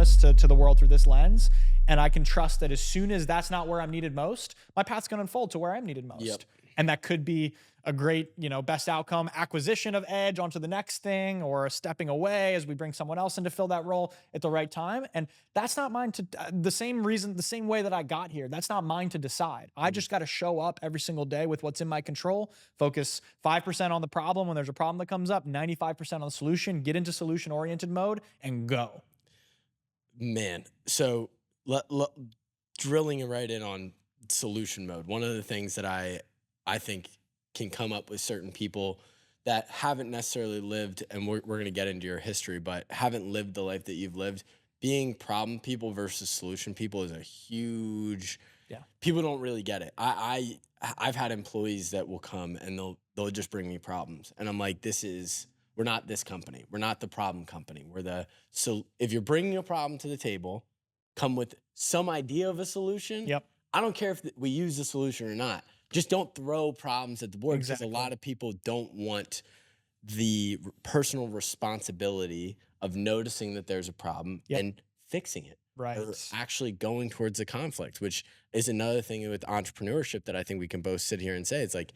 honest to the world through this lens. And I can trust that as soon as that's not where I'm needed most, my path's going to unfold to where I'm needed most. Yep. And that could be a great, best outcome acquisition of edge onto the next thing, or a stepping away as we bring someone else in to fill that role at the right time. And that's not mine to the same way that I got here. That's not mine to decide. I just got to show up every single day with what's in my control, focus 5% on the problem when there's a problem that comes up, 95% on the solution, get into solution oriented mode and go. Man. So drilling right in on solution mode. One of the things that I think can come up with certain people that haven't necessarily lived, and we're going to get into your history, but haven't lived the life that you've lived. Being problem people versus solution people is a huge. Yeah. People don't really get it. I've had employees that will come and they'll just bring me problems, and I'm like, we're not this company. We're not the problem company. So if you're bringing a problem to the table, come with some idea of a solution. Yep. I don't care if we use the solution or not. Just don't throw problems at the board, because a lot of people don't want the personal responsibility of noticing that there's a problem and fixing it. Right. Or actually going towards the conflict, which is another thing with entrepreneurship that I think we can both sit here and say. It's like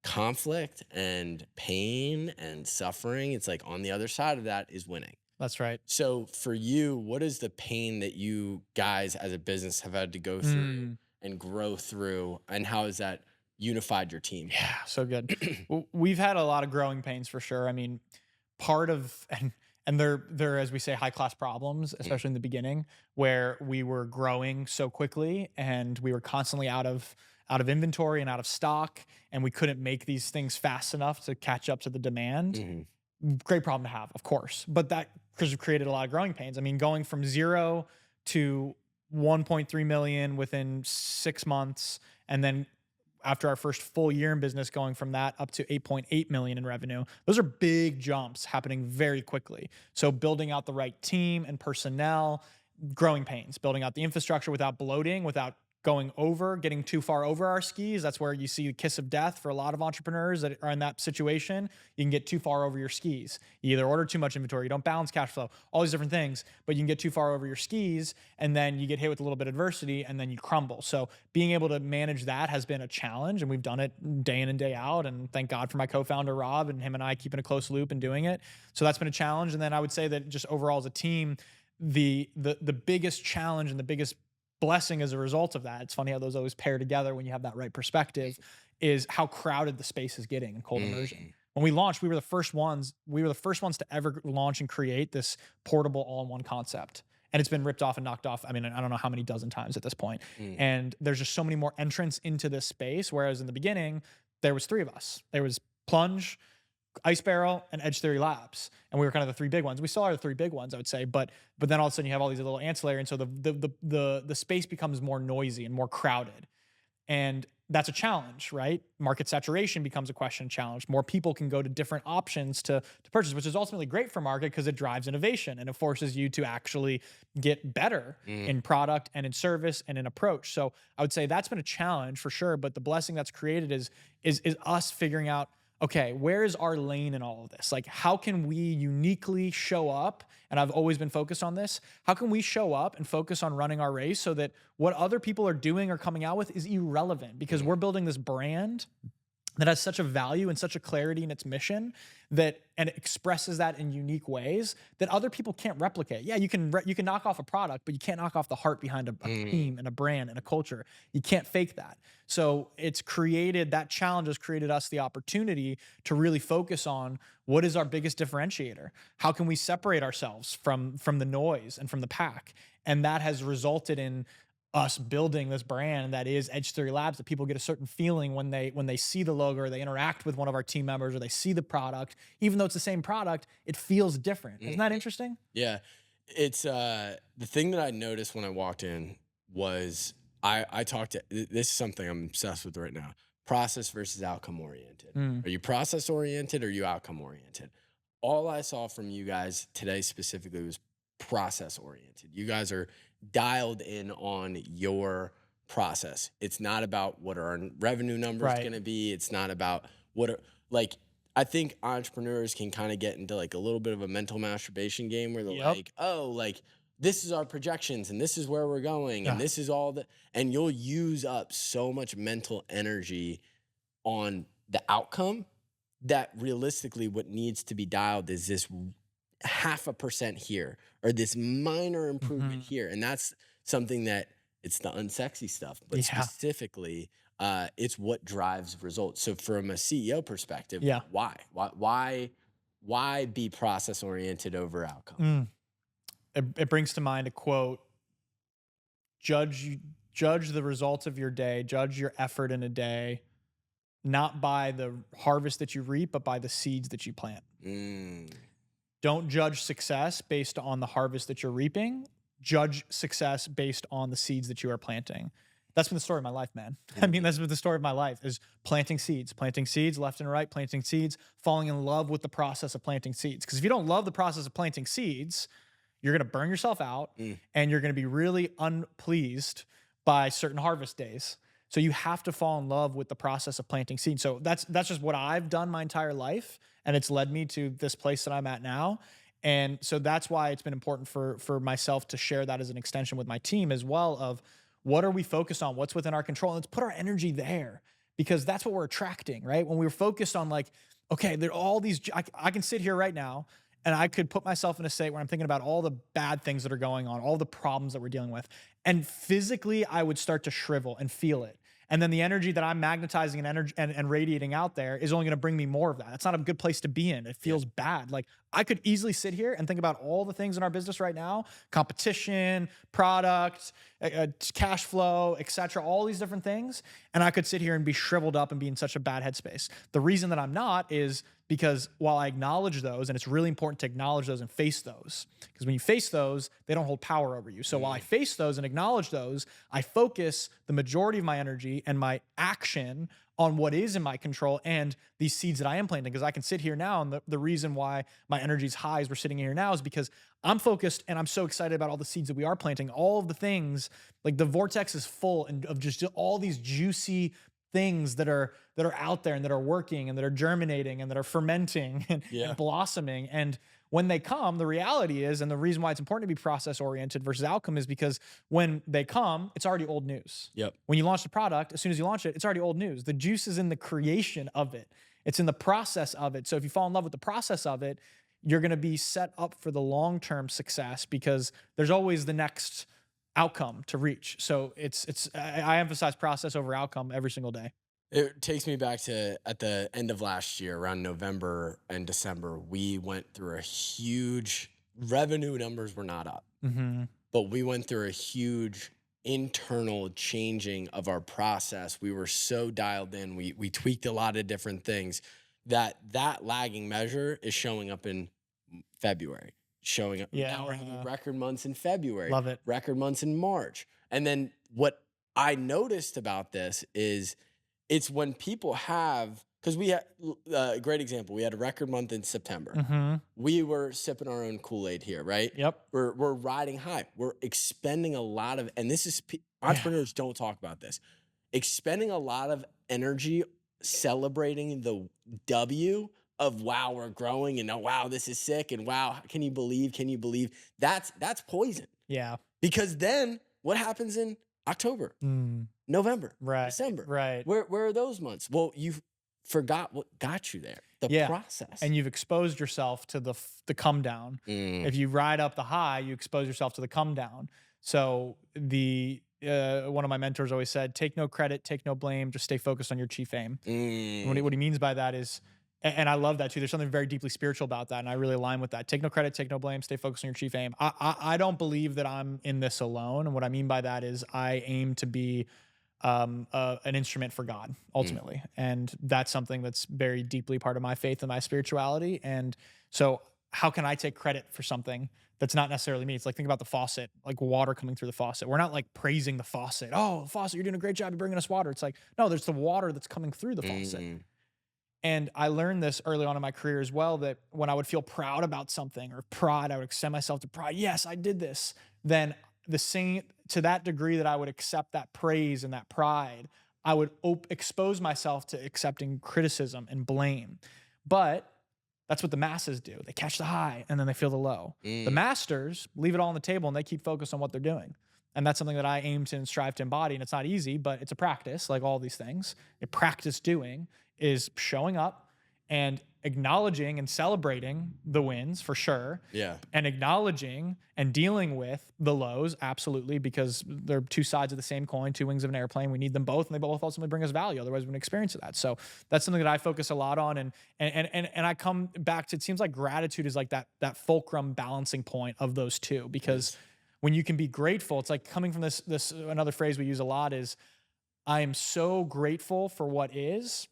conflict and pain and suffering. It's like on the other side of that is winning. That's right. So for you, what is the pain that you guys as a business have had to go through and grow through, and how has that unified your team? Yeah, so good. We've had a lot of growing pains for sure. I mean, part of, and they're, as we say, high class problems, especially in the beginning, where we were growing so quickly and we were constantly out of inventory and out of stock, and we couldn't make these things fast enough to catch up to the demand. Great problem to have, of course, but that created a lot of growing pains. I mean, going from 0 to 1.3 million within 6 months, and then after our first full year in business, going from that up to 8.8 million in revenue. Those are big jumps happening very quickly. So building out the right team and personnel, growing pains, building out the infrastructure without bloating, without getting too far over our skis. That's where you see the kiss of death for a lot of entrepreneurs that are in that situation. You can get too far over your skis. You either order too much inventory, you don't balance cash flow, all these different things, but you can get too far over your skis, and then you get hit with a little bit of adversity and then you crumble. So being able to manage that has been a challenge, and we've done it day in and day out. And thank God for my co-founder, Rob, and him and I keeping a close loop and doing it. So that's been a challenge. And then I would say that just overall as a team, the biggest challenge and the biggest blessing as a result of that, it's funny how those always pair together when you have that right perspective, is how crowded the space is getting in cold immersion. When we launched, we were the first ones to ever launch and create this portable all-in-one concept. And it's been ripped off and knocked off, I mean, I don't know how many dozen times at this point. And there's just so many more entrants into this space, whereas in the beginning, there was 3 of us. There was Plunge, Ice Barrel, and Edge Theory Labs, and we were kind of the 3 big ones. We still are the 3 big ones, I would say, but then all of a sudden you have all these little ancillary, and so the space becomes more noisy and more crowded, and that's a challenge, right? Market saturation becomes a question challenge. More people can go to different options to purchase, which is ultimately great for market because it drives innovation and it forces you to actually get better in product and in service and in approach. So I would say that's been a challenge for sure, but the blessing that's created is us figuring out, okay, where is our lane in all of this? Like, how can we uniquely show up? And I've always been focused on this. How can we show up and focus on running our race so that what other people are doing or coming out with is irrelevant? Because we're building this brand that has such a value and such a clarity in its mission and it expresses that in unique ways that other people can't replicate. Yeah, you can knock off a product, but you can't knock off the heart behind a team and a brand and a culture. You can't fake that. So that challenge has created us the opportunity to really focus on what is our biggest differentiator? How can we separate ourselves from the noise and from the pack? And that has resulted in us building this brand that is Edge Theory Labs, that people get a certain feeling when they see the logo or they interact with one of our team members or they see the product. Even though it's the same product, it feels different. Isn't that interesting? Yeah. It's the thing that I noticed when I walked in was I talked to, this is something I'm obsessed with right now, process versus outcome oriented. Are you process oriented or are you outcome oriented? All I saw from you guys today specifically was process oriented. You guys are dialed in on your process. It's not about what our revenue numbers going to be. It's not about I think entrepreneurs can kind of get into like a little bit of a mental masturbation game where they're like, oh, like this is our projections and this is where we're going and Ugh, this is all the, and you'll use up so much mental energy on the outcome that realistically what needs to be dialed is this 0.5% here or this minor improvement mhm. here. And that's something that it's the unsexy stuff, but Yeah, specifically, it's what drives results. So from a CEO perspective, yeah. why be process oriented over outcome? Mm. It brings to mind a quote: "Judge judge the results of your day, judge your effort in a day, not by the harvest that you reap, but by the seeds that you plant." Mm, Don't judge success based on the harvest that you're reaping. Judge success based on the seeds that you are planting. That's been the story of my life, man. I mean, mm, that's been the story of my life is planting seeds left and right, planting seeds, falling in love with the process of planting seeds. Because if you don't love the process of planting seeds, you're going to burn yourself out mm, and you're going to be really unpleased by certain harvest days. So you have to fall in love with the process of planting seeds. So that's just what I've done my entire life, and it's led me to this place that I'm at now. And so that's why it's been important for myself to share that as an extension with my team as well of what are we focused on, what's within our control, and let's put our energy there because that's what we're attracting, right? When we were focused on like, okay, there are all these, I can sit here right now and I could put myself in a state where I'm thinking about all the bad things that are going on, all the problems that we're dealing with. And physically, I would start to shrivel and feel it. And then the energy that I'm magnetizing and radiating out there is only going to bring me more of that. That's not a good place to be in. It yeah. feels bad. Like I could easily sit here and think about all the things in our business right now, competition, product, cash flow, etc., all these different things. And I could sit here and be shriveled up and be in such a bad headspace. The reason that I'm not is because while I acknowledge those, and it's really important to acknowledge those and face those, because when you face those, they don't hold power over you. So while I Mm, face those and acknowledge those, I focus the majority of my energy and my action on what is in my control and these seeds that I am planting. Because I can sit here now, and the reason why my energy is high as we're sitting here now is because I'm focused and I'm so excited about all the seeds that we are planting, all of the things. Like the vortex is full and of just all these juicy things that are out there and that are working and that are germinating and that are fermenting and yeah. blossoming. And when they come, the reality is, and the reason why it's important to be process oriented versus outcome is because when they come, it's already old news. Yep. When you launch the product, as soon as you launch it, it's already old news. The juice is in the creation of it. It's in the process of it. So if you fall in love with the process of it, you're going to be set up for the long-term success because there's always the next outcome to reach. So I emphasize process over outcome every single day. It takes me back to at the end of last year, around November and December, we went through a huge revenue numbers were not up, Mhm. but we went through a huge internal changing of our process. We were so dialed in. We tweaked a lot of different things that lagging measure is showing up in February, showing up. Now we're having Yeah. record months in February, Love it. record months in March. And then what I noticed about this is it's when people have because we had a great example. We had a record month in September. Mhm. We were sipping our own Kool-Aid here, right? Yep. We're riding high. We're expending a lot of, and this is Yeah. entrepreneurs don't talk about this. Expending a lot of energy celebrating the W of wow, we're growing and oh wow, this is sick and wow, can you believe? Can you believe? That's poison Yeah. because then what happens in October? Mm. November, Right. December. Right. Where are those months? Well, you forgot what got you there. The Yeah. process. And you've exposed yourself to the come down. Mm, If you ride up the high, you expose yourself to the come down. So the one of my mentors always said, "Take no credit, take no blame, just stay focused on your chief aim." And mm, what he means by that is, and I love that too. There's something very deeply spiritual about that, and I really align with that. Take no credit, take no blame, stay focused on your chief aim. I don't believe that I'm in this alone, and what I mean by that is I aim to be an instrument for God mm, ultimately, and that's something that's very deeply part of my faith and my spirituality. And so, how can I take credit for something that's not necessarily me? It's like think about the faucet, like water coming through the faucet. We're not like praising the faucet. Oh, faucet, you're doing a great job. You're bringing us water. It's like no, there's the water that's coming through the faucet. mm, And I learned this early on in my career as well that when I would feel proud about something or pride, I would extend myself to pride. Yes, I did this. Then the same to that degree that I would accept that praise and that pride, I would expose myself to accepting criticism and blame. But That's what the masses do. They catch the high and then they feel the low. The Mm. masters leave it all on the table and they keep focused on what they're doing. And that's something that I aim to and strive to embody. And it's not easy, but it's a practice, like all these things. A practice doing is showing up and acknowledging and celebrating the wins for sure, Yeah. and acknowledging and dealing with the lows, absolutely, because they're two sides of the same coin, two wings of an airplane. We need them both, and they both ultimately bring us value. Otherwise, we wouldn't experience that. So that's something that I focus a lot on, and I come back to. It seems like gratitude is like that fulcrum balancing point of those two, because Yes. when you can be grateful, it's like coming from this another phrase we use a lot is, I am so grateful for what is,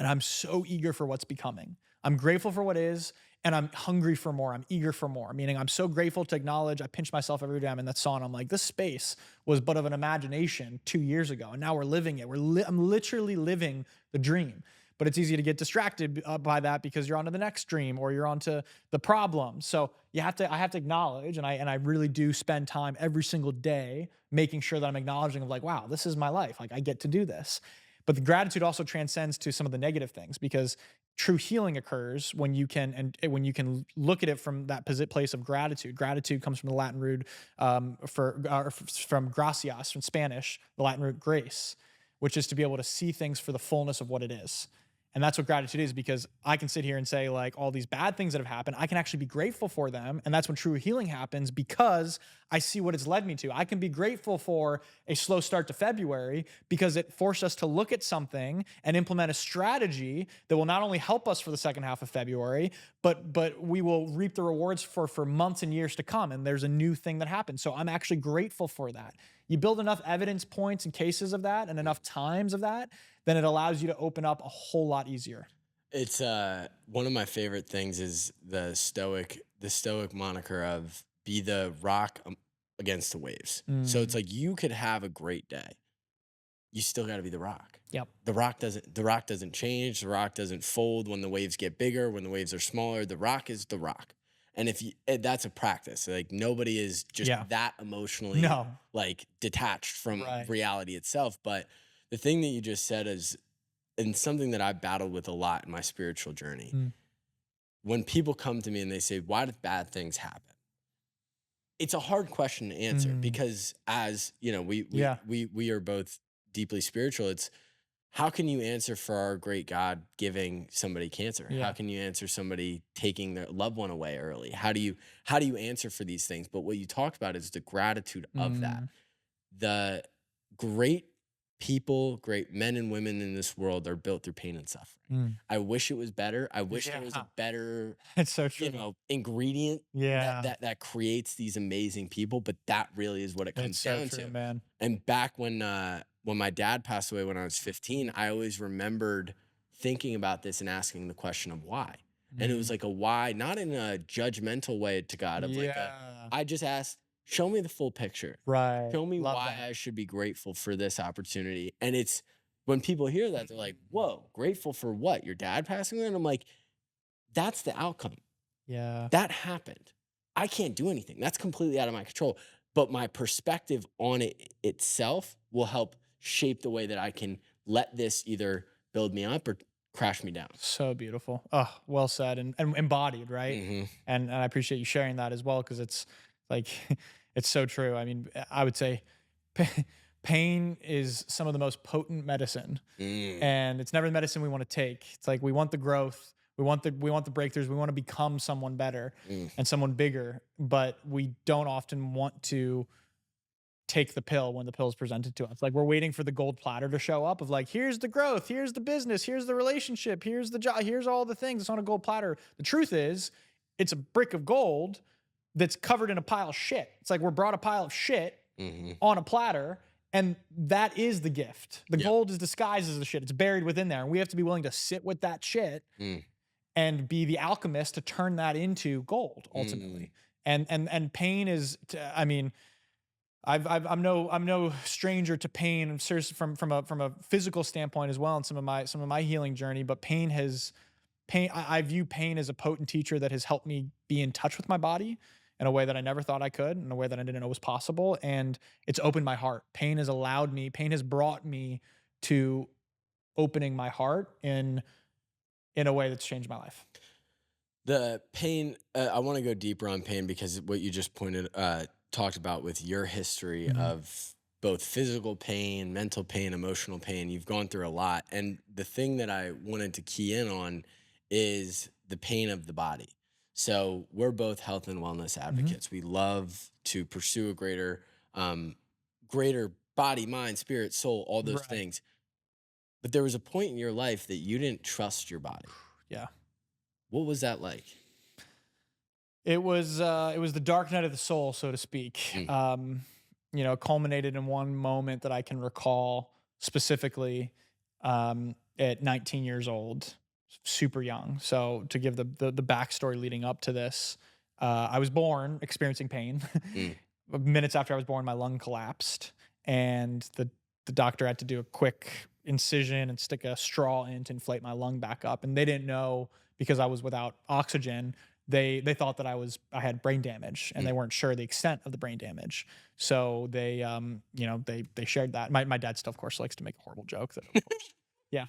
and I'm so eager for what's becoming. I'm grateful for what is, and I'm hungry for more. I'm eager for more. Meaning, I'm so grateful to acknowledge. I pinch myself every day I'm in that sauna. I'm like, this space was but of an imagination 2 years ago, and now we're living it. I'm literally living the dream. But it's easy to get distracted by that because you're on to the next dream or you're on to the problem. So I have to acknowledge, and I really do spend time every single day making sure that I'm acknowledging of like, wow, this is my life. Like I get to do this. But the gratitude also transcends to some of the negative things, because true healing occurs when you can, and when you can look at it from that place of gratitude. Gratitude comes from the Latin root from gracias, from Spanish, the Latin root grace, which is to be able to see things for the fullness of what it is. And that's what gratitude is, because I can sit here and say like all these bad things that have happened, I can actually be grateful for them. And that's when true healing happens, because I see what it's led me to. I can be grateful for a slow start to February because it forced us to look at something and implement a strategy that will not only help us for the second half of February, but we will reap the rewards for months and years to come. And there's a new thing that happens. So I'm actually grateful for that. You build enough evidence points and cases of that and enough times of that, then it allows you to open up a whole lot easier. It's one of my favorite things is the stoic moniker of be the rock against the waves. So it's Mm, like you could have a great day. You still got to be the rock. yep. The rock doesn't change, the rock doesn't fold when the waves get bigger, when the waves are smaller. The rock is the rock. And that's a practice. Like nobody is just Yeah. that emotionally No. like detached from Right. reality itself, but the thing that you just said is and something that I battled with a lot in my spiritual journey. Mm, When people come to me and they say, "Why did bad things happen?" It's a hard question to answer mm, because, as you know, yeah. we are both deeply spiritual. It's how can you answer for our great God giving somebody cancer? How Yeah. can you answer somebody taking their loved one away early? How do you answer for these things? But what you talked about is the gratitude of that. Mm, The great people, great men and women in this world are built through pain and suffering. mm. I wish it was better. I wish there was Yeah. a better, It's so true. ingredient that Yeah. that creates these amazing people, but that really is what it It's comes so down true, to. man. And back when my dad passed away when I was 15, I always remembered thinking about this and asking the question of why. And it was Mm, like a why, not in a judgmental way to God of like a yeah. I just asked, show me the full picture. Right. Show me Love why that. I should be grateful for this opportunity. And it's when people hear that, they're like, whoa, grateful for what? Your dad passing away? And I'm like, that's the outcome. Yeah. That happened. I can't do anything. That's completely out of my control. But my perspective on it itself will help shape the way that I can let this either build me up or crash me down. So beautiful. Oh, well said and embodied, right? Hmm. And I appreciate you sharing that as well, because it's like it's so true. I mean, I would say pa- pain is some of the most potent medicine, Mm, and it's never the medicine we want to take. It's like we want the growth, we want the breakthroughs, we want to become someone better mm. and someone bigger, but we don't often want to take the pill when the pill is presented to us. Like we're waiting for the gold platter to show up of like, here's the growth, here's the business, here's the relationship, here's the job, here's all the things. It's on a gold platter. The truth is, it's a brick of gold that's covered in a pile of shit. It's like we're brought a pile of shit Hmm. on a platter, and that is the gift. The Yep. gold is disguised as the shit. It's buried within there. And we have to be willing to sit with that shit Mm, and be the alchemist to turn that into gold mm. ultimately. And pain is, I mean, I'm no stranger to pain. I'm serious from a physical standpoint as well, and some of my healing journey. But I view pain as a potent teacher that has helped me be in touch with my body in a way that I never thought I could, in a way that I didn't know was possible, and it's opened my heart. Pain has brought me to opening my heart in a way that's changed my life. The pain, I want to go deeper on pain because what you just talked about with your history Mhm. of both physical pain, mental pain, emotional pain, you've gone through a lot. And the thing that I wanted to key in on is the pain of the body. So we're both health and wellness Mhm. advocates. We love to pursue a um, greater body, mind, spirit, soul, all those Right. things. But there was a point in your life that you didn't trust your body. Yeah. What was that like? It was the dark night of the soul, so to speak. Mm, You know, culminated in one moment that I can recall specifically at 19 years old, super young. So to give the backstory leading up to this, I was born experiencing pain. mm, Minutes after I was born, my lung collapsed, and the doctor had to do a quick incision and stick a straw in to inflate my lung back up. And they didn't know because I was without oxygen. They thought that I had brain damage, and mm. they weren't sure the extent of the brain damage. So they you know they shared that. My dad still of course likes to make a horrible joke that of course yeah.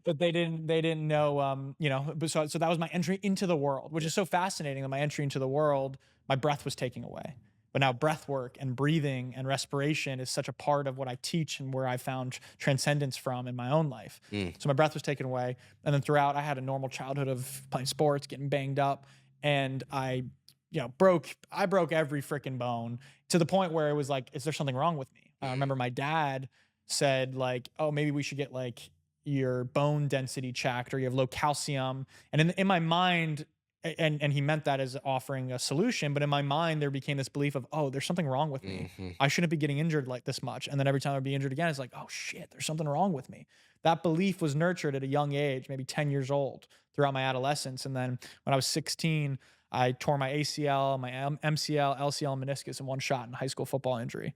But they didn't know you know, but so that was my entry into the world, which Yeah. is so fascinating that my entry into the world, my breath was taking away. But now breath work and breathing and respiration is such a part of what I teach and where I found transcendence from in my own life. Mm, So my breath was taken away. And then throughout, I had a normal childhood of playing sports, getting banged up. And you know, I broke every freaking bone to the point where it was like, is there something wrong with me? I mm, remember my dad said, like, oh, maybe we should get like your bone density checked or you have low calcium. And in my mind, and he meant that as offering a solution, but in my mind there became this belief of, oh, there's something wrong with me. mhm, I shouldn't be getting injured like this much. And then every time I'd be injured again, it's like, oh shit, there's something wrong with me. That belief was nurtured at a young age, maybe 10 years old, throughout my adolescence. And then when I was 16, I tore my ACL, my MCL, LCL, and meniscus in one shot in a high school football injury.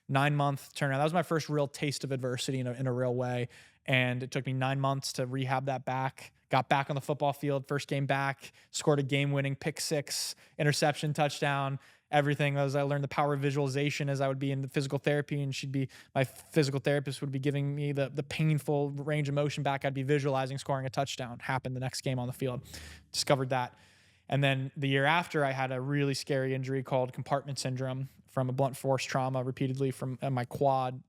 9 month turnaround. That was my first real taste of adversity in a real way. And it took me 9 months to rehab that back. Got back on the football field, first game back, scored a game winning pick six, interception, touchdown, everything. As I learned the power of visualization as I would be in the physical therapy, and my physical therapist would be giving me the painful range of motion back. I'd be visualizing scoring a touchdown. Happened the next game on the field. Discovered that. And then the year after, I had a really scary injury called compartment syndrome from a blunt force trauma repeatedly from my quad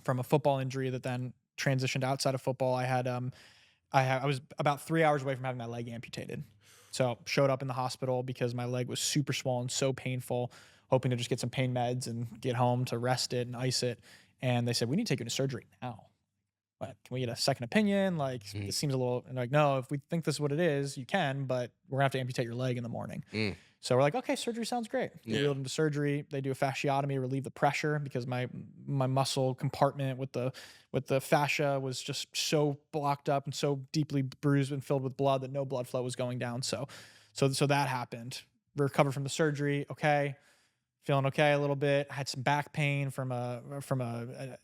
from a football injury that then transitioned outside of football. I was about 3 hours away from having my leg amputated. So showed up in the hospital because my leg was super swollen, so painful, hoping to just get some pain meds and get home to rest it and ice it. And they said, we need to take you to surgery now. But can we get a second opinion? Like, mm, this seems a little, and like, no, if we think this is what it is, you can, but we're gonna have to amputate your leg in the morning. mm. So we're like, okay, surgery sounds great. Get Yeah. wheeled into surgery. They do a fasciotomy, relieve the pressure because my muscle compartment with the fascia was just so blocked up and so deeply bruised and filled with blood that no blood flow was going down. So that happened. Recovered from the surgery. Okay, feeling okay a little bit. I had some back pain from a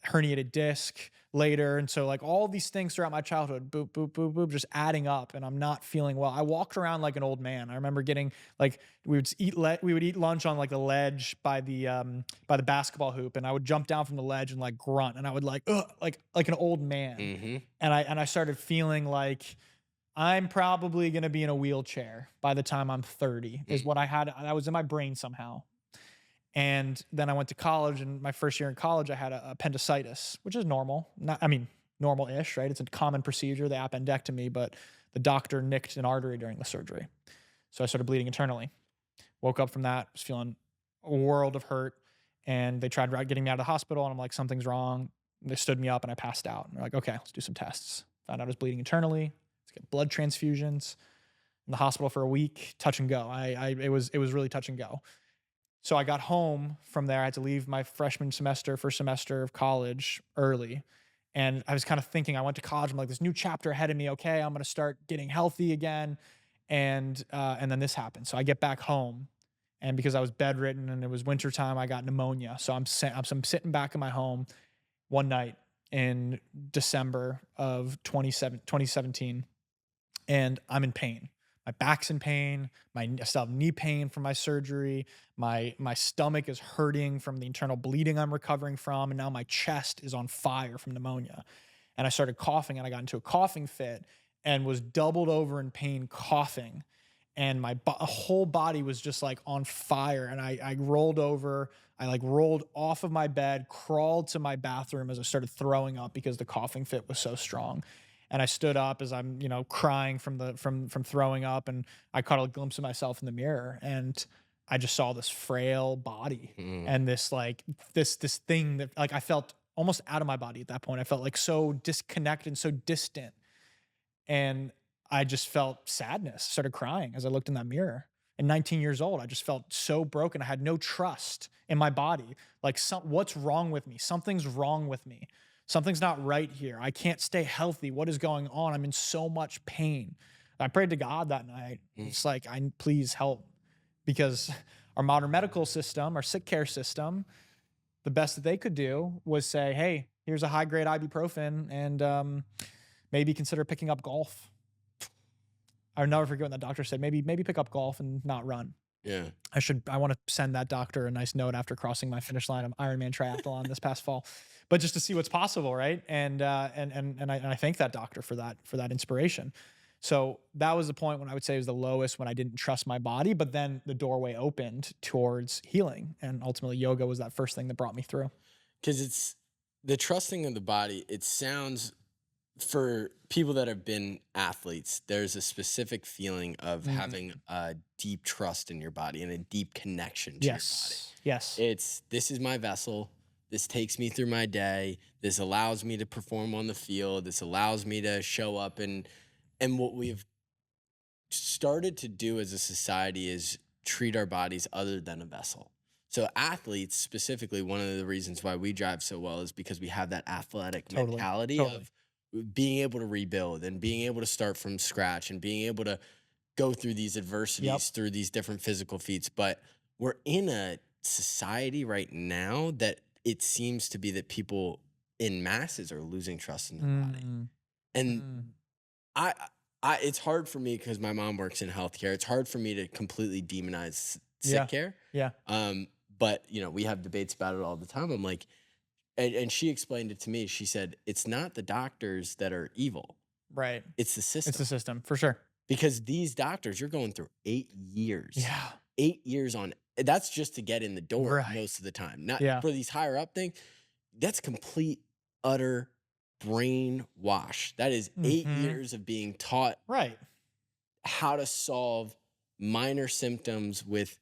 herniated disc later, and so like all these things throughout my childhood, boop boop boop boop, just adding up, and I'm not feeling well. I walked around like an old man. I remember getting like we would eat lunch on like the ledge by the basketball hoop, and I would jump down from the ledge and like grunt, and I would like ugh, like an old man, Mhm, and I started feeling like I'm probably going to be in a wheelchair by the time I'm 30 is mm, what I had. That was in my brain somehow. And then I went to college, and my first year in college, I had a appendicitis, which is normal. Not, I mean, normal-ish, right? It's a common procedure, the appendectomy, but the doctor nicked an artery during the surgery. So I started bleeding internally. Woke up from that, was feeling a world of hurt, and they tried getting me out of the hospital, and I'm like, something's wrong. They stood me up, and I passed out. And they're like, okay, let's do some tests. Found out I was bleeding internally. Let's get blood transfusions. In the hospital for a week, touch and go. It was really touch and go. So I got home from there. I had to leave my first semester of college early. And I was kind of thinking, I went to college. I'm like, this new chapter ahead of me. Okay, I'm going to start getting healthy again. And then this happened. So I get back home, and because I was bedridden and it was wintertime, I got pneumonia. So I'm sitting back in my home one night in December of 2017, and I'm in pain. My back's in pain. I still have knee pain from my surgery. My stomach is hurting from the internal bleeding I'm recovering from, and now my chest is on fire from pneumonia. And I started coughing, and I got into a coughing fit and was doubled over in pain coughing. and my whole body was just like on fire. And I rolled over. I like rolled off of my bed, crawled to my bathroom as I started throwing up because the coughing fit was so strong. And I stood up as I'm, crying from throwing up, and I caught a glimpse of myself in the mirror, and I just saw this frail body Mm. and this like this thing that like I felt almost out of my body at that point. I felt like so disconnected and so distant, and I just felt sadness, started crying as I looked in that mirror. And 19 years old, I just felt so broken. I had no trust in my body. Like, what's wrong with me? Something's wrong with me. Something's not right here. I can't stay healthy. What is going on? I'm in so much pain. I prayed to God that night. Mm. It's like, please help, because our modern medical system, our sick care system, the best that they could do was say, hey, here's a high grade ibuprofen, and maybe consider picking up golf. I'll never forget when that doctor said, maybe pick up golf and not run. Yeah. I want to send that doctor a nice note after crossing my finish line of Ironman triathlon this past fall, but just to see what's possible. Right. And I thank that doctor for that inspiration. So that was the point when I would say it was the lowest, when I didn't trust my body, but then the doorway opened towards healing. And ultimately yoga was that first thing that brought me through. Because it's the trusting of the body. It sounds, for people that have been athletes, there's a specific feeling of having a deep trust in your body and a deep connection to your body. Yes. This is my vessel. This takes me through my day. This allows me to perform on the field. This allows me to show up, and what we've started to do as a society is treat our bodies other than a vessel. So athletes specifically, one of the reasons why we drive so well is because we have that athletic Totally. mentality Totally. of being able to rebuild and being able to start from scratch and being able to go through these adversities, through these different physical feats. But we're in a society right now that it seems to be that people in masses are losing trust in their body. And Mm. I, it's hard for me because my mom works in healthcare. It's hard for me to completely demonize Yeah. sick care. Yeah. But we have debates about it all the time. I'm like, and she explained it to me. She said, it's not the doctors that are evil. Right. It's the system. It's the system for sure. Because these doctors, you're going through 8 years. Yeah. 8 years on, that's just to get in the door Right. most of the time. Not Yeah. for these higher up things. That's complete, utter brainwash. That is 8 years of being taught Right. how to solve minor symptoms with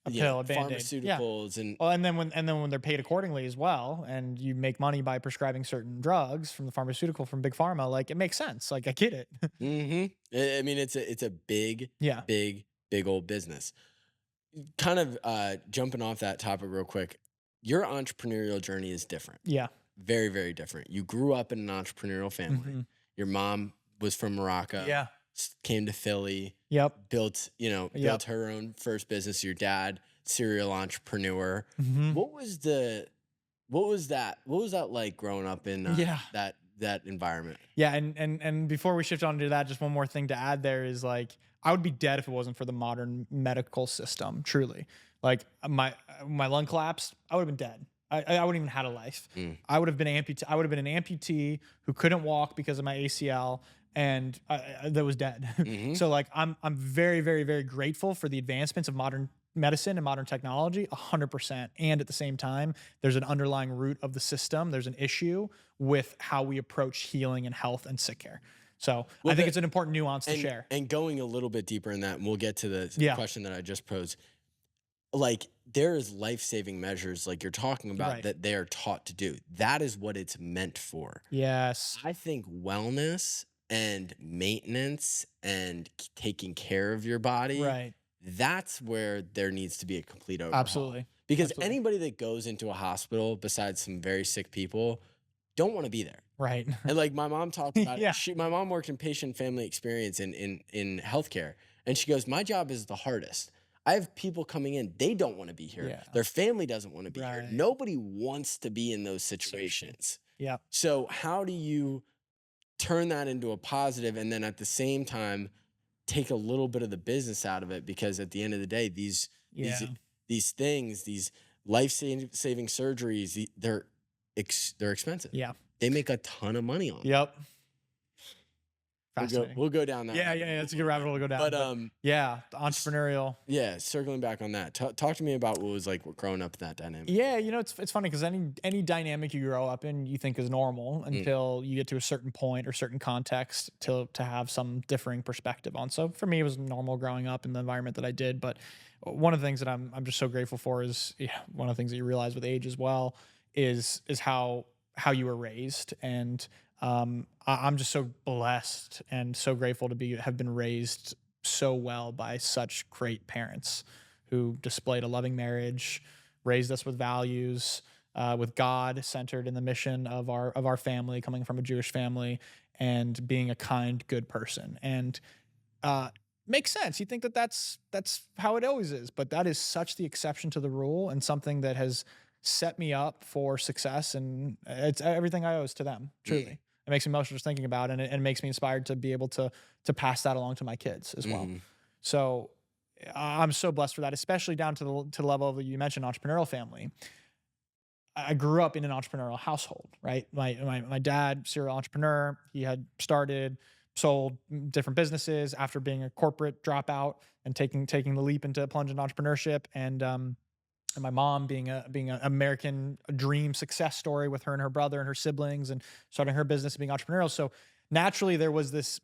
A pill, a Band-Aid. Yeah. pharmaceuticals and Well, and then when they're paid accordingly as well, and you make money by prescribing certain drugs from the pharmaceutical, from big pharma, like, it makes sense. Like, I get it. I mean, it's a big, Yeah. big old business. Kind of jumping off that topic real quick. Your entrepreneurial journey is different. Yeah. Very, very different. You grew up in an entrepreneurial family. Your mom was from Morocco. Yeah. Came to Philly. Yep. Built her own first business. Your dad, serial entrepreneur. What was that like growing up in that environment? Yeah, and before we shift on to that, just one more thing to add there is, like, I would be dead if it wasn't for the modern medical system, truly. Like, my lung collapsed, I would have been dead. I wouldn't even had a life. I would have been an amputee who couldn't walk because of my ACL, and that was dead. So, like, I'm very, very, very grateful for the advancements of modern medicine and modern technology, 100%. And at the same time, there's an underlying root of the system. There's an issue with how we approach healing and health and sick care. So I think it's an important nuance to share. And going a little bit deeper in that, and we'll get to the question that I just posed. Like, there is life-saving measures, like you're talking about, that they are taught to do. That is what it's meant for. Yes. I think wellness and maintenance and taking care of your body, that's where there needs to be a complete overhaul. Absolutely. Because anybody that goes into a hospital, besides some very sick people, don't want to be there. Right. And like my mom talked about it. My mom worked in patient family experience in healthcare. And she goes, my job is the hardest. I have people coming in, they don't want to be here. Their family doesn't want to be here. Nobody wants to be in those situations. Yeah. So how do you turn that into a positive, and then at the same time take a little bit of the business out of it? Because at the end of the day, these things, these life-saving surgeries, they're expensive. Yeah. They make a ton of money on them. Yep. Fascinating. We'll go down that Yeah, rabbit yeah, yeah, hole. it's a good rabbit hole to go down. But But yeah, the s- entrepreneurial. yeah, circling back on that. Talk to me about what was like growing up in that dynamic. Yeah, it's funny because any dynamic you grow up in, you think is normal Mm, until you get to a certain point or certain context to have some differing perspective on. So for me, it was normal growing up in the environment that I did. But one of the things that I'm just so grateful for is, yeah, one of the things that you realize with age as well is how you were raised. And I'm just so blessed and so grateful to be have been raised so well by such great parents who displayed a loving marriage, raised us with values, with God centered in the mission of our family, coming from a Jewish family, and being a kind, good person. And uh, makes sense. You think that that's how it always is, but that is such the exception to the rule, and something that has set me up for success. And it's everything I owe is to them. mm, Truly, it makes me emotional just thinking about it, and it makes me inspired to be able to pass that along to my kids as well. mhm, So I'm so blessed for that, especially down to the level of you mentioned entrepreneurial family. I grew up in an entrepreneurial household, right? My dad, serial entrepreneur. He had started, sold different businesses after being a corporate dropout and taking the leap into plunge into entrepreneurship. And my mom being an American dream success story with her and her brother and her siblings and starting her business and being entrepreneurial. So naturally there was this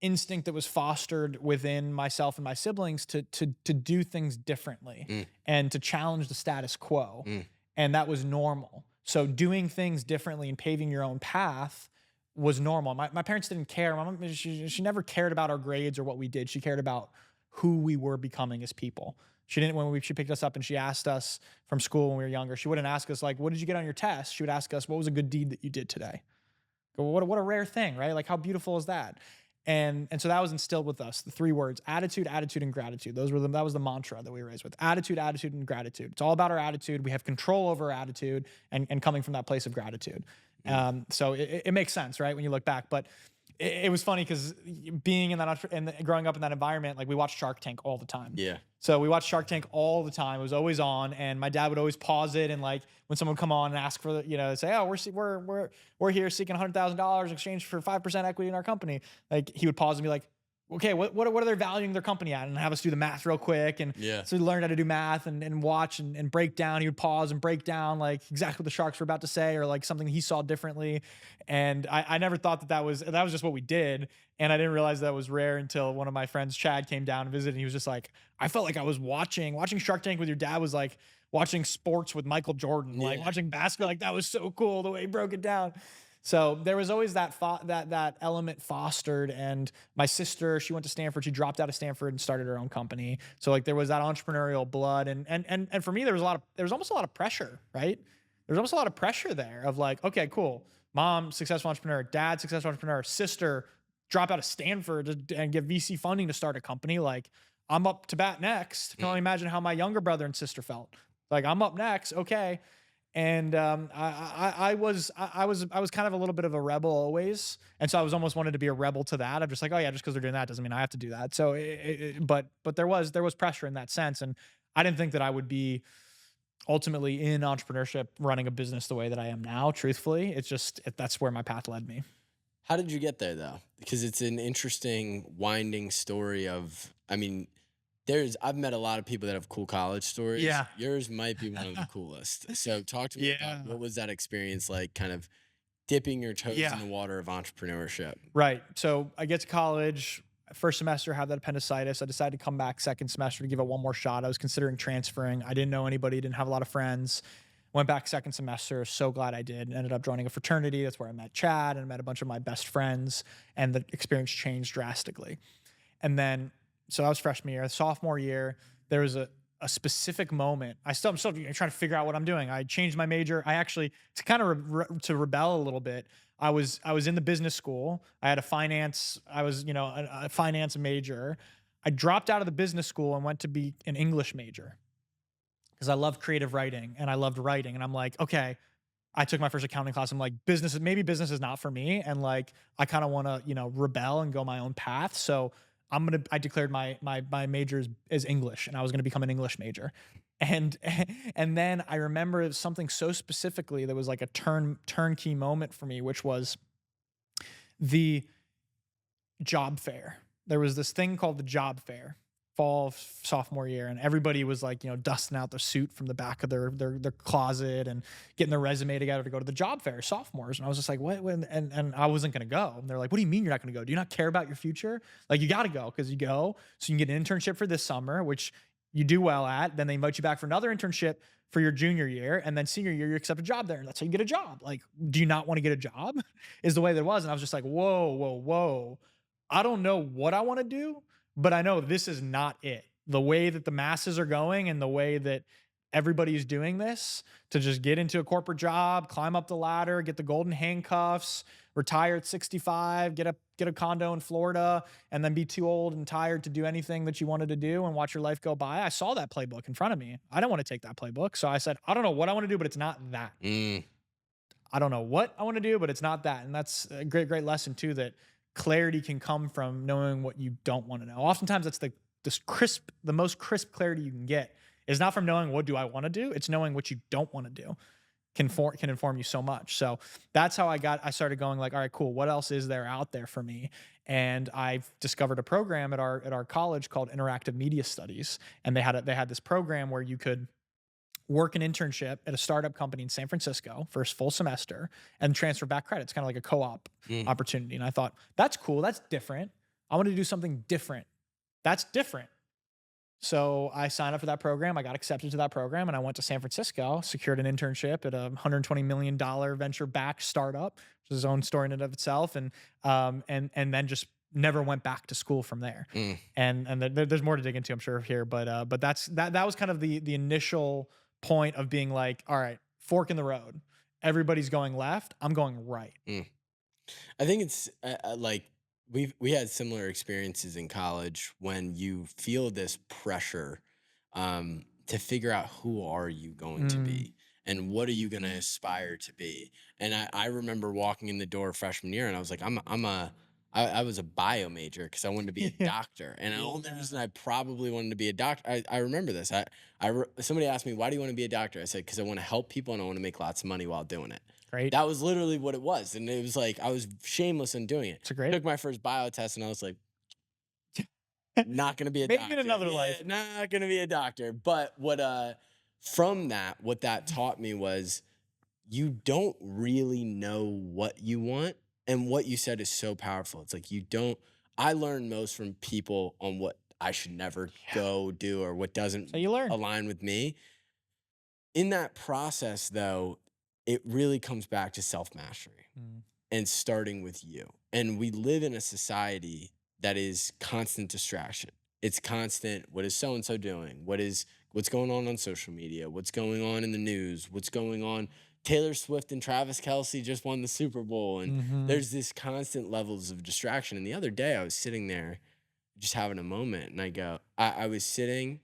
instinct that was fostered within myself and my siblings to do things differently mm, and to challenge the status quo. mm, And that was normal. So doing things differently and paving your own path was normal. My parents didn't care. My mom, she never cared about our grades or what we did. She cared about who we were becoming as people. She didn't she picked us up and she asked us from school when we were younger. She wouldn't ask us like, "What did you get on your test?" She would ask us, "What was a good deed that you did today?" Go, what a rare thing, right? Like how beautiful is that? And so that was instilled with us. The three words: attitude, attitude, and gratitude. That was the mantra that we were raised with. Attitude, attitude, and gratitude. It's all about our attitude. We have control over our attitude and coming from that place of gratitude. mm. So it makes sense, right? When you look back, but it was funny because being in that and growing up in that environment, like we watched Shark Tank all the time. Yeah. So we watched Shark Tank all the time. It was always on, and my dad would always pause it. And like when someone would come on and ask for the, say, "Oh, we're here seeking $100,000 in exchange for 5% equity in our company," like he would pause and be like, "Okay, what are they valuing their company at?" And have us do the math real quick. And Yeah. so we learned how to do math and watch and break down. He would pause and break down like exactly what the sharks were about to say or like something he saw differently. And I never thought that was just what we did. And I didn't realize that was rare until one of my friends, Chad, came down and visited. And he was just like, I felt like I was watching Shark Tank with your dad was like watching sports with Michael Jordan, like Yeah. watching basketball. Like that was so cool the way he broke it down. So there was always that element fostered. And my sister, she went to Stanford. She dropped out of Stanford and started her own company. So like there was that entrepreneurial blood. And for me, there was almost a lot of pressure, right? There's almost a lot of pressure there of like, okay, cool. Mom, successful entrepreneur, dad, successful entrepreneur, sister, drop out of Stanford and get VC funding to start a company. Like I'm up to bat next. I can only imagine how my younger brother and sister felt. Like I'm up next. Okay. And I was kind of a little bit of a rebel always, and so I was almost wanted to be a rebel to that. I'm just like, oh yeah, just because they're doing that doesn't mean I have to do that. So, but there was pressure in that sense, and I didn't think that I would be ultimately in entrepreneurship, running a business the way that I am now. Truthfully, that's where my path led me. How did you get there though? Because it's an interesting winding story of, I mean, I've met a lot of people that have cool college stories. Yeah. Yours might be one of the coolest. So talk to me Yeah. about what was that experience like, kind of dipping your toes Yeah. in the water of entrepreneurship? Right. So I get to college. First semester, have that appendicitis. I decided to come back second semester to give it one more shot. I was considering transferring. I didn't know anybody, didn't have a lot of friends. Went back second semester. So glad I did. Ended up joining a fraternity. That's where I met Chad and met a bunch of my best friends. And the experience changed drastically. And then, so that was freshman year. Sophomore year, there was a specific moment. I'm still trying to figure out what I'm doing. I changed my major. I actually, to kind of to rebel a little bit, I was in the business school. I had a finance. I was a finance major. I dropped out of the business school and went to be an English major because I loved creative writing and I loved writing. And I'm like, okay, I took my first accounting class. I'm like, maybe business is not for me. And like, I kind of want to, rebel and go my own path. So I declared my major as English, and I was going to become an English major. And, and then I remember something so specifically that was like a turnkey moment for me, which was The job fair. There was this thing called the job fair fall sophomore year, and everybody was like, dusting out their suit from the back of their closet and getting their resume together to go to the job fair, sophomores. And I was just like, what? And I wasn't going to go. And they're like, what do you mean you're not going to go? Do you not care about your future? Like, you got to go, because you go so you can get an internship for this summer, which you do well at. Then they invite you back for another internship for your junior year, and then senior year you accept a job there, and that's how you get a job. Like, do you not want to get a job? Is the way that it was. And I was just like, whoa, whoa, whoa. I don't know what I want to do, but I know this is not it. The way that the masses are going and the way that everybody's doing this, to just get into a corporate job, climb up the ladder, get the golden handcuffs, retire at 65, get a condo in Florida, and then be too old and tired to do anything that you wanted to do and watch your life go by. I saw that playbook in front of me. I don't want to take that playbook. So I said, I don't know what I want to do, but it's not that. I don't know what I want to do, but it's not that. And that's a great, great lesson too, that clarity can come from knowing what you don't want to know. Oftentimes that's the most crisp clarity you can get is not from knowing what do I want to do. It's knowing what you don't want to do can inform you so much. So that's how I started going like, all right, cool. What else is there out there for me? And I've discovered a program at our college called Interactive Media Studies. And they had this program where you could work an internship at a startup company in San Francisco for a full semester and transfer back credits, kind of like a co-op opportunity. And I thought, that's cool. That's different. I want to do something different. That's different. So I signed up for that program. I got accepted to that program, and I went to San Francisco, secured an internship at a $120 million venture-backed startup, which is its own story in and of itself. And then just never went back to school from there. And there's more to dig into, I'm sure, here. But that was kind of the initial point of being like, all right, fork in the road. Everybody's going left. I'm going right. I think it's like we had similar experiences in college when you feel this pressure to figure out who are you going to be and what are you going to aspire to be. And I remember walking in the door freshman year, and I was like, I was a bio major because I wanted to be a doctor. And the only reason I probably wanted to be a doctor, I remember this. Somebody asked me, why do you want to be a doctor? I said, because I want to help people and I want to make lots of money while doing it. Great. That was literally what it was. And it was like, I was shameless in doing it. It's a great. Took my first bio test and I was like, not going to be a maybe doctor. in another life. Not going to be a doctor. But from that, what that taught me was you don't really know what you want. And what you said is so powerful. It's like I learn most from people on what I should never go do or what doesn't align with me. In that process, though, it really comes back to self-mastery and starting with you. And we live in a society that is constant distraction. It's constant, what is so-and-so doing? What's going on social media? What's going on in the news? What's going on? Taylor Swift and Travis Kelce just won the Super Bowl. And there's this constant levels of distraction. And the other day I was sitting there just having a moment, and I was sitting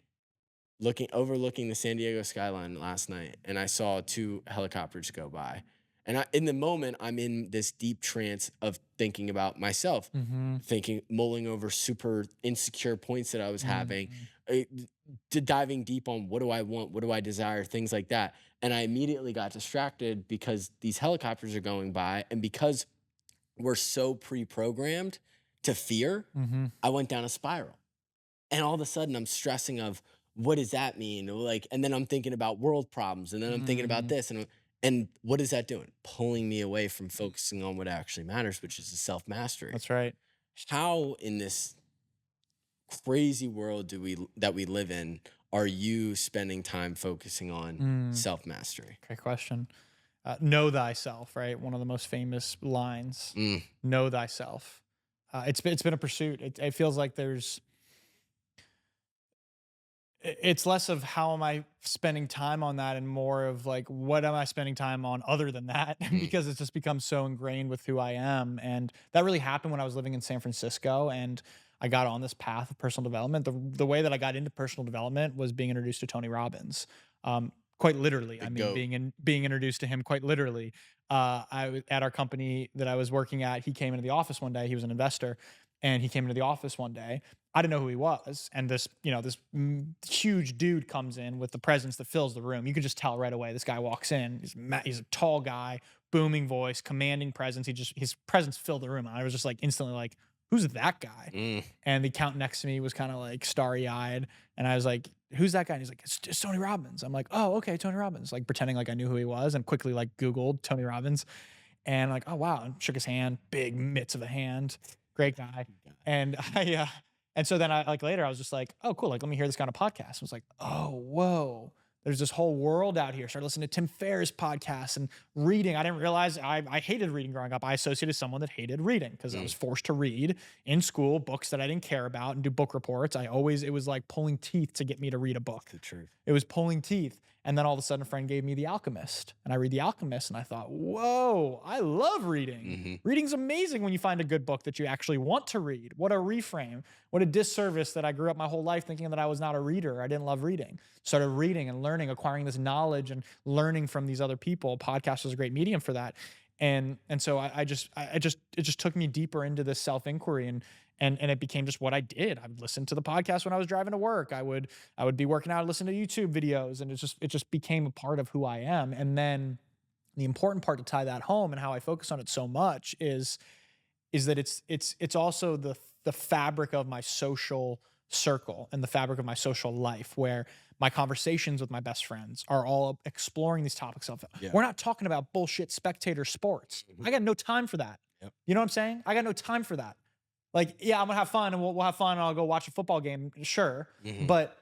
overlooking the San Diego skyline last night, and I saw 2 helicopters go by. And in the moment, I'm in this deep trance of thinking about myself, mulling over super insecure points that I was having, diving deep on what do I want, what do I desire, things like that. And I immediately got distracted because these helicopters are going by, and because we're so pre-programmed to fear, I went down a spiral. And all of a sudden, I'm stressing of, what does that mean? Like, and then I'm thinking about world problems, and then I'm thinking about this, and what is that doing? Pulling me away from focusing on what actually matters, which is the self-mastery. That's right. How in this crazy world that we live in are you spending time focusing on self-mastery? Great question. Know thyself, right? One of the most famous lines. Know thyself. It's been a pursuit. It feels like it's less of how am I spending time on that and more of like, what am I spending time on other than that? Because it's just become so ingrained with who I am. And that really happened when I was living in San Francisco and I got on this path of personal development. The way that I got into personal development was being introduced to Tony Robbins. Quite literally. I mean, being introduced to him quite literally. I was at our company that I was working at. He came into the office one day. He was an investor, and he came into the office one day. I didn't know who he was, and this huge dude comes in with the presence that fills the room. You could just tell right away. This guy walks in. He's a tall guy, booming voice, commanding presence. His presence filled the room. And I was just like instantly like, who's that guy? Mm. And the count next to me was kind of like starry eyed. And I was like, who's that guy? And he's like, it's Tony Robbins. I'm like, oh, okay, Tony Robbins. Like pretending like I knew who he was and quickly like Googled Tony Robbins and like, oh, wow. And shook his hand, big mitts of a hand, great guy. And and so then I like later I was just like, oh, cool. Like, let me hear this kind of podcast. I was like, oh, whoa. There's this whole world out here. Started listening to Tim Ferriss podcasts and reading. I didn't realize I hated reading growing up. I associated someone that hated reading because I was forced to read in school books that I didn't care about and do book reports. It was like pulling teeth to get me to read a book. The truth. It was pulling teeth. And then all of a sudden a friend gave me The Alchemist. And I read The Alchemist and I thought, whoa, I love reading. Reading's amazing when you find a good book that you actually want to read. What a reframe. What a disservice that I grew up my whole life thinking that I was not a reader. I didn't love reading. Started reading and learning, acquiring this knowledge and learning from these other people. Podcast was a great medium for that. And so it just took me deeper into this self-inquiry and it became just what I did. I would listen to the podcast when I was driving to work. I would be working out, listen to YouTube videos, and it just became a part of who I am. And then the important part to tie that home and how I focus on it so much is that it's also the fabric of my social circle and the fabric of my social life, where my conversations with my best friends are all exploring these topics of, we're not talking about bullshit spectator sports. I got no time for that. Yep. You know what I'm saying? I got no time for that. Like, yeah, I'm gonna have fun and we'll have fun and I'll go watch a football game. Sure. But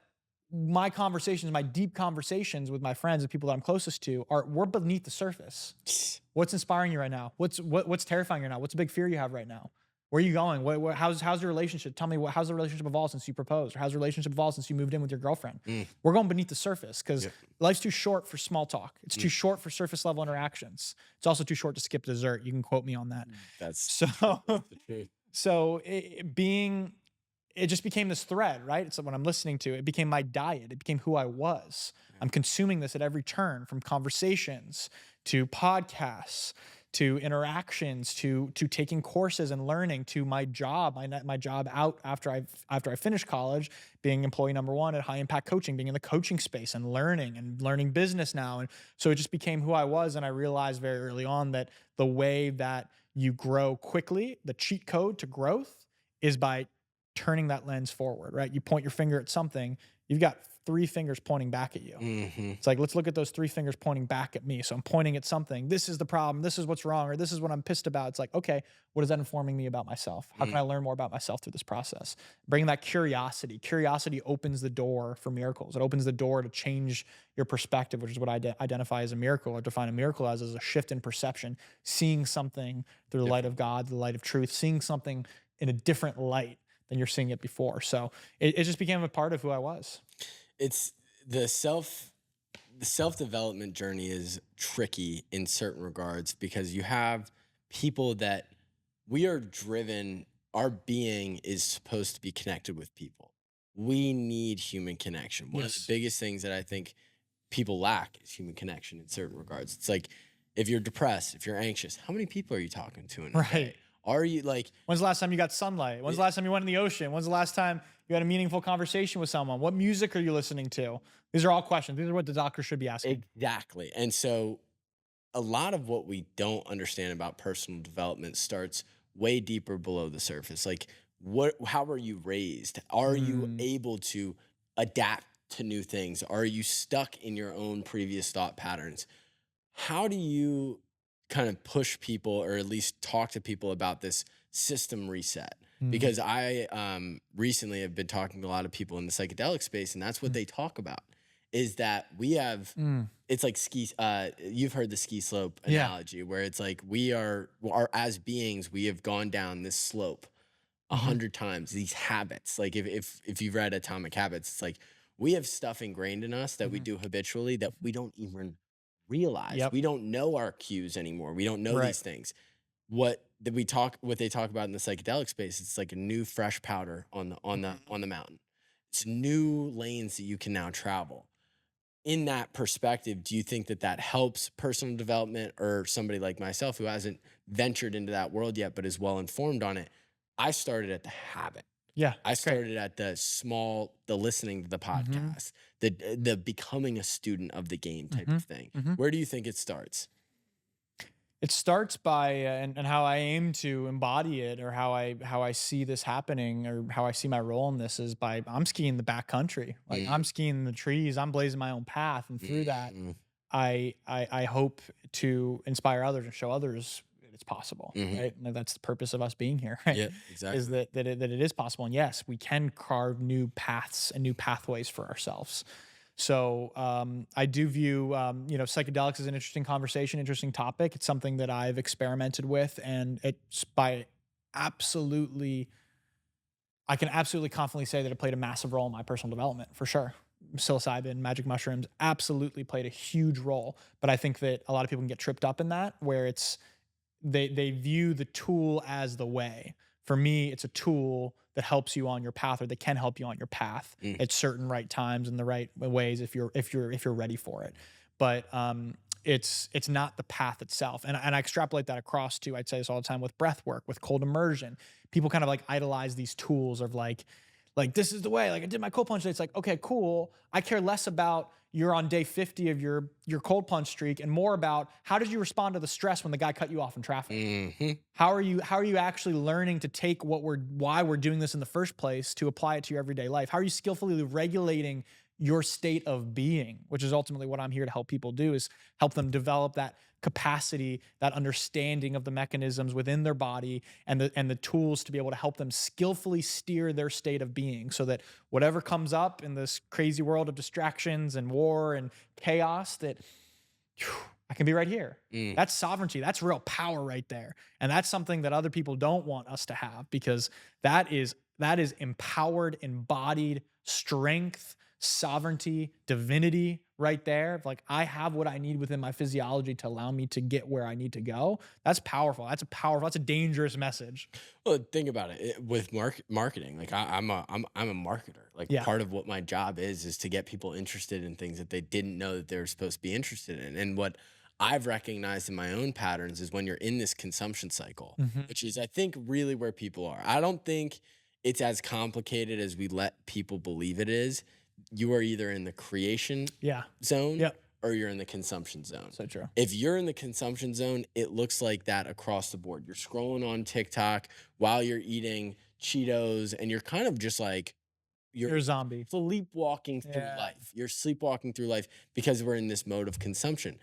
my conversations, my deep conversations with my friends and people that I'm closest to we're beneath the surface. What's inspiring you right now? What's terrifying you right now? What's a big fear you have right now? Where are you going? How's your relationship? Tell me how's the relationship evolved since you proposed? Or how's the relationship evolved since you moved in with your girlfriend? We're going beneath the surface because life's too short for small talk. It's too short for surface level interactions. It's also too short to skip dessert. You can quote me on that. That's so. the truth. So it just became this thread, right? It's when I'm listening to it, it became my diet. It became who I was. I'm consuming this at every turn, from conversations to podcasts to interactions to taking courses and learning to my job. My job out after I finished college, being employee number one at High Impact Coaching, being in the coaching space and learning business now. And so it just became who I was. And I realized very early on that the way that you grow quickly, the cheat code to growth is by turning that lens forward, right? You point your finger at something, you've got 3 fingers pointing back at you. It's like, let's look at those 3 fingers pointing back at me. So I'm pointing at something. This is the problem. This is what's wrong, or this is what I'm pissed about. It's like, okay, what is that informing me about myself? How can I learn more about myself through this process? Bring that curiosity. Curiosity opens the door for miracles. It opens the door to change your perspective, which is what I identify as a miracle, or define a miracle as a shift in perception, seeing something through the light of God, the light of truth, seeing something in a different light than you're seeing it before. So it just became a part of who I was. It's the self-development journey is tricky in certain regards because you have people that we are driven, our being is supposed to be connected with people. We need human connection. One of the biggest things that I think people lack is human connection in certain regards. It's like, if you're depressed, if you're anxious, how many people are you talking to in a day? Are you like, when's the last time you got sunlight? When's the last time you went in the ocean? When's the last time you had a meaningful conversation with someone? What music are you listening to? These are all questions. These are what the doctor should be asking. Exactly. And so a lot of what we don't understand about personal development starts way deeper below the surface. Like, how are you raised? Are you able to adapt to new things? Are you stuck in your own previous thought patterns? How do you kind of push people, or at least talk to people about this system reset? Because I recently have been talking to a lot of people in the psychedelic space, and that's what they talk about, is that we have, it's like you've heard the ski slope analogy, where it's like we are as beings, we have gone down this slope 100 times, these habits. Like if you've read Atomic Habits, it's like we have stuff ingrained in us that we do habitually that we don't even realize. We don't know our cues anymore. We don't know these things. What they talk about in the psychedelic space, it's like a new fresh powder on the mountain. It's new lanes that you can now travel. In that perspective, do you think that helps personal development, or somebody like myself who hasn't ventured into that world yet but is well informed on it? I started at the habit. I started at the listening to the podcast, the becoming a student of the game type of thing. Where do you think it starts? It starts by and how I aim to embody it, or how I see this happening, or how I see my role in this is by I'm skiing the back country. Like I'm Mm, skiing the trees, I'm blazing my own path, and through that, mm, I hope to inspire others and show others it's possible, mhm. right? And that's the purpose of us being here, right? Yeah, Is exactly. that it is possible, and yes, we can carve new paths and new pathways for ourselves. So I do view psychedelics as an interesting conversation, interesting topic. It's something that I've experimented with, and it's by absolutely I can absolutely confidently say that it played a massive role in my personal development for sure. Psilocybin, magic mushrooms absolutely played a huge role. But I think that a lot of people can get tripped up in that, where they view the tool as the way. For me, it's a tool that helps you on your path, or that can help you on your path Mm, at certain right times and the right ways if you're ready for it. But it's not the path itself. And I extrapolate that across to, I'd say this all the time, with breath work, with cold immersion. People kind of like idolize these tools of like this is the way. Like I did my cold plunge day. It's like, okay, cool. I care less about you're on day 50 of your cold plunge streak, and more about how did you respond to the stress when the guy cut you off in traffic? mhm. How are you actually learning to take why we're doing this in the first place to apply it to your everyday life? How are you skillfully regulating your state of being, which is ultimately what I'm here to help people do, is help them develop that capacity, that understanding of the mechanisms within their body, and the tools to be able to help them skillfully steer their state of being, so that whatever comes up in this crazy world of distractions and war and chaos, that I can be right here. Mm. That's sovereignty. That's real power right there. And that's something that other people don't want us to have, because that is empowered, embodied strength, sovereignty, divinity right there. Like I have what I need within my physiology to allow me to get where I need to go. That's powerful. That's a dangerous message. Well, think about it, with marketing. Like I'm a marketer. Like Yeah. part of what my job is to get people interested in things that they didn't know that they were supposed to be interested in. And what I've recognized in my own patterns is when you're in this consumption cycle, Mhm. which is I think really where people are. I don't think it's as complicated as we let people believe it is. You are either in the creation Yeah. zone Yep. or you're in the consumption zone. So true. If you're in the consumption zone, it looks like that across the board. You're scrolling on TikTok while you're eating Cheetos, and you're kind of just like you're You're a zombie. sleepwalking through Yeah. life. You're sleepwalking through life because we're in this mode of consumption.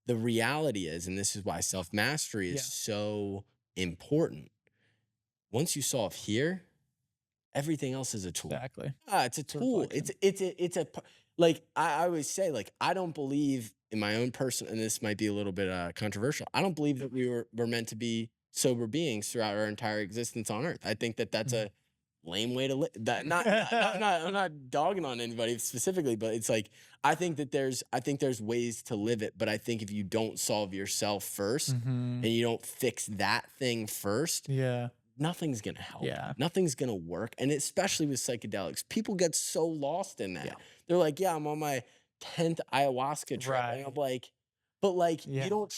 The reality is, and this is why self mastery is Yeah. so important. Once you solve here, everything else is a tool. Exactly. It's a It's a tool. reflection. Like I always say, like I don't believe in my own person, and this might be a little bit controversial. I don't believe that we're meant to be sober beings throughout our entire existence on Earth. I think that that's Mhm. a lame way to live. That I'm not dogging on anybody specifically, but it's like I think there's ways to live it, but I think if you don't solve yourself first Mhm. and you don't fix that thing first, Yeah. nothing's gonna help. Yeah. Nothing's gonna work. And especially with psychedelics, people get so lost in Yeah. that. They're like, yeah, I'm on my 10th ayahuasca trip. And I'm Right. like, but like Yeah. you don't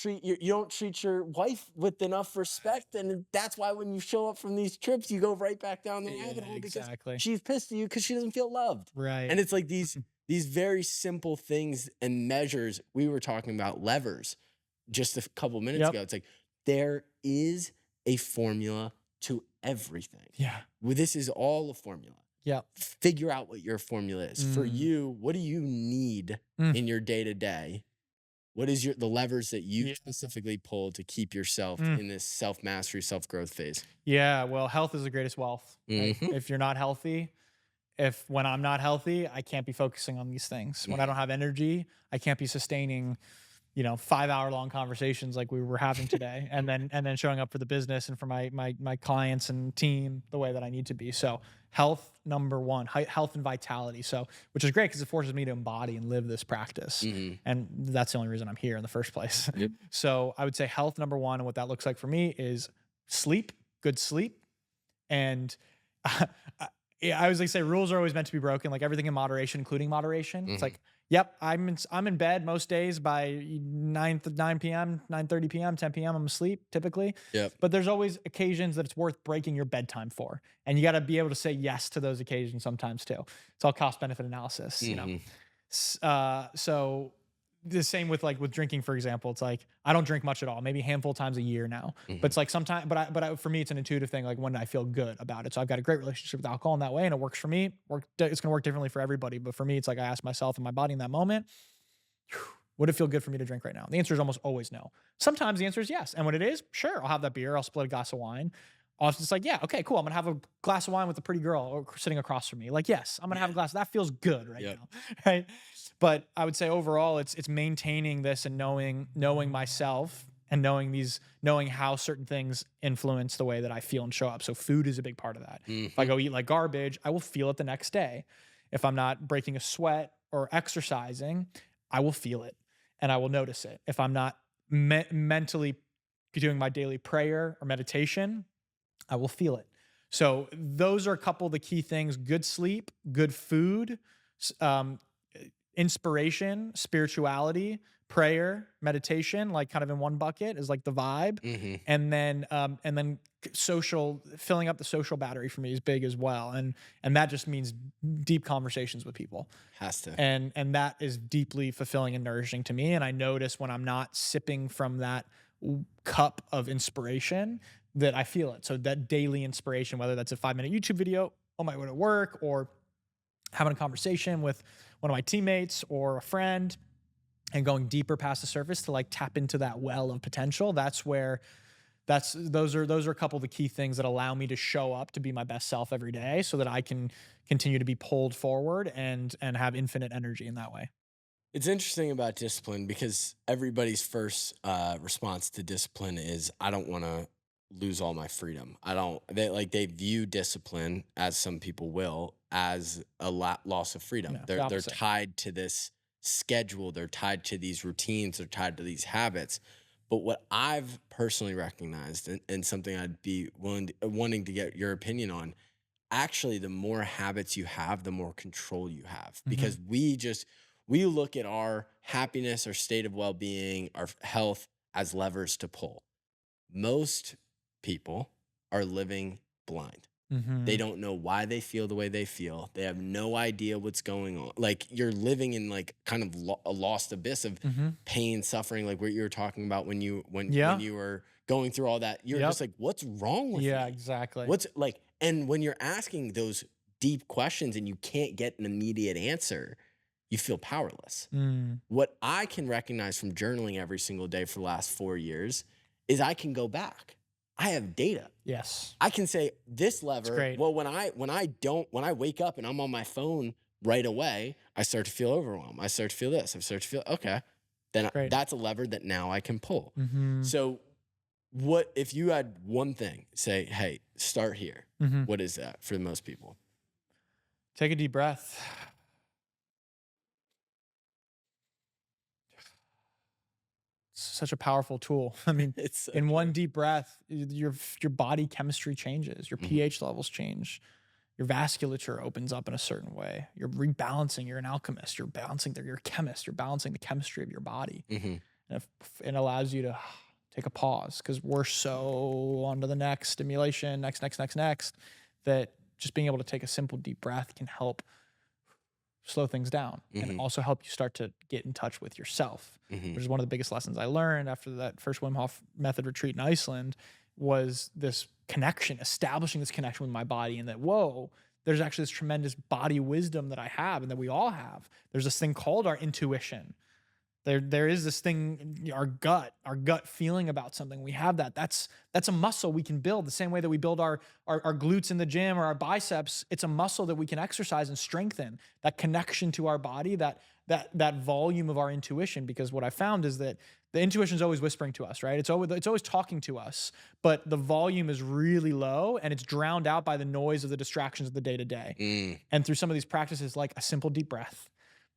treat your wife with enough respect. And that's why when you show up from these trips, you go right back down the Yeah, rabbit hole because exactly. she's pissed at you because she doesn't feel loved. Right. And it's like Mhm. these very simple things and measures. We were talking about levers just a couple minutes Yep. ago. It's like there is a formula to everything. Yeah. Well, this is all a formula. Yep. Figure out what your formula is. For Mm. you, what do you need Mm. in your day to day? What is the levers that you Yeah. specifically pull to keep yourself Mm. in this self mastery, self growth phase? Yeah, well, health is the greatest wealth, right? Hmm. If you're not healthy, if when I'm not healthy, I can't be focusing on these things. When I don't have energy, I can't be sustaining 5-hour long conversations like we were having today, and then showing up for the business and for my clients and team the way that I need to be. So health number one, health and vitality. So, which is great because it forces me to embody and live this practice. Hmm. And that's the only reason I'm here in the first place. Yep. So I would say health number one, and what that looks like for me is sleep, good sleep. And yeah, I was like, say rules are always meant to be broken, like everything in moderation, including moderation. It's Hmm. like, yep, I'm in bed most days by 9 p.m., 9:30 p.m., 10 p.m. I'm asleep typically. Yep. But there's always occasions that it's worth breaking your bedtime for. And you got to be able to say yes to those occasions sometimes too. It's all cost benefit analysis. Hmm. So the same with like with drinking, for example. It's like I don't drink much at all, maybe a handful of times a year now. But Mhm. it's like sometimes, for me, it's an intuitive thing. Like when I feel good about it, so I've got a great relationship with alcohol in that way, and it works for me. It's gonna work differently for everybody, but for me, it's like I ask myself and my body in that moment, would it feel good for me to drink right now? The answer is almost always no. Sometimes the answer is yes, and when it is, sure, I'll have that beer. I'll split a glass of wine. Often it's like, yeah, okay, cool. I'm gonna have a glass of wine with a pretty girl sitting across from me. Like, yes, I'm gonna have a Yeah. glass. That feels good right Yep. now, right? But I would say overall, it's maintaining this and knowing myself and knowing how certain things influence the way that I feel and show up. So food is a big part of that. If I Mhm. go eat like garbage, I will feel it the next day. If I'm not breaking a sweat or exercising, I will feel it and I will notice it. If I'm not mentally doing my daily prayer or meditation, I will feel it. So those are a couple of the key things: good sleep, good food, inspiration, spirituality, prayer, meditation, like kind of in one bucket is like the vibe. Mhm. And then social, filling up the social battery for me is big as well. And that just means deep conversations with people. Has to. And that is deeply fulfilling and nourishing to me. And I notice when I'm not sipping from that cup of inspiration that I feel it. So that daily inspiration, whether that's a 5-minute YouTube video on my way to work or having a conversation with one of my teammates or a friend and going deeper past the surface to like tap into that well of potential. Those are a couple of the key things that allow me to show up to be my best self every day so that I can continue to be pulled forward and have infinite energy in that way. It's interesting about discipline because everybody's first response to discipline is, I don't want to lose all my freedom. I don't, they view discipline, as some people will, as a loss of freedom. No, the They're opposite. tied to this schedule, they're tied to these routines, they're tied to these habits. But what I've personally recognized, and something I'd be wanting to get your opinion on, actually the more habits you have, the more control you have, Mhm. because we look at our happiness, our state of well-being, our health as levers to pull. Most people are living blind. They Mhm. don't know why they feel the way they feel. They have no idea what's going on. Like, you're living in like kind of a lost abyss of Mhm. pain, suffering, like what you were talking about when when Yeah. you were going through all that. You're just Yep. like, what's wrong with Yeah, me? exactly. What's like, and when you're asking those deep questions and you can't get an immediate answer, you feel powerless. Mm. What I can recognize from journaling every single day for the last 4 years is I can go back. I have data. Yes. I can say this It's lever. great. Well, when I wake up and I'm on my phone right away, I start to feel overwhelmed. I start to feel this. I start to feel okay. Then It's great. that's a lever that now I can pull. Mhm. So, what if you had one thing? Say, hey, start here. Mhm. What is that for most people? Take a deep breath. It's such a powerful tool. I mean, It's so in true. one deep breath, your body chemistry changes, your Mhm, pH levels change, your vasculature opens up in a certain way. You're rebalancing. You're an alchemist. You're balancing. You're a chemist. You're balancing the chemistry of your body, mhm. and if it allows you to take a pause because we're so on to the next stimulation, next, that just being able to take a simple deep breath can help slow things down and Mhm, also help you start to get in touch with yourself, mhm, which is one of the biggest lessons I learned after that first Wim Hof method retreat in Iceland was this connection, establishing this connection with my body and that, whoa, there's actually this tremendous body wisdom that I have and that we all have. There's this thing called our intuition. There is this thing, our gut feeling about something. We have that. That's a muscle we can build the same way that we build our glutes in the gym or our biceps. It's a muscle that we can exercise and strengthen. That connection to our body, that volume of our intuition. Because what I found is that the intuition is always whispering to us, right? It's always talking to us, but the volume is really low and it's drowned out by the noise of the distractions of the day to day. mm, And through some of these practices, like a simple deep breath,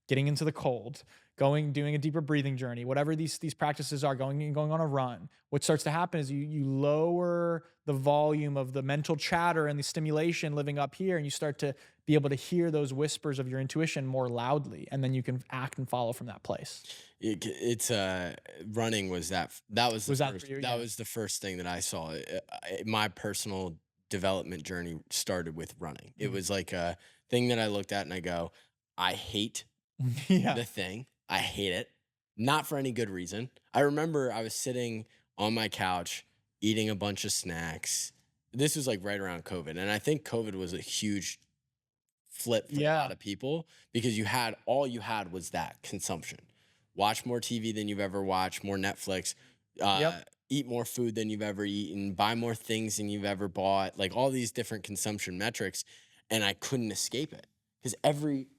getting into the cold, doing a deeper breathing journey, whatever these practices are, going on a run. What starts to happen is you lower the volume of the mental chatter and the stimulation living up here, and you start to be able to hear those whispers of your intuition more loudly, and then you can act and follow from that place. it's running was that was the Was that for first you? Yeah. thing that I saw. My personal development journey started with running. It Mm. was like a thing that I looked at and I go, I hate Yeah. the thing. I hate it. not for any good reason. I remember I was sitting on my couch eating a bunch of snacks. This was like right around COVID. And I think COVID was a huge flip for a lot Yeah. of people because all you had was that consumption. Watch more TV than you've ever watched, more Netflix, Yep. eat more food than you've ever eaten, buy more things than you've ever bought, like all these different consumption metrics. And I couldn't escape it. Because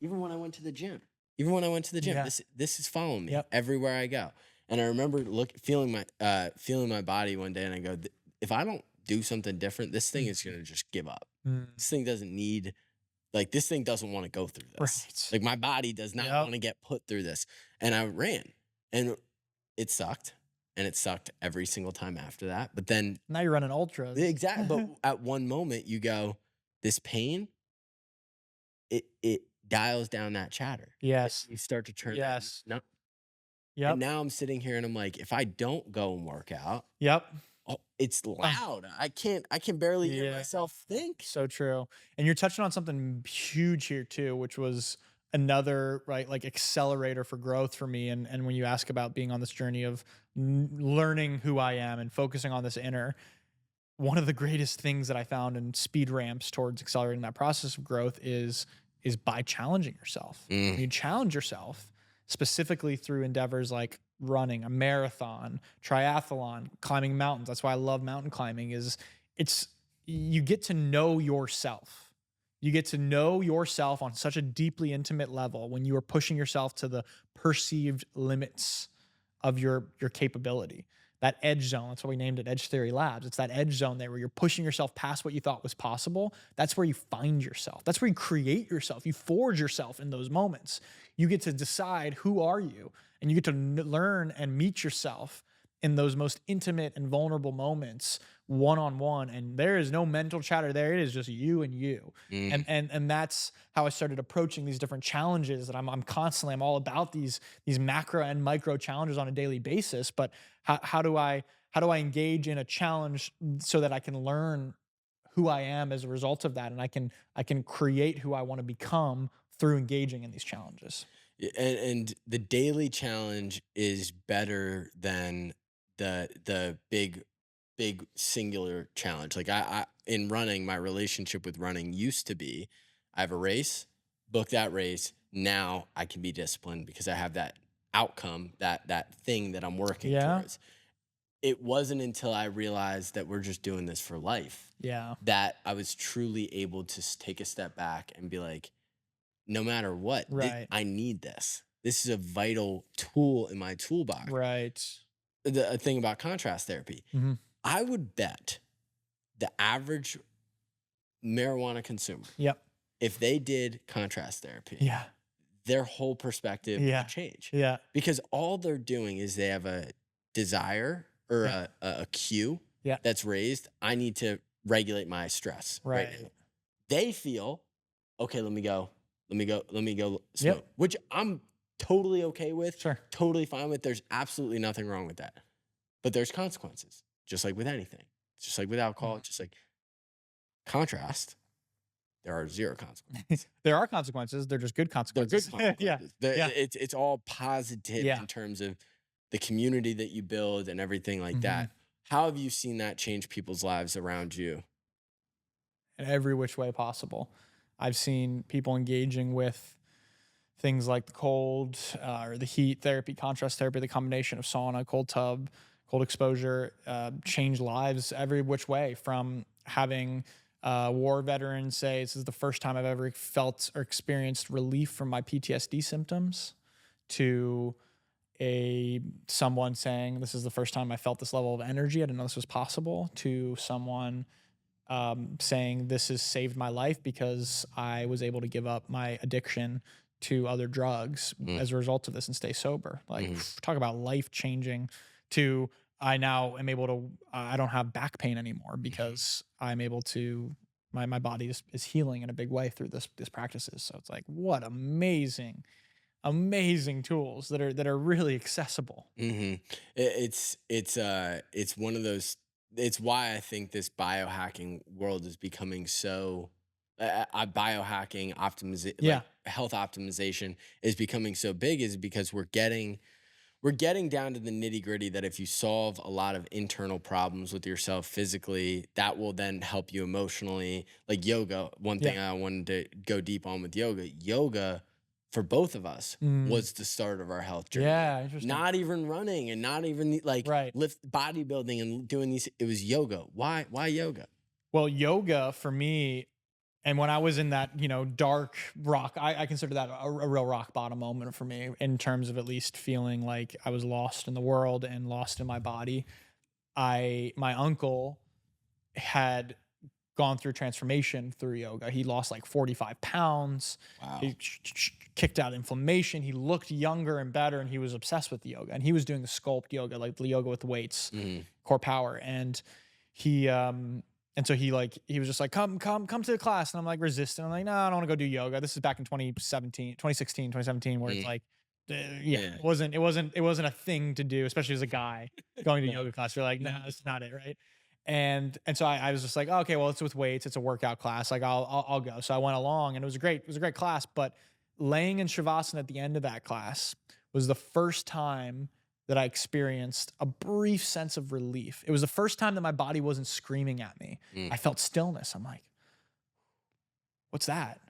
even when I went to the gym, Yeah. this is following me Yep. everywhere I go. And I remember feeling my body one day, and I go, if I don't do something different, this thing is Mhm. gonna just give up. Mm. This thing doesn't need like this thing doesn't want to go through this. Right. Like my body does not Yep. want to get put through this. And I ran, and it sucked, and it sucked every single time after that. But then Now you're running ultras. exact but at one moment you go, this pain, it dials down that chatter. Yes. You start to turn that Yes. no. And Yep. now I'm sitting here and I'm like, if I don't go and work out, Yep. oh, it's Uh, loud. I can barely hear yeah. myself think. So true. And you're touching on something huge here too, which was another right like accelerator for growth for me. And when you ask about being on this journey of learning who I am and focusing on this inner, one of the greatest things that I found in speed ramps towards accelerating that process of growth is by challenging yourself. Mm, When you challenge yourself specifically through endeavors like running a marathon, triathlon, climbing mountains. That's why I love mountain climbing is it's you get to know yourself. You get to know yourself on such a deeply intimate level when you are pushing yourself to the perceived limits of your capability. That edge zone, that's what we named it Edge Theory Labs. It's that edge zone there where you're pushing yourself past what you thought was possible. That's where you find yourself. That's where you create yourself. You forge yourself in those moments. You get to decide who are you, and you get to learn and meet yourself in those most intimate and vulnerable moments one on one, and there is no mental chatter there. It is just you and you. mm. And that's how I started approaching these different challenges. And I'm all about these macro and micro challenges on a daily basis. But how do I engage in a challenge so that I can learn who I am as a result of that, and I can create who I want to become through engaging in these challenges. And the daily challenge is better than the big singular challenge. Like I in running, my relationship with running used to be I have a race, book that race. Now I can be disciplined because I have that outcome, that thing that I'm working Yeah, towards. It wasn't until I realized that we're just doing this for life yeah, that I was truly able to take a step back and be like, no matter what, right, I need this. This is a vital tool in my toolbox. right. The thing about contrast therapy, Mhm. I would bet the average marijuana consumer, Yep. if they did contrast therapy, Yeah, their whole perspective would yeah, change yeah, because all they're doing is they have a desire or yeah, a cue yeah, that's raised. I need to regulate my stress right now. right. They feel, okay, let me go Yep, smoke, which I'm totally okay with, sure. totally fine with. There's absolutely nothing wrong with that. But there's consequences, just like with anything, just like with alcohol, Mhm. just like contrast, there are zero consequences. There are consequences, they're just good They're good consequences. Yeah, consequences. yeah, It's all positive yeah. in terms of the community that you build and everything like Mhm. that. How have you seen that change people's lives around you? In every which way possible. I've seen people engaging with things like the cold or the heat therapy, contrast therapy, the combination of sauna, cold tub, cold exposure, change lives every which way. From having war veterans say, "This is the first time I've ever felt or experienced relief from my PTSD symptoms," to a someone saying, "This is the first time I felt this level of energy. I didn't know this was possible," to someone saying this has saved my life because I was able to give up my addiction to other drugs Mm, as a result of this and stay sober. Like, mhm, talk about life changing. To I now am able to. I don't have back pain anymore mhm. because I'm able to. My body is healing in a big way through this practices. So it's like what amazing tools that are really accessible. Mhm. It's one of those it's why I think this biohacking world is becoming so biohacking Yeah. like health optimization is becoming so big is because we're getting we're getting down to the nitty gritty that if you solve a lot of internal problems with yourself physically, that will then help you emotionally. Like yoga, one Yeah. thing I wanted to go deep on with yoga for both of us Mm. was the start of our health journey. Yeah, interesting. Not even running and not even like Right. lift bodybuilding and doing these. It was yoga. Why yoga? Well, yoga for me, and when I was in that, dark rock, I consider that a real rock bottom moment for me in terms of at least feeling like I was lost in the world and lost in my body. My uncle had gone through transformation through yoga. He lost like 45 pounds. Wow. He kicked out inflammation. He looked younger and better, and he was obsessed with yoga. And he was doing the sculpt yoga, like the yoga with weights, core power. And he, and so he was just like, come to the class. And I'm like resisting. I'm like, no, I don't want to go do yoga. This is back in 2017, where it's like, yeah, Yeah. it wasn't a thing to do, especially as a guy going to No. yoga class. You're like, no, that's not it, right? And so I was just like, oh, okay, well, it's with weights, it's a workout class. Like I'll go. So I went along, and it was a great class. But laying in shavasana at the end of that class was the first time that I experienced a brief sense of relief. It was the first time that my body wasn't screaming at me. Mm. I felt stillness. I'm like, what's that?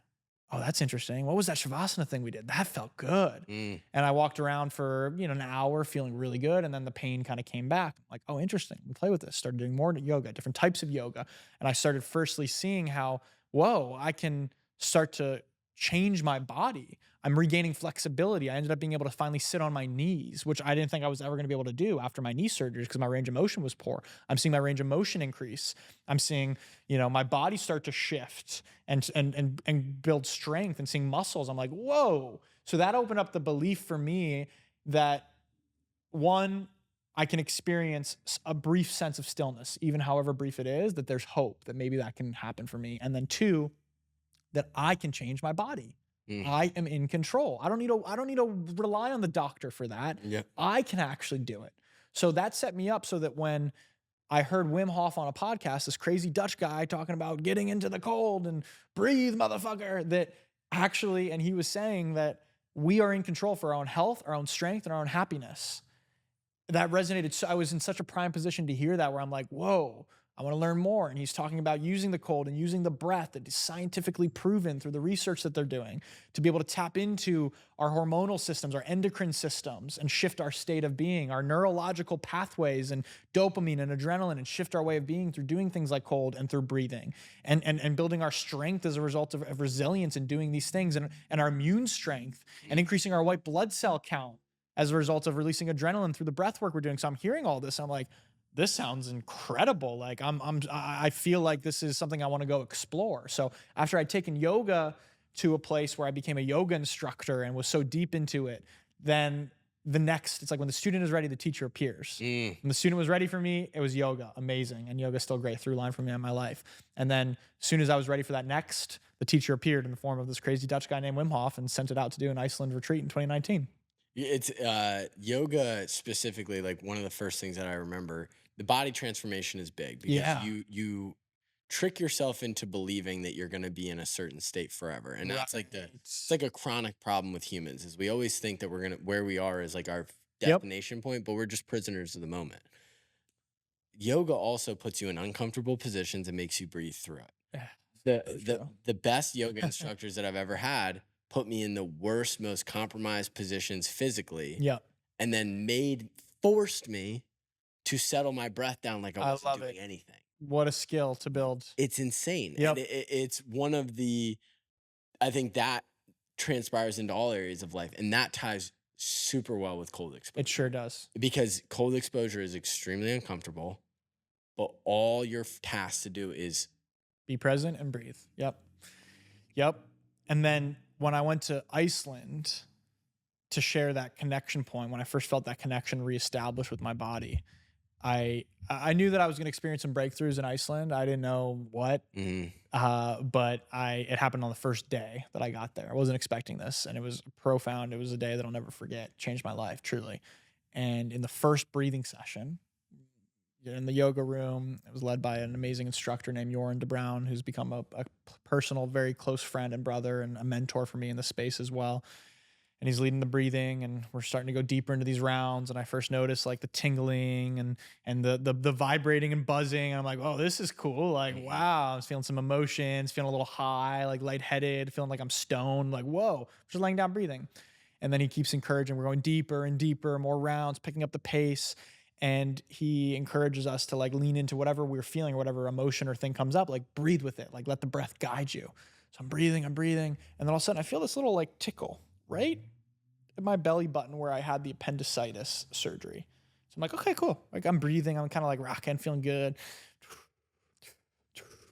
Oh, that's interesting. What was that shavasana thing we did? That felt good. Mm. And I walked around for, an hour feeling really good. And then the pain kind of came back. I'm like, oh, interesting. We play with this. Started doing more yoga, different types of yoga. And I started firstly seeing how, whoa, I can start to change my body. I'm regaining flexibility. I ended up being able to finally sit on my knees, which I didn't think I was ever going to be able to do after my knee surgeries because my range of motion was poor. I'm seeing my range of motion increase. I'm seeing, my body start to shift and build strength and seeing muscles. I'm like, whoa. So that opened up the belief for me that one, I can experience a brief sense of stillness, even however brief it is, that there's hope that maybe that can happen for me. And then two, that I can change my body. Mm. I am in control. I don't need to rely on the doctor for that. Yeah. I can actually do it. So that set me up so that when I heard Wim Hof on a podcast, this crazy Dutch guy talking about getting into the cold and breathe, motherfucker, that actually, and he was saying that we are in control for our own health, our own strength, and our own happiness. That resonated. So I was in such a prime position to hear that, where I'm like, whoa, I want to learn more. And he's talking about using the cold and using the breath that is scientifically proven through the research that they're doing to be able to tap into our hormonal systems, our endocrine systems, and shift our state of being, our neurological pathways and dopamine and adrenaline, and shift our way of being through doing things like cold and through breathing and building our strength as a result of resilience and doing these things, and our immune strength and increasing our white blood cell count as a result of releasing adrenaline through the breath work we're doing. So I'm hearing all this. I'm like, this sounds incredible. Like I feel like this is something I want to go explore. So after I'd taken yoga to a place where I became a yoga instructor and was so deep into it, then it's like when the student is ready, the teacher appears. When the student was ready for me, it was yoga. Amazing. And yoga is still a great through line for me in my life. And then as soon as I was ready for that next, the teacher appeared in the form of this crazy Dutch guy named Wim Hof and sent it out to do an Iceland retreat in 2019. It's yoga specifically, like one of the first things that I remember. The body transformation is big because Yeah. you trick yourself into believing that you're going to be in a certain state forever, and that's like it's like a chronic problem with humans. Is we always think that where we are is like our Yep. destination point, but we're just prisoners of the moment. Yoga also puts you in uncomfortable positions and makes you breathe through it. The best yoga instructors that I've ever had put me in the worst, most compromised positions physically, Yep. and then forced me to settle my breath down like I wasn't doing anything. What a skill to build. It's insane. Yep. And it's one of the, I think that transpires into all areas of life, and that ties super well with cold exposure. It sure does. Because cold exposure is extremely uncomfortable, but all you're tasked to do is be present and breathe. Yep. And then when I went to Iceland to share that connection point, when I first felt that connection reestablished with my body, I knew that I was going to experience some breakthroughs in Iceland. I didn't know what, but it happened on the first day that I got there. I wasn't expecting this, and it was profound. It was a day that I'll never forget. Changed my life, truly. And in the first breathing session, in the yoga room, it was led by an amazing instructor named Joran de Brown, who's become a personal, very close friend and brother and a mentor for me in the space as well. and he's leading the breathing, and we're starting to go deeper into these rounds. And I first noticed like the tingling and the vibrating and buzzing. And I'm like, oh, this is cool. Like, Mhm. wow, I was feeling some emotions, feeling a little high, like lightheaded, feeling like I'm stoned. Like, whoa, just laying down breathing. And then he keeps encouraging. We're going deeper and deeper, more rounds, picking up the pace. And he encourages us to like lean into whatever we're feeling, or whatever emotion or thing comes up, like breathe with it, like let the breath guide you. So I'm breathing. And then all of a sudden I feel this little like tickle right at my belly button where I had the appendicitis surgery. So I'm like, okay, cool. Like I'm breathing. I'm kind of like rocking, feeling good.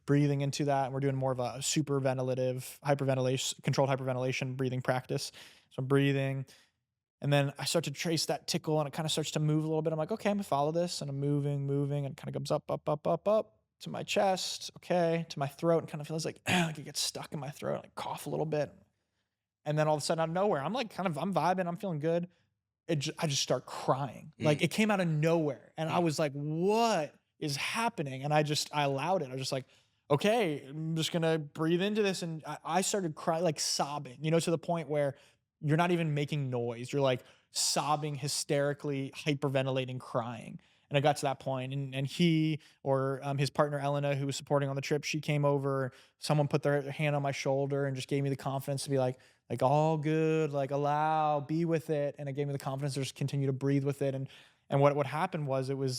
Breathing into that. And we're doing more of a super ventilative, hyperventilation, controlled hyperventilation breathing practice. So I'm breathing. And then I start to trace that tickle and it kind of starts to move a little bit. I'm like, okay, I'm gonna follow this. And I'm moving, moving, and it kind of goes up, up, up, up, up to my chest. Okay. To my throat. And kind of feels like it gets stuck in my throat. I cough a little bit. And then all of a sudden out of nowhere, I'm like I'm vibing, I'm feeling good. I just start crying. Like Mm, it came out of nowhere. And I mm, was like, what is happening? And I allowed it. I was just like, okay, I'm just gonna breathe into this. And I started crying, like sobbing, to the point where you're not even making noise. You're like sobbing, hysterically, hyperventilating, crying. And I got to that point, and he or his partner Elena, who was supporting on the trip, she came over. Someone put their hand on my shoulder and just gave me the confidence to be like all good, like allow, be with it. And it gave me the confidence to just continue to breathe with it. And what happened was it was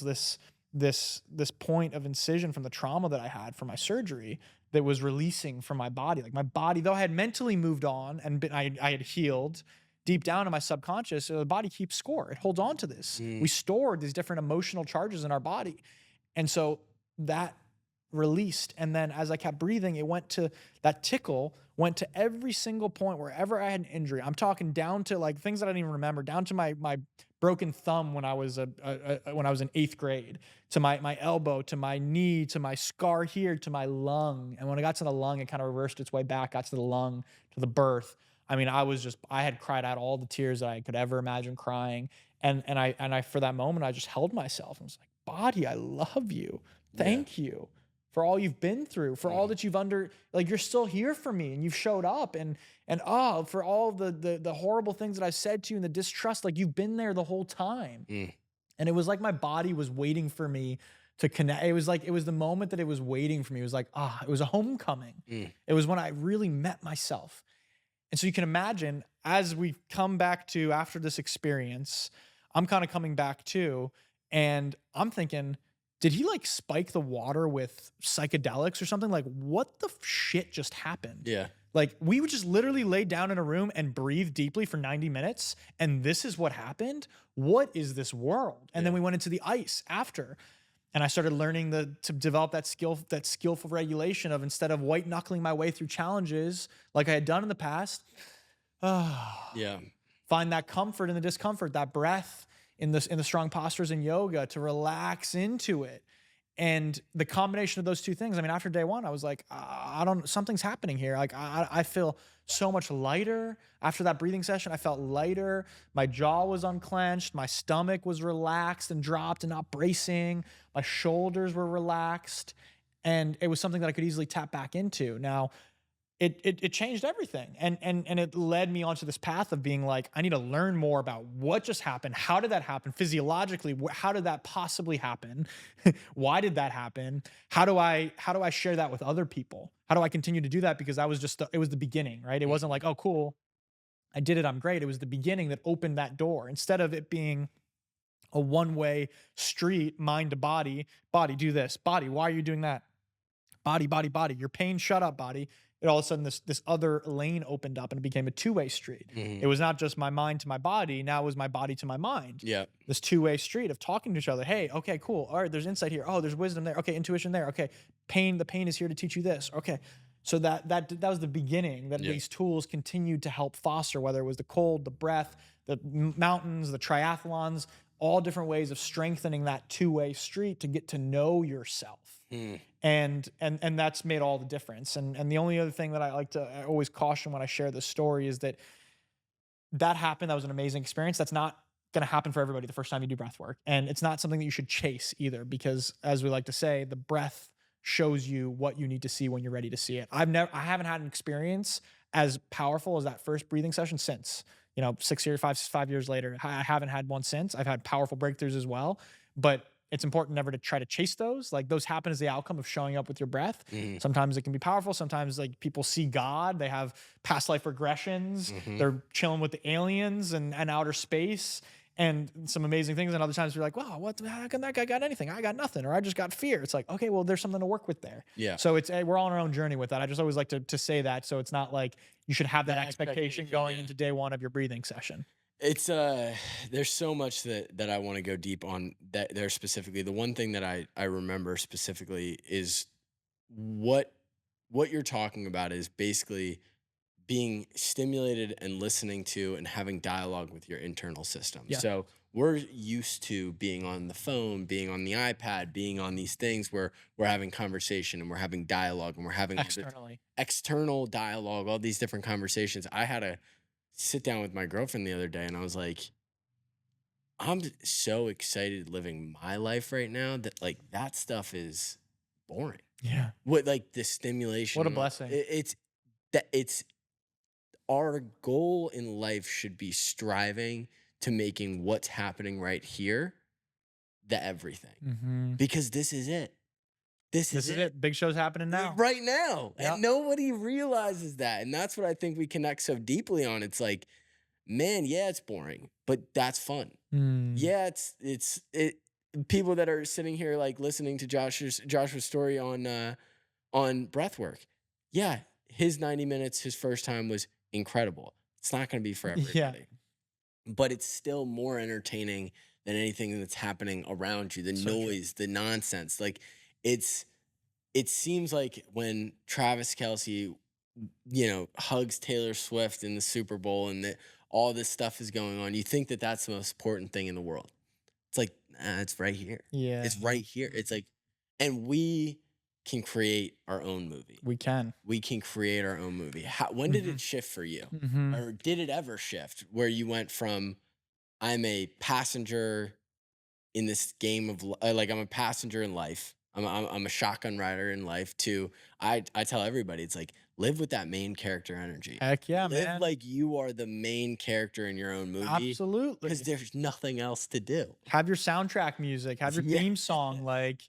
this point of incision from the trauma that I had from my surgery that was releasing from my body. Like my body, though I had mentally moved on and I had healed deep down in my subconscious, the body keeps score. It holds on to this. We mm, stored these different emotional charges in our body. And so that released. And then as I kept breathing, it went to that tickle, went to every single point wherever I had an injury. I'm talking down to like things that I didn't even remember, down to my broken thumb when I was when I was in 8th grade, to my elbow, to my knee, to my scar here, to my lung. And when I got to the lung, it kind of reversed its way back, got to the lung, to the birth. I mean, I had cried out all the tears that I could ever imagine crying. And I for that moment I just held myself and was like, body, I love you. yeah. Thank you for all you've been through, for all Mm, that you've like you're still here for me and you've showed up, and for all the horrible things that I said to you and the distrust, like you've been there the whole time. mm, And it was like my body was waiting for me to connect. It was like it was the moment that it was waiting for me. It was like, it was a homecoming. mm, It was when I really met myself. And so you can imagine as we come back to after this experience, I'm kind of coming back too. And I'm thinking, did he like spike the water with psychedelics or something? Like, what the shit just happened? yeah. Like, we would just literally lay down in a room and breathe deeply for 90 minutes. And this is what happened. What is this world? And then Yeah. we went into the ice after. And I started learning to develop that skillful regulation of, instead of white knuckling my way through challenges like I had done in the past, Yeah. find that comfort in the discomfort, that breath in the strong postures in yoga, to relax into it. And the combination of those two things, I mean, after day one, I was like, I don't, something's happening here. Like, I feel so much lighter after that breathing session. I felt lighter. My jaw was unclenched. My stomach was relaxed and dropped and not bracing. My shoulders were relaxed. And it was something that I could easily tap back into. Now, it changed everything, and it led me onto this path of being like, I need to learn more about what just happened. How did that happen physiologically? How did that possibly happen? Why did that happen? How do I share that with other people? How do I continue to do that? Because that was just it was the beginning, right? It wasn't like, oh cool, I did it, I'm great. It was the beginning that opened that door, instead of it being a one-way street, mind to body. Body, do this. Body, why are you doing that? Body, body, body. Your pain, shut up, body. It all of a sudden, this other lane opened up and it became a two-way street. Mhm. It was not just my mind to my body. Now it was my body to my mind. Yeah. This two-way street of talking to each other. Hey, okay, cool. All right, there's insight here. Oh, there's wisdom there. Okay, intuition there. Okay, pain. The pain is here to teach you this. Okay, so that was the beginning. That Yeah. these tools continued to help foster, whether it was the cold, the breath, the mountains, the triathlons, all different ways of strengthening that two-way street to get to know yourself. Mm, And that's made all the difference. And the only other thing that I always caution when I share this story is that happened. That was an amazing experience. That's not going to happen for everybody the first time you do breath work. And it's not something that you should chase either, because as we like to say, the breath shows you what you need to see when you're ready to see it. I haven't had an experience as powerful as that first breathing session since. 5 years later. I haven't had one since. I've had powerful breakthroughs as well, but it's important never to try to chase those. Like those happen as the outcome of showing up with your breath. Mhm. Sometimes it can be powerful. Sometimes like people see God, they have past life regressions. Mhm. They're chilling with the aliens and outer space and some amazing things. And other times you're like, wow, how come that guy got anything? I got nothing, or I just got fear. It's like, okay, well, there's something to work with there. Yeah. So we're all on our own journey with that. I just always like to say that. So it's not like you should have that That expectation expectation, going yeah. into day one of your breathing session. It's there's so much that I want to go deep on that there specifically. The one thing that I remember specifically is what what you're talking about is basically being stimulated and listening to and having dialogue with your internal system. Yeah. So we're used to being on the phone, being on the iPad, being on these things where we're having conversation and we're having dialogue and we're having all this Externally. external dialogue, all these different conversations. I had to sit down with my girlfriend the other day and I was like, I'm so excited living my life right now that like that stuff is boring. Yeah. What like the stimulation What a and all- blessing. it's that it's our goal in life should be striving to making what's happening right here the everything. Mm-hmm. Because this is it. This This is is it. it. Big show's happening now. Right now. Yep. And nobody realizes that. And that's what I think we connect so deeply on. It's like, man, yeah, it's boring, but that's fun. Mm. Yeah, it people that are sitting here like listening to Joshua's story on breath work. Yeah, his 90 minutes, his first time was incredible. It's not going to be for everybody. Yeah. But it's still more entertaining than anything that's happening around you, the So true. noise, the nonsense. Like it seems like when Travis Kelsey, hugs Taylor Swift in the Super Bowl and that all this stuff is going on, you think that that's the most important thing in the world. It's like, nah, it's right here. Yeah. It's right here. It's like, and we can create our own movie. We can. We can create our own movie. When did it shift for you? Mm-hmm. Or did it ever shift where you went from, I'm a passenger in this game of, like, I'm a passenger in life. I'm a shotgun rider in life to, I tell everybody, it's like, live with that main character energy. Heck yeah, Live man. like you are the main character in your own movie. Absolutely. Because there's nothing else to do. Have your soundtrack music, have your Yeah. theme song, like,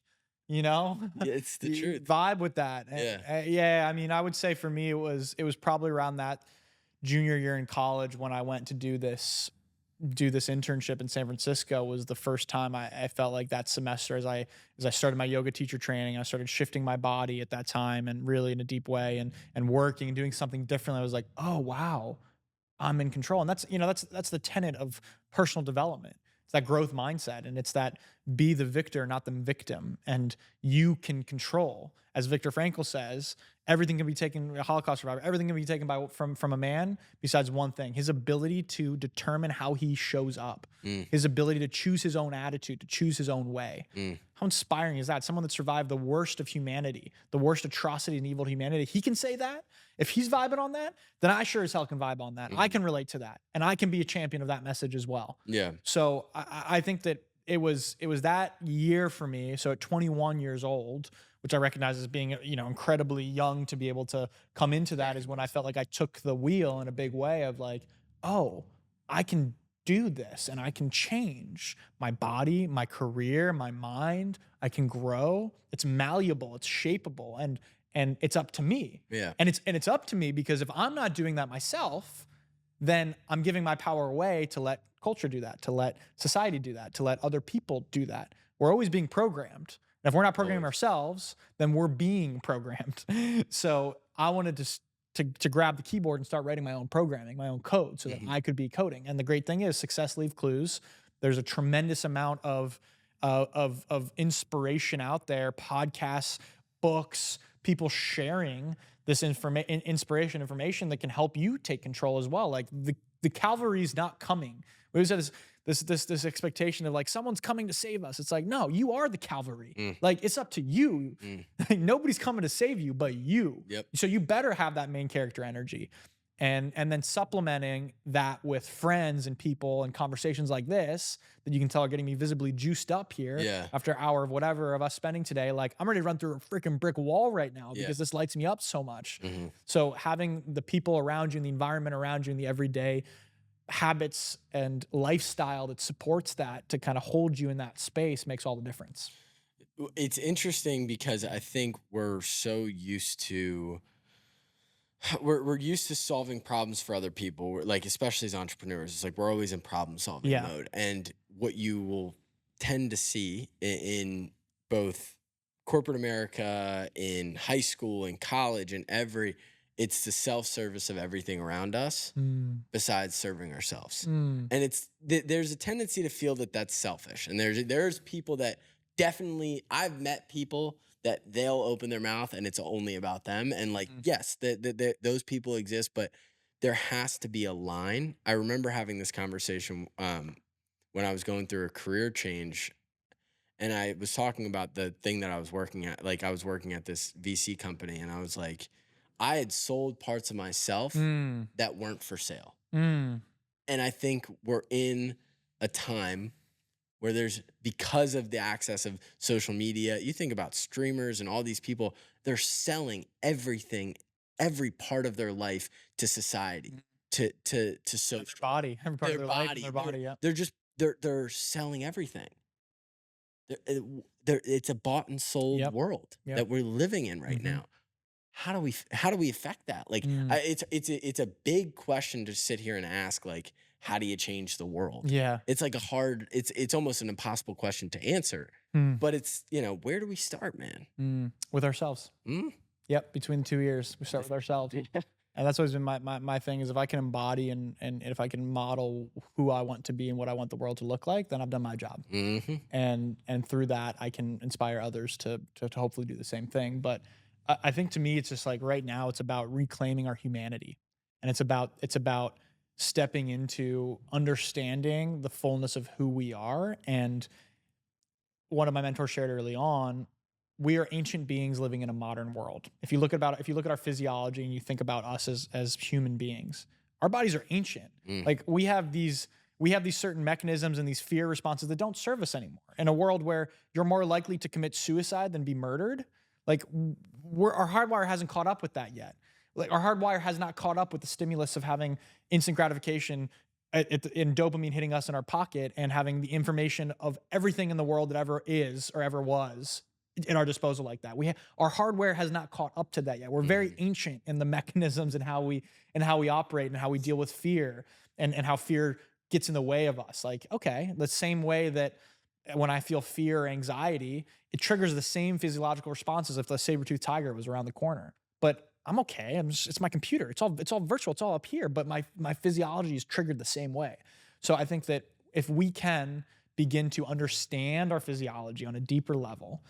you know, It's the you truth. vibe with that. Yeah. Yeah. I mean, I would say for me, it was probably around that junior year in college when I went to do this internship in San Francisco was the first time I felt like that semester as I started my yoga teacher training, I started shifting my body at that time and really in a deep way and working and doing something different. I was like, oh wow, I'm in control. And that's the tenet of personal development. It's that growth mindset. And it's that be the victor, not the victim. And you can control. As Viktor Frankl says, everything can be taken, a Holocaust survivor, everything can be taken from a man besides one thing, his ability to determine how he shows up, his ability to choose his own attitude, to choose his own way. How inspiring is that? Someone that survived the worst of humanity, the worst atrocity and evil to humanity, he can say that? If he's vibing on that, then I sure as hell can vibe on that. I can relate to that. And I can be a champion of that message as well. Yeah. So I think that it was that year for me. So at 21 years old, which I recognize as being, incredibly young to be able to come into that, is when I felt like I took the wheel in a big way of like, oh, I can do this and I can change my body, my career, my mind. I can grow. It's malleable, it's shapeable, and it's up to me. Yeah. And it's up to me because if I'm not doing that myself, then I'm giving my power away to let culture do that, to let society do that, to let other people do that. We're always being programmed. And if we're not programming ourselves, then we're being programmed. So I wanted to grab the keyboard and start writing my own programming, my own code, so that I could be coding. And the great thing is, success leaves clues. There's a tremendous amount of inspiration out there, podcasts, books, people sharing this information that can help you take control as well. Like the cavalry's not coming. We always have this expectation of like someone's coming to save us. It's like, no, you are the cavalry. Like it's up to you. Like, nobody's coming to save you but you. Yep. So you better have that main character energy. And then supplementing that with friends and people and conversations like this that you can tell are getting me visibly juiced up here after an hour of whatever of us spending today. Like I'm ready to run through a freaking brick wall right now because this lights me up so much. So having the people around you and the environment around you in the everyday habits and lifestyle that supports that to kind of hold you in that space makes all the difference. It's interesting because I think we're so used to we're used to solving problems for other people. Like especially as entrepreneurs, it's like we're always in problem solving Yeah. mode. And what you will tend to see in both corporate America, in high school, in college, and it's the self service of everything around us Mm. besides serving ourselves. Mm. And there's a tendency to feel that that's selfish. And there's people that definitely, I've met people that they'll open their mouth and it's only about them. And like, Mm. yes, those people exist, but there has to be a line. I remember having this conversation when I was going through a career change, and I was talking about the thing that I was working at. Like I was working at this VC company, and I was like, I had sold parts of myself Mm. that weren't for sale. Mm. And I think we're in a time where because of the access of social media, you think about streamers and all these people, they're selling everything, every part of their life to society, Mm. to Yeah, their social, body, every part of their their life and their body. body. Yeah. They're selling everything. It's a bought and sold Yep. world Yep. that we're living in right Mm-hmm. now. How do we affect that? Like Mm. it's a big question to sit here and ask, like, how do you change the world? Yeah. It's like it's almost an impossible question to answer. Mm. But it's, where do we start, man? Mm. With ourselves. Hmm? Yep. Between the 2 ears, we start with ourselves. And that's always been my thing is if I can embody and if I can model who I want to be and what I want the world to look like, then I've done my job. Hmm. And through that I can inspire others to hopefully do the same thing. But I think to me it's just like right now it's about reclaiming our humanity. And it's about stepping into understanding the fullness of who we are. And one of my mentors shared early on, we are ancient beings living in a modern world. If you look at our physiology and you think about us as human beings, our bodies are ancient. Mm. Like we have these certain mechanisms and these fear responses that don't serve us anymore. In a world where you're more likely to commit suicide than be murdered, like our hardwire hasn't caught up with that yet. Like our hardwire has not caught up with the stimulus of having instant gratification in dopamine hitting us in our pocket and having the information of everything in the world that ever is or ever was in our disposal like that. Our hardware has not caught up to that yet. We're very Mhm. ancient in the mechanisms and how we operate and how we deal with fear and how fear gets in the way of us. Like, okay, the same way that when I feel fear or anxiety, it triggers the same physiological responses if the saber-toothed tiger was around the corner. But I'm okay. It's my computer. It's all virtual. It's all up here. But my physiology is triggered the same way. So I think that if we can begin to understand our physiology on a deeper level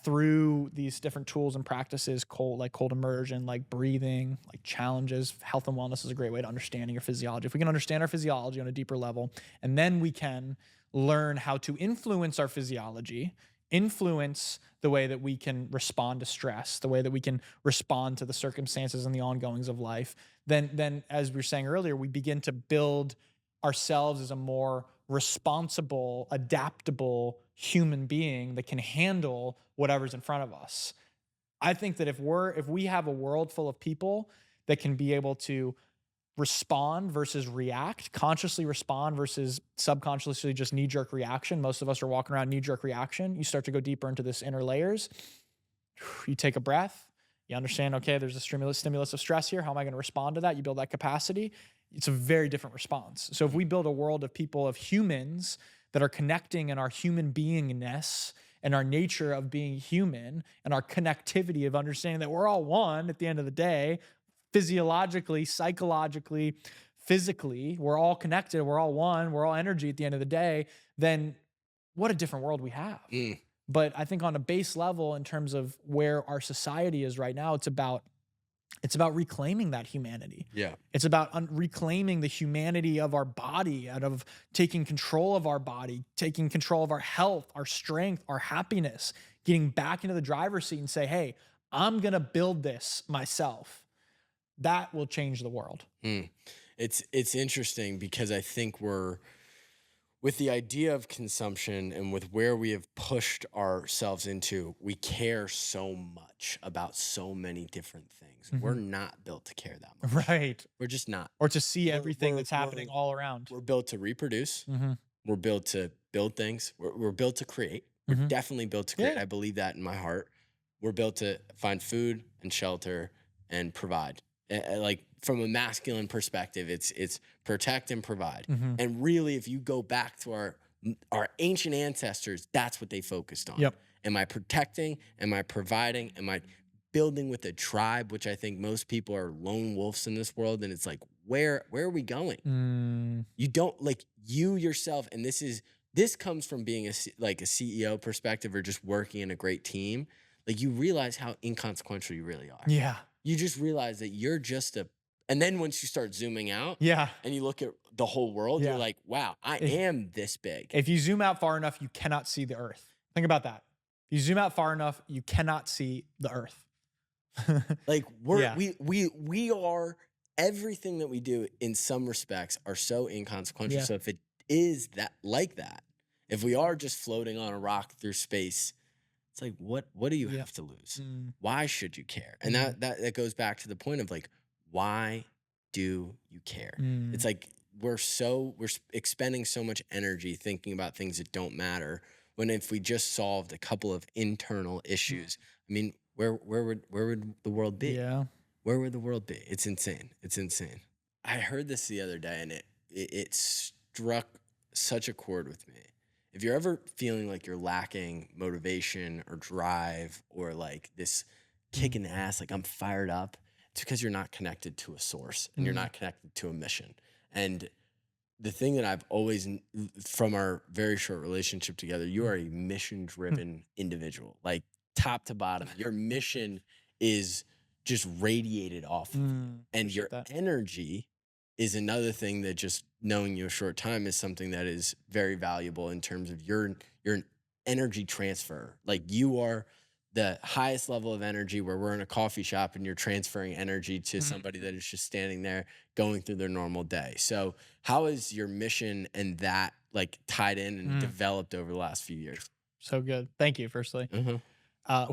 through these different tools and practices, cold immersion, like breathing, like challenges, health and wellness is a great way to understanding your physiology. If we can understand our physiology on a deeper level, and then we can learn how to influence our physiology, influence the way that we can respond to stress, the way that we can respond to the circumstances and the ongoings of life, then as we were saying earlier, we begin to build ourselves as a more responsible, adaptable human being that can handle whatever's in front of us. I think that if we have a world full of people that can be able to respond versus react, consciously respond versus subconsciously just knee jerk reaction. Most of us are walking around knee jerk reaction. You start to go deeper into this inner layers. You take a breath. You understand, okay, there's a stimulus of stress here. How am I going to respond to that? You build that capacity. It's a very different response. So if we build a world of people, of humans that are connecting in our human beingness and our nature of being human and our connectivity of understanding that we're all one at the end of the day, physiologically, psychologically, physically, we're all connected, we're all one, we're all energy at the end of the day, then what a different world we have. Mm. But I think on a base level, in terms of where our society is right now, it's about reclaiming that humanity. Yeah. It's about reclaiming the humanity of our body, out of taking control of our body, taking control of our health, our strength, our happiness, getting back into the driver's seat and say, hey, I'm going to build this myself. That will change the world. Mm. It's interesting because I think with the idea of consumption and with where we have pushed ourselves into, we care so much about so many different things. We're Mhm. not built to care that much. Right. We're just not. Or to see We're everything we're that's happening we're all around. we're built to reproduce. Mhm. We're built to build things. We're built to create. We're Mhm. definitely built to create. Yeah. I believe that in my heart. We're built to find food and shelter and provide. Like from a masculine perspective, it's protect and provide. Mhm. And really, if you go back to our ancient ancestors, that's what they focused on. Yep. Am I protecting? Am I providing? Am I building with a tribe? Which I think most people are lone wolves in this world. And it's like, where are we going? Mm. You don't like you yourself, and this comes from being like a CEO perspective or just working in a great team. Like you realize how inconsequential you really are. Yeah. You just realize that you're just a, and then once you start zooming out Yeah. and you look at the whole world, you're Yeah. like, wow, I If am this big. if you zoom out far enough, you cannot see the earth. Think about that. If you zoom out far enough, you cannot see the earth. Like Yeah. we are everything that we do in some respects are so inconsequential. Yeah. So if it is that like that, if we are just floating on a rock through space, it's like what do you Yeah. have to lose? Mm. Why should you care? And Mhm. that goes back to the point of like, why do you care? It's Mm. like we're expending so much energy thinking about things that don't matter, when if we just solved a couple of internal Mm. issues, I mean, where would the world be? Yeah. Where would the world be? It's insane. It's insane. I heard this the other day and it struck such a chord with me. If you're ever feeling like you're lacking motivation or drive or like this kick Mm. in the ass, like I'm fired up, it's because you're not connected to a source and you're Mm. not connected to a mission. And the thing that I've always, from our very short relationship together, you Mm. are a mission Mm. driven individual, like top to bottom. Your mission is just radiated off of you. Mm. And your Appreciate that. energy is another thing that just knowing you a short time is something that is very valuable in terms of your energy transfer. Like you are the highest level of energy where we're in a coffee shop and you're transferring energy to Mhm. somebody that is just standing there going through their normal day. So how is your mission and that like tied in and Mm. developed over the last few years? So good. Thank you, firstly. Uh-huh.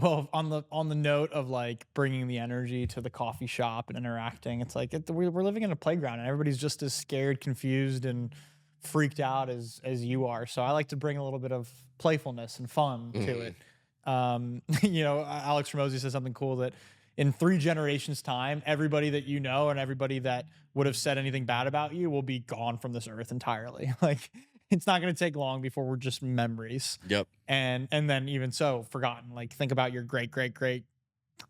Well, on the note of like bringing the energy to the coffee shop and interacting, it's like we're living in a playground and everybody's just as scared, confused, and freaked out as you are. So I like to bring a little bit of playfulness and fun to Mhm. it. Alex Ramosi says something cool that in 3 generations' time, everybody that you know and everybody that would have said anything bad about you will be gone from this earth entirely. Like it's not going to take long before we're just memories Yep. and then even so forgotten. Like think about your great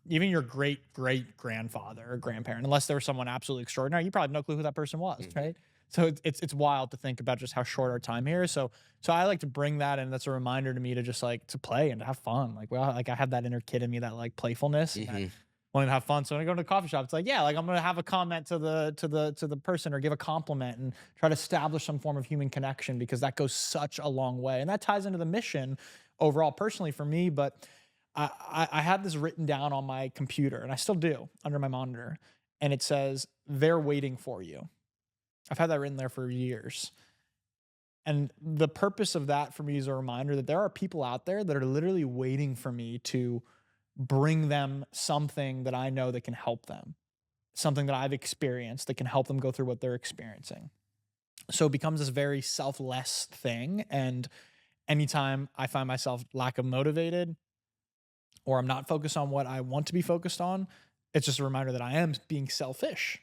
even your great grandfather or grandparent, unless there was someone absolutely extraordinary, you probably have no clue who that person was, Mhm. right? So it's wild to think about just how short our time here is. So I like to bring that, and that's a reminder to me to just like to play and to have fun. Like well, like I have that inner kid in me, that like playfulness and that Mhm. wanting to have fun. So when I go to a coffee shop, it's like, yeah, like I'm gonna have a comment to the person or give a compliment and try to establish some form of human connection, because that goes such a long way. And that ties into the mission overall personally for me. But I had this written down on my computer, and I still do, under my monitor, and it says, "They're waiting for you." I've had that written there for years. And the purpose of that for me is a reminder that there are people out there that are literally waiting for me to bring them something that I know that can help them, something that I've experienced that can help them go through what they're experiencing. So it becomes this very selfless thing. And anytime I find myself lack of motivated or I'm not focused on what I want to be focused on, it's just a reminder that I am being selfish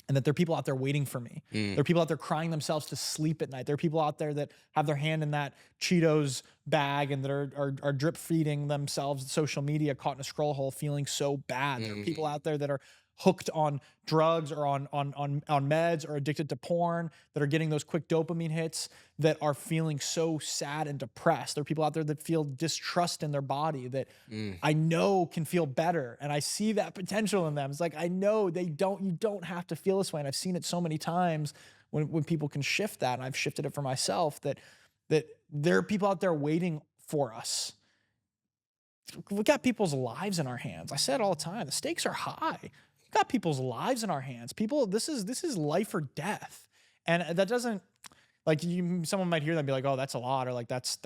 and that there are people out there waiting for me. Mm. There are people out there crying themselves to sleep at night. There are people out there that have their hand in that Cheetos bag and that are drip feeding themselves social media, caught in a scroll hole, feeling so bad. There are people Mhm. out there that are hooked on drugs or on meds or addicted to porn, that are getting those quick dopamine hits, that are feeling so sad and depressed. There are people out there that feel distrust in their body, that Mm. I know can feel better, and I see that potential in them. It's like I know you don't have to feel this way. And I've seen it so many times when people can shift that, and I've shifted it for myself, that there are people out there waiting for us. We got people's lives in our hands. I say it all the time. The stakes are high. We got people's lives in our hands. People, this is life or death. And that doesn't Like someone might hear that and be like, "Oh, that's a lot," or like that's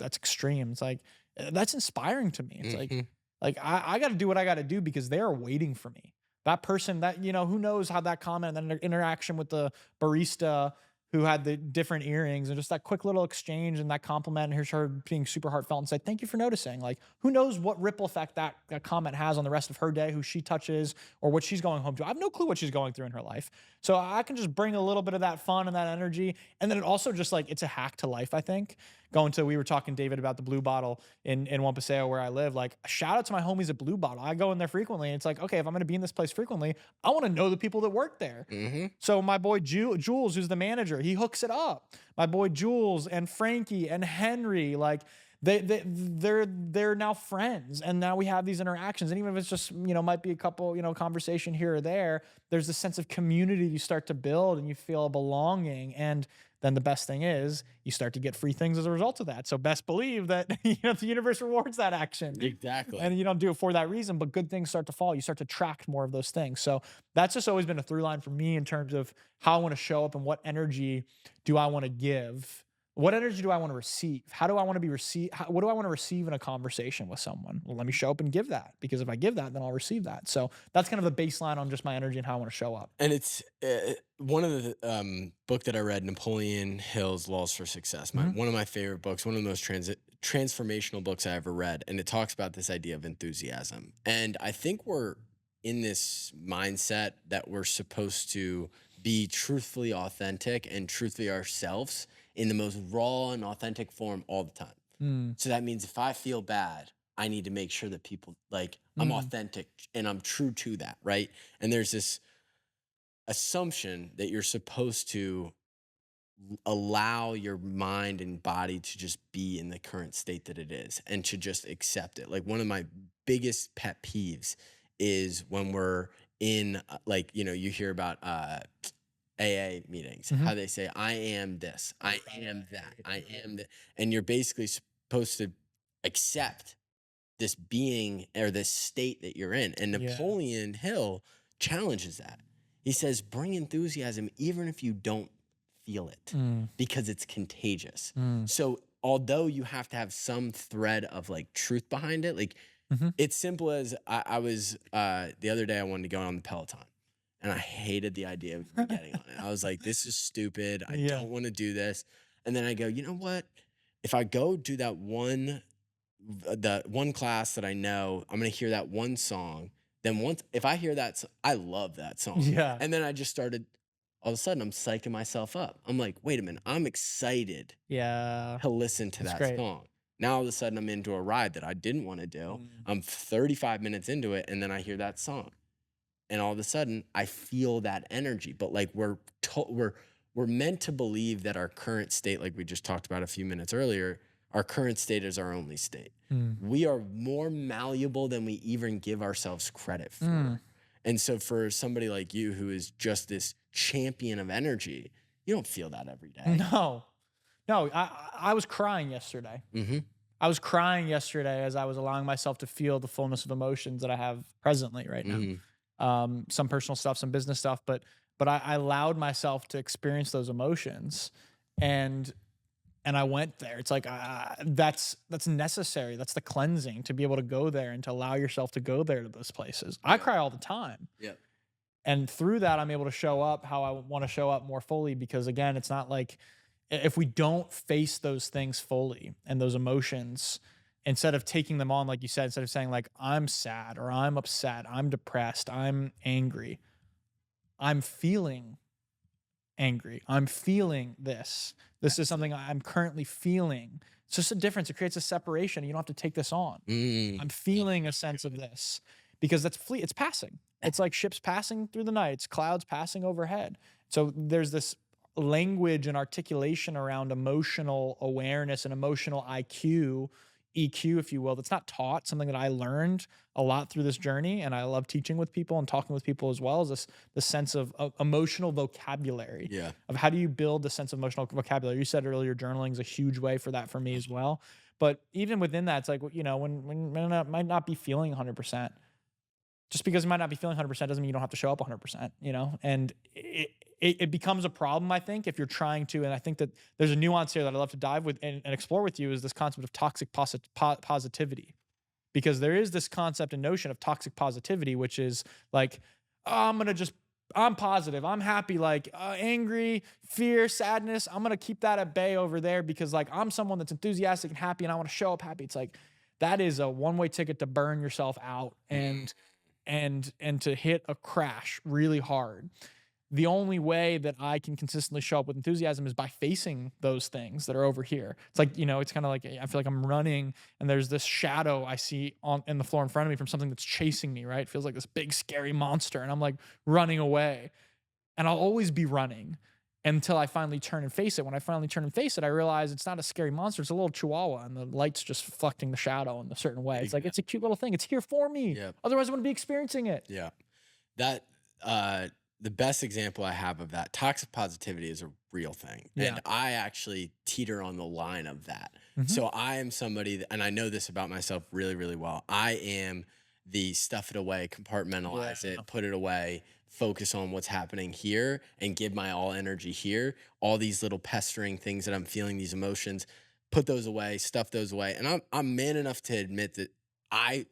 extreme. It's like that's inspiring to me. It's Mhm. like I got to do what I got to do because they are waiting for me. That person that who knows how that comment and then interaction with the barista who had the different earrings and just that quick little exchange and that compliment and here's her being super heartfelt and said, "Thank you for noticing." Like, who knows what ripple effect that comment has on the rest of her day, who she touches, or what she's going home to. I have no clue what she's going through in her life. So I can just bring a little bit of that fun and that energy. And then it also just like, it's a hack to life, I think. We were talking, David, about the Blue Bottle in Juan Paseo where I live. Like, shout out to my homies at Blue Bottle. I go in there frequently. And it's like, okay, if I'm going to be in this place frequently, I want to know the people that work there. Mhm. So my boy Jules, who's the manager, he hooks it up. My boy Jules and Frankie and Henry, like they're now friends, and now we have these interactions. And even if it's just might be a couple conversation here or there, there's this sense of community you start to build, and you feel a belonging. And then the best thing is you start to get free things as a result of that. So best believe that the universe rewards that action. Exactly. And you don't do it for that reason, but good things start to fall. You start to attract more of those things. So that's just always been a through line for me in terms of how I want to show up and what energy do I want to give. What energy do I want to receive? How do I want to be received? What do I want to receive in a conversation with someone? Well, let me show up and give that, because if I give that, then I'll receive that. So that's kind of the baseline on just my energy and how I want to show up. And it's one of the book that I read, Napoleon Hill's Laws for Success. Mhm. One of my favorite books, one of the most transformational books I ever read, and it talks about this idea of enthusiasm. And I think we're in this mindset that we're supposed to be truthfully authentic and truthfully ourselves in the most raw and authentic form all the time. Mm, So that means if I feel bad, I need to make sure that people like I'm mm, authentic and I'm true to that, right? And there's this assumption that you're supposed to allow your mind and body to just be in the current state that it is and to just accept it. Like one of my biggest pet peeves is when we're in like, you hear about AA meetings, mhm. how they say, I am this, I am that, I am that. And you're basically supposed to accept this being or this state that you're in. And Yeah. Napoleon Hill challenges that. He says, bring enthusiasm even if you don't feel it Mm, because it's contagious. mm, So, although you have to have some thread of like truth behind it, like mhm. it's simple as I was the other day, I wanted to go on the Peloton and I hated the idea of getting on it. I was like, this is stupid. I Yeah. don't want to do this. And then I go, you know what? If I go do that the one class that I know, I'm gonna hear that one song. Then once if I hear that, I love that song. Yeah. And then I just started. All of a sudden, I'm psyching myself up. I'm like, wait a minute, I'm excited Yeah. to listen to That's that great. song. Now all of a sudden, I'm into a ride that I didn't want to do. Mm. I'm 35 minutes into it, and then I hear that song, and all of a sudden, I feel that energy. But like we're meant to believe that our current state, like we just talked about a few minutes earlier, our current state is our only state. Mm. We are more malleable than we even give ourselves credit Mm. for. And so for somebody like you who is just this champion of energy, you don't feel that every day. No. No, I was crying yesterday. Mm-hmm. I was crying yesterday as I was allowing myself to feel the fullness of emotions that I have presently right now. Mm-hmm. Some personal stuff, some business stuff, but I allowed myself to experience those emotions, and I went there. It's like that's necessary. That's the cleansing, to be able to go there and to allow yourself to go there to those places. I cry all the time, Yep. and through that, I'm able to show up how I want to show up more fully. Because again, it's not like if we don't face those things fully and those emotions, instead of taking them on, like you said, instead of saying like I'm sad or I'm upset, I'm depressed, I'm angry, I'm feeling angry, I'm feeling this. This is something I'm currently feeling. It's just a difference. It creates a separation. You don't have to take this on. Mm. I'm feeling a sense of this, because that's it's passing. It's like ships passing through the night. It's clouds passing overhead. So there's this language and articulation around emotional awareness and emotional IQ, EQ, if you will, that's not taught. Something that I learned a lot through this journey, and I love teaching with people and talking with people as well, is this sense of emotional vocabulary. Yeah. Of how do you build the sense of emotional vocabulary? You said earlier, journaling is a huge way for that for me as well. But even within that, it's like, when I might not be feeling 100%, just because you might not be feeling 100% doesn't mean you don't have to show up 100%, and it becomes a problem, I think, if you're trying to, and I think that there's a nuance here that I'd love to dive with and explore with you is this concept of toxic positivity, because there is this concept and notion of toxic positivity, which is like, oh, I'm positive, I'm happy, like angry, fear, sadness, I'm going to keep that at bay over there because like I'm someone that's enthusiastic and happy and I want to show up happy. It's like, that is a one-way ticket to burn yourself out and to hit a crash really hard. The only way that I can consistently show up with enthusiasm is by facing those things that are over here. It's like, it's kind of like I feel like I'm running and there's this shadow I see in the floor in front of me from something that's chasing me, right? It feels like this big scary monster and I'm like running away. And I'll always be running until I finally turn and face it. When I finally turn and face it, I realize it's not a scary monster. It's a little chihuahua and the light's just reflecting the shadow in a certain way. It's like, it's a cute little thing. It's here for me. Yep. Otherwise I wouldn't be experiencing it. Yeah. That, the best example I have of that, toxic positivity is a real thing. Yeah. And I actually teeter on the line of that. Mhm. So I am somebody that, and I know this about myself really, really well. I am the stuff it away, compartmentalize it, put it away, focus on what's happening here and give my all energy here. All these little pestering things that I'm feeling, these emotions, put those away, stuff those away. And I'm man enough to admit that I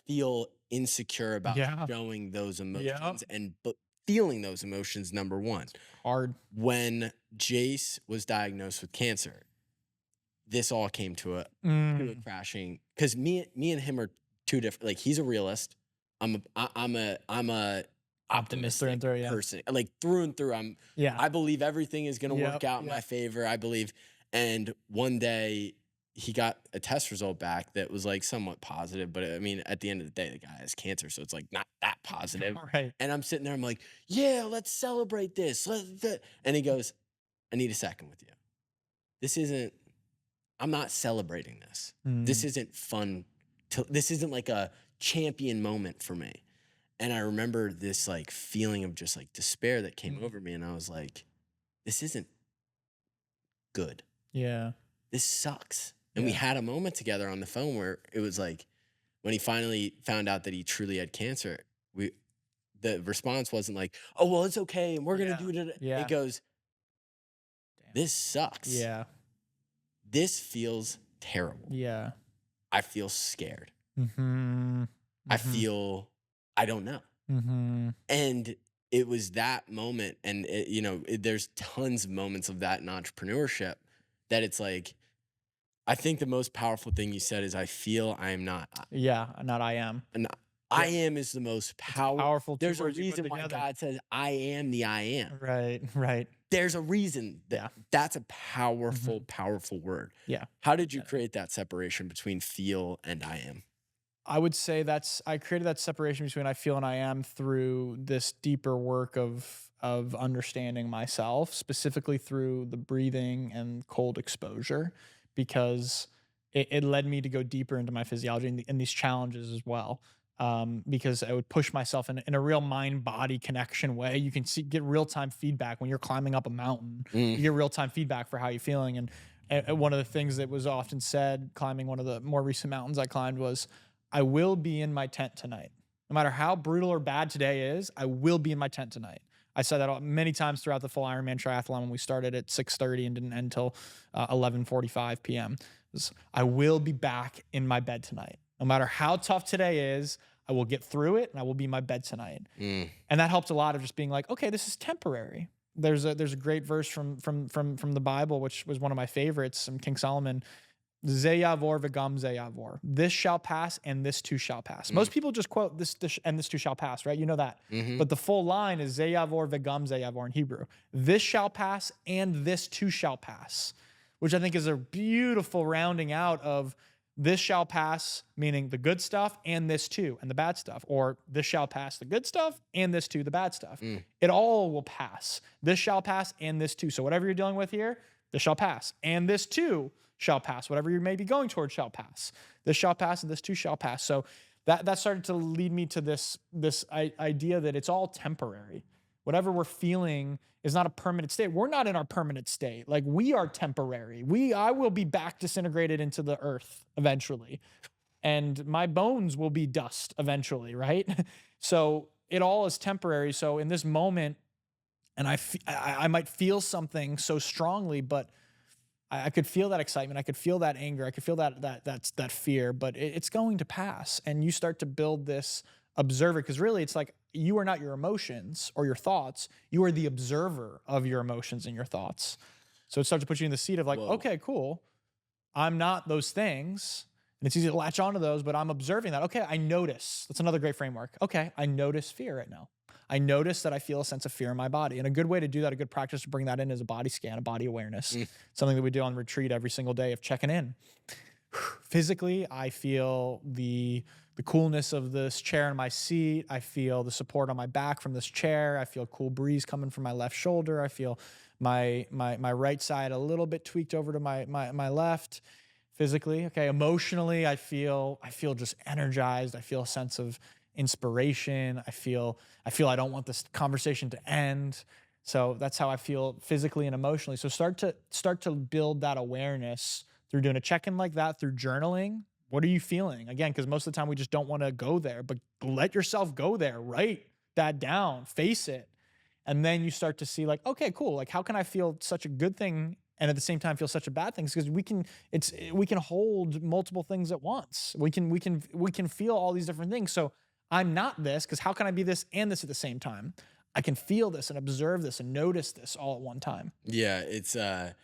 feel insecure about showing those emotions but feeling those emotions, number one. Hard. When Jace was diagnosed with cancer, this all came to a crashing, because me and him are two different. Like, he's a realist. I'm a Optimist through and through, yeah. person. Like, through and through. I believe everything is gonna work out in my favor. I believe. And one day he got a test result back that was like somewhat positive, but I mean, at the end of the day, the guy has cancer, so it's like not that positive. Right. And I'm sitting there, I'm like, yeah, let's celebrate this. And he goes, I need a second with you. This isn't, I'm not celebrating this. This isn't fun. This isn't like a champion moment for me. And I remember this like feeling of just like despair that came over me. And I was like, this isn't good. Yeah. This sucks. And we had a moment together on the phone where it was like, when he finally found out that he truly had cancer, the response wasn't like, oh, well, it's okay, and we're going to do it. It goes, this sucks. Yeah. This feels terrible. Yeah. I feel scared. Mm-hmm. I feel, I don't know. Mm-hmm. And it was that moment. And, there's tons of moments of that in entrepreneurship that it's like, I think the most powerful thing you said is I feel I am not. Yeah, not I am. And I am is the most powerful. There's a words you put reason why together. God says I am the I am. Right. There's a reason that's a powerful, powerful word. Yeah. How did you create that separation between feel and I am? I would say I created that separation between I feel and I am through this deeper work of understanding myself, specifically through the breathing and cold exposure, because it led me to go deeper into my physiology and these challenges as well. Because I would push myself in a real mind-body connection way. You can get real-time feedback when you're climbing up a mountain. You get real-time feedback for how you're feeling. And one of the things that was often said climbing one of the more recent mountains I climbed was, I will be in my tent tonight. No matter how brutal or bad today is, I will be in my tent tonight. I said that many times throughout the full Ironman triathlon when we started at 6:30 and didn't end until 11:45 p.m. I will be back in my bed tonight. No matter how tough today is, I will get through it and I will be in my bed tonight. And that helped a lot of just being like, okay, this is temporary. There's a great verse from the Bible, which was one of my favorites, from King Solomon. Zeyavor v'gam zeyavor. This shall pass and this too shall pass. Most people just quote this and this too shall pass, right? You know that. But the full line is Zeyavor v'gam zeyavor in Hebrew. This shall pass and this too shall pass, which I think is a beautiful rounding out of this shall pass, meaning the good stuff, and this too, and the bad stuff. Or this shall pass the good stuff, and this too, the bad stuff. It all will pass. This shall pass, and this too. So whatever you're dealing with here, this shall pass. And this too shall pass. Whatever you may be going towards shall pass. This shall pass, and this too shall pass. So that started to lead me to this idea that it's all temporary. Whatever we're feeling is not a permanent state. We're not in our permanent state. Like, we are temporary. I will be back disintegrated into the earth eventually. and my bones will be dust eventually, right? So it all is temporary. So in this moment, and I might feel something so strongly, but I could feel that excitement. I could feel that anger. I could feel that fear, but it's going to pass. And you start to build this observer, because really it's like you are not your emotions or your thoughts. You are the observer of your emotions and your thoughts. So it starts to put you in the seat of like, Whoa. okay, cool. I'm not those things. And it's easy to latch onto those, but I'm observing that. Okay, I notice. That's another great framework. Okay, I notice fear right now. I notice that I feel a sense of fear in my body. And a good way to do that, a good practice to bring that in, is a body scan, a body awareness. Mm. Something that we do on retreat every single day of checking in. Physically, I feel the coolness of this chair in my seat. I feel the support on my back from this chair. I feel a cool breeze coming from my left shoulder. I feel my right side a little bit tweaked over to my left physically. Okay. Emotionally, I feel just energized. I feel a sense of inspiration. I feel I don't want this conversation to end. So that's how I feel physically and emotionally. So start to build that awareness through doing a check-in like that, through journaling. What are you feeling? Again, because most of the time we just don't want to go there, but let yourself go there. Write that down, face it. And then you start to see like, okay, cool. Like, how can I feel such a good thing and at the same time feel such a bad thing? Because we can hold multiple things at once. We can feel all these different things. So I'm not this, because how can I be this and this at the same time? I can feel this and observe this and notice this all at one time. Yeah, it's the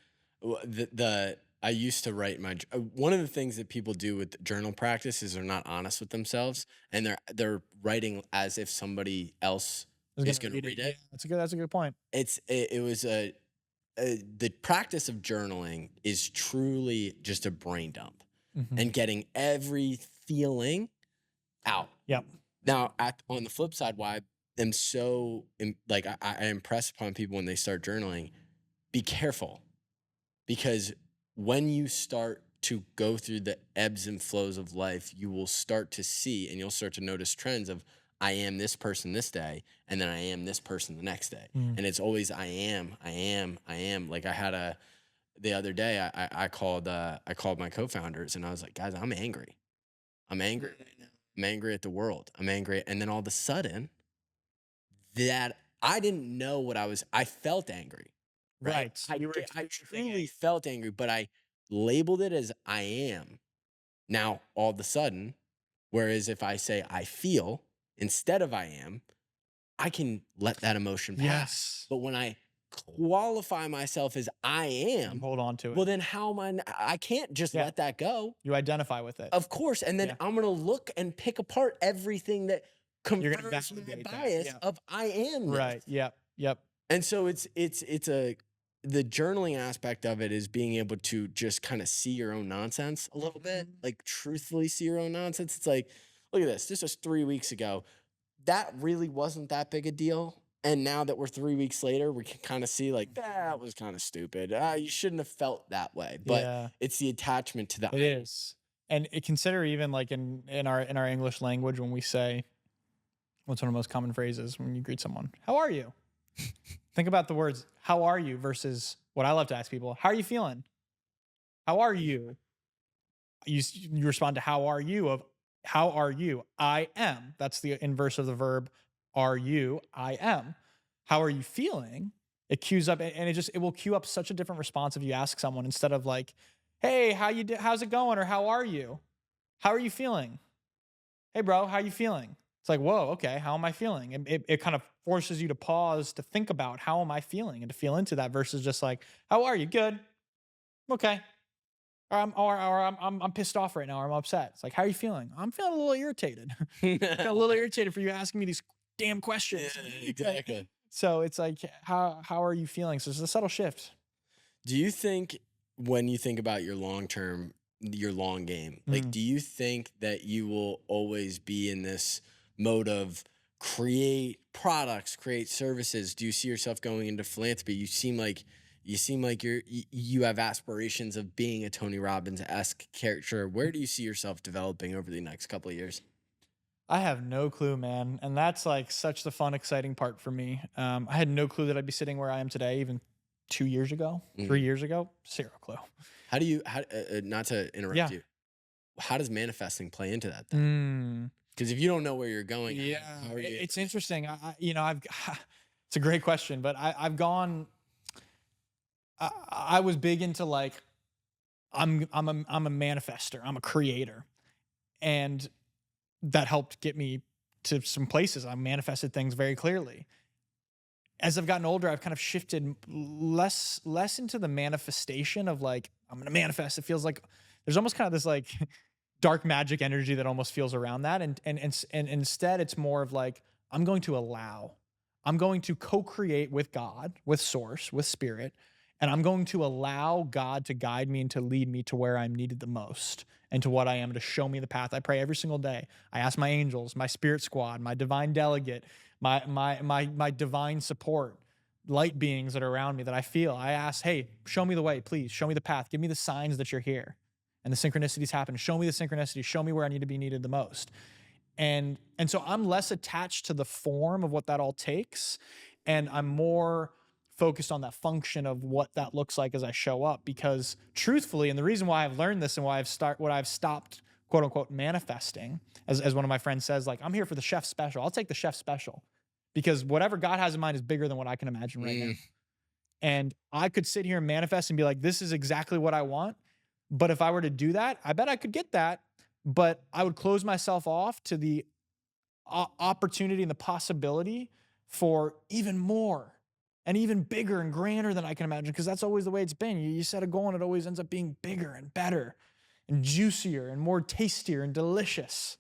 I used to write my one of the things that people do with journal practice is they're not honest with themselves, and they're writing as if somebody else I was is gonna going to read it. read Yeah, it. that's a good point. It was the practice of journaling is truly just a brain dump Hmm. and getting every feeling out. Yep. Now, on the flip side, why I am so like I impress upon people when they start journaling, be careful, because when you start to go through the ebbs and flows of life, you will start to see and you'll start to notice trends of I am this person this day, and then I am this person the next day. Mm. And it's always I am, I am, I am. Like I had a the other day, I called my co-founders and I was like, guys, I'm angry. I'm angry right now. I'm angry at the world. I'm angry. And then all of a sudden, that I didn't know what I felt angry, right? Right. You were I experiencing truly it. felt angry, but I labeled it as I am. Now, all of a sudden, whereas if I say I feel instead of I am, I can let that emotion pass. Yes. But when I qualify myself as I You am, hold on to it. well, then how am I can't just Yeah. let that go. You identify with it. Of course. And then Yeah. I'm going to look and pick apart everything that You're gonna confirms my validate that. bias Yeah. of I am this. Right. Yep. Yep. And so it's a the journaling aspect of it is being able to just kind of see your own nonsense a little bit, Mhm. like truthfully see your own nonsense. It's like, look at this. This was 3 weeks ago. That really wasn't that big a deal. And now that we're 3 weeks later, we can kind of see like that was kind of stupid. You shouldn't have felt that way. But Yeah. it's the attachment to the It is. And consider even like in our English language when we say, what's one of the most common phrases when you greet someone? How are you? Think about the words "how are you" versus what I love to ask people: How are you feeling? How are you? You respond to "How are you?" of "How are you?" I am. That's the inverse of the verb "are you?" I am. How are you feeling? It cues up, and it will cue up such a different response if you ask someone instead of like, "Hey, how's it going?" or "How are you?" How are you feeling? Hey, bro, how you feeling? It's like, whoa, okay, how am I feeling? It kind of forces you to pause to think about how am I feeling and to feel into that versus just like, how are you? Good. Okay. Or I'm pissed off right now, or I'm upset. It's like, how are you feeling? I'm feeling a little irritated. A little irritated for you asking me these damn Yeah, questions. exactly. So it's like, how are you feeling? So it's a subtle shift. Do you think when you think about your long game, like, Mm. do you think that you will always be in this mode of create products, create services? Do you see yourself going into philanthropy? You seem like you have aspirations of being a Tony Robbins esque character. Where do you see yourself developing over the next couple of years? I have no clue, man. And that's like such the fun, exciting part for me. I had no clue that I'd be sitting where I am today, even 2 years ago, Mhm. 3 years ago, zero clue. How not to interrupt Yeah. you? how does manifesting play into that then? Mm. Because if you don't know where you're going, Yeah, how are you? it's interesting. I've it's a great question, but I've gone. I was big into like I'm a manifester. I'm a creator, and that helped get me to some places. I manifested things very clearly. As I've gotten older, I've kind of shifted less into the manifestation of like I'm gonna manifest. It feels like there's almost kind of this like dark magic energy that almost feels around that, and instead it's more of like I'm going to allow, I'm going to co-create with God, with Source, with Spirit, and I'm going to allow God to guide me and to lead me to where I'm needed the most and to what I am, to show me the path. I pray every single day. I ask my angels, my spirit squad, my divine delegate, my divine support, light beings that are around me that I feel. I ask, hey, show me the way, please. Show me the path. Give me the signs that you're here. And the synchronicities happen. Show me the synchronicity. Show me where I need to be needed the most. And so I'm less attached to the form of what that all takes, and I'm more focused on that function of what that looks like as I show up. Because truthfully, and the reason why I've learned this and why I've stopped quote unquote manifesting, as one of my friends says, like, I'm here for the chef special. I'll take the chef special because whatever God has in mind is bigger than what I can imagine right now. Mm, And I could sit here and manifest and be like, this is exactly what I want. But if I were to do that, I bet I could get that. But I would close myself off to the opportunity and the possibility for even more and even bigger and grander than I can imagine. Because that's always the way it's been. You set a goal and it always ends up being bigger and better and juicier and more tastier and delicious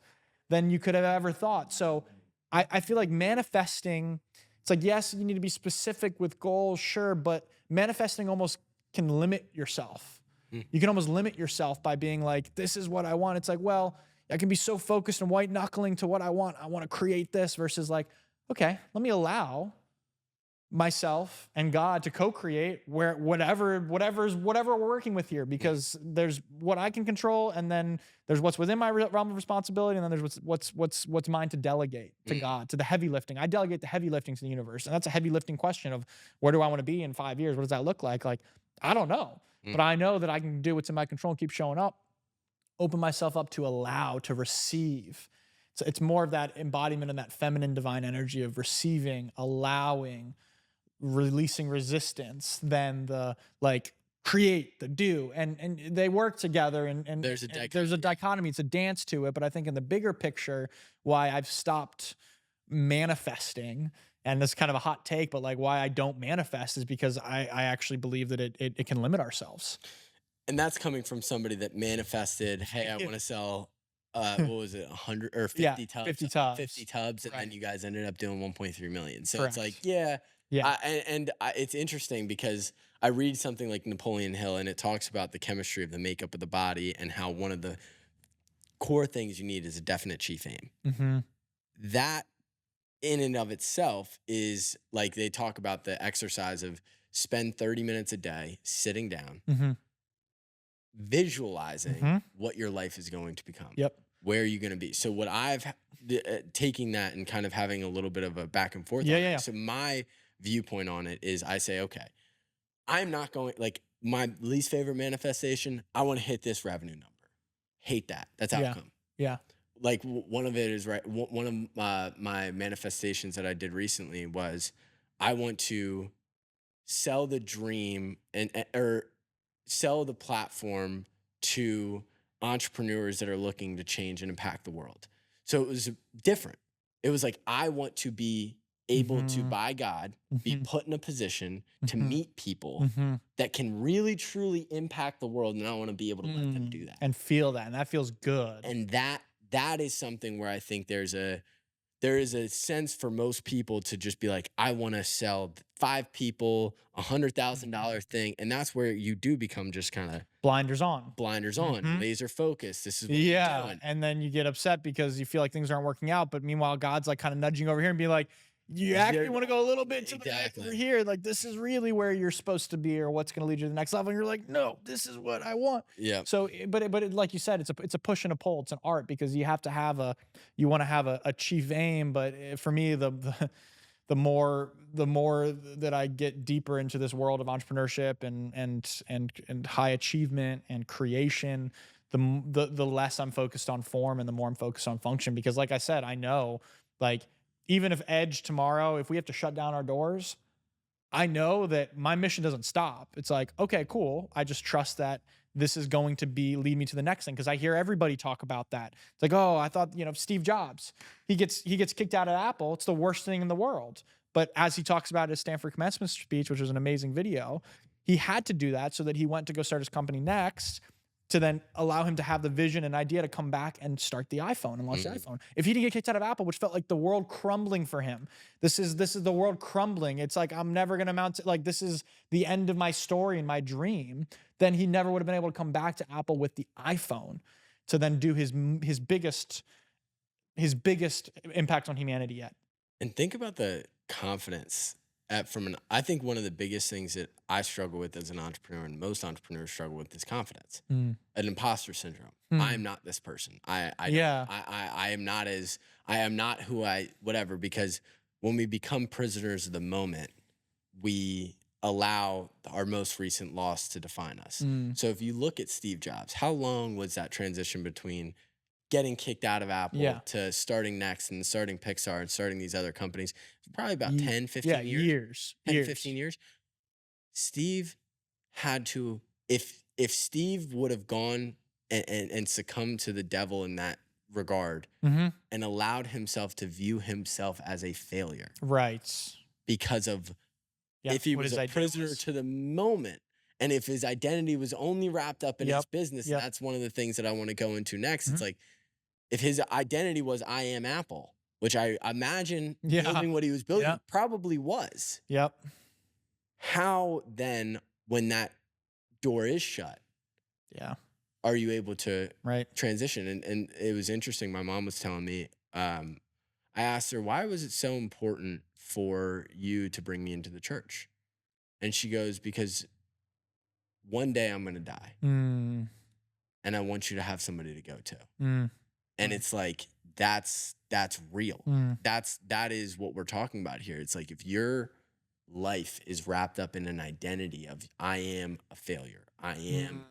than you could have ever thought. So I feel like manifesting, it's like, yes, you need to be specific with goals, sure, but manifesting almost can limit yourself. mm, You can almost limit yourself by being like, this is what I want. It's like, well, I can be so focused and white knuckling to what I want. I want to create this versus like, okay, let me allow myself and God to co-create where whatever we're working with here, because there's what I can control, and then there's what's within my realm of responsibility, and then there's what's mine to delegate to mm, God, to the heavy lifting. I delegate the heavy lifting to the universe, and that's a heavy lifting question of where do I want to be in 5 years? What does that look like? Like, I don't know, mm. but I know that I can do what's in my control and keep showing up, open myself up to allow, to receive. So it's more of that embodiment and that feminine divine energy of receiving, allowing, releasing resistance than the like create the do, and they work together, There's a and there's a dichotomy. It's a dance to it, but I think in the bigger picture, why I've stopped manifesting, and this is kind of a hot take, but like why I don't manifest is because I actually believe that it can limit ourselves. And that's coming from somebody that manifested, hey, I want to sell, what was it, 100 or Yeah, 50 tubs, 50 50 tubs. tubs, and then Right. you guys ended up doing 1.3 million. So it's like, Correct. yeah, Yeah. it's interesting because I read something like Napoleon Hill, and it talks about the chemistry of the makeup of the body and how one of the core things you need is a definite chief aim. Mm-hmm. That in and of itself is like they talk about the exercise of spend 30 minutes a day sitting down, Mm-hmm. visualizing Mm-hmm. what your life is going to become. Yep. Where are you going to be? So what taking that and kind of having a little bit of a back and forth Yeah, on yeah, it. yeah. So my viewpoint on it is I say, okay, I'm not going like my least favorite manifestation. I want to hit this revenue number. Hate that. That's Yeah. outcome. Yeah. Like one of it is right. One of my manifestations that I did recently was I want to sell the dream or sell the platform to entrepreneurs that are looking to change and impact the world. So it was different. It was like I want to be able to Mm-hmm. by God be Mm-hmm. put in a position to Mm-hmm. meet people Mm-hmm. that can really truly impact the world, and I want to be able to let them do that. And feel that, and that feels good. And that is something where I think there is a sense for most people to just be like, I want to sell 5 people $100,000 thing, and that's where you do become just kind of Blinders on. blinders on, Mhm. laser focus. This is what we're Yeah, doing. and then you get upset because you feel like things aren't working out, but meanwhile, God's like kind of nudging over here and being like, "You actually You're- want to go a little bit to the right exactly. over here. Like this is really where you're supposed to be, or what's going to lead you to the next level." And you're like, "No, this is what I want." Yeah, So, like you said, it's a push and a pull. It's an art because you have to have you want to have a chief aim, but for me, the more that I get deeper into this world of entrepreneurship and high achievement and creation, the less I'm focused on form and the more I'm focused on function. Because like I said, I know, like, even if Edge tomorrow, if we have to shut down our doors, I know that my mission doesn't stop. It's like, okay, cool. I just trust that this is going to be lead me to the next thing. Cause I hear everybody talk about that. It's like, oh, I thought, Steve Jobs, he gets kicked out of Apple. It's the worst thing in the world. But as he talks about his Stanford commencement speech, which was an amazing video, he had to do that so that he went to go start his company Next, to then allow him to have the vision and idea to come back and start the iPhone and launch the iPhone. If he didn't get kicked out of Apple, which felt like the world crumbling for him, this is the world crumbling. It's like, I'm never gonna mount to, like, this is the end of my story and my dream. Then he never would have been able to come back to Apple with the iPhone to then do his biggest impact on humanity yet. And think about the confidence I think one of the biggest things that I struggle with as an entrepreneur, and most entrepreneurs struggle with, is confidence. Mm. An imposter syndrome. I am not this person. Yeah. I am not who whatever, because when we become prisoners of the moment, we allow our most recent loss to define us. So if you look at Steve Jobs, how long was that transition between getting kicked out of Apple Yeah. to starting Next and starting Pixar and starting these other companies? Probably about 10, 15 Yeah, years. years. 10, years. 15 years. Steve had to, if Steve would have gone and succumbed to the devil in that regard, Mhm. and allowed himself to view himself as a failure Right. because of, Yeah. if he what was his a idea prisoner was. to the moment, and if his identity was only wrapped up in his Yep. business, Yep. that's one of the things that I want to go into next. It's Mhm. like, if his identity was I am Apple, which I imagine Yeah. building what he was building Yep. probably was, Yep. how then, when that door is shut, Yeah. are you able to Right. transition? And it was interesting. My mom was telling me, I asked her, why was it so important for you to bring me into the church? And she goes, because one day I'm going to die, Mm. and I want you to have somebody to go to. Mm. And it's like, that's real. Mm. That is what we're talking about here. It's like, if your life is wrapped up in an identity of I am a failure, I am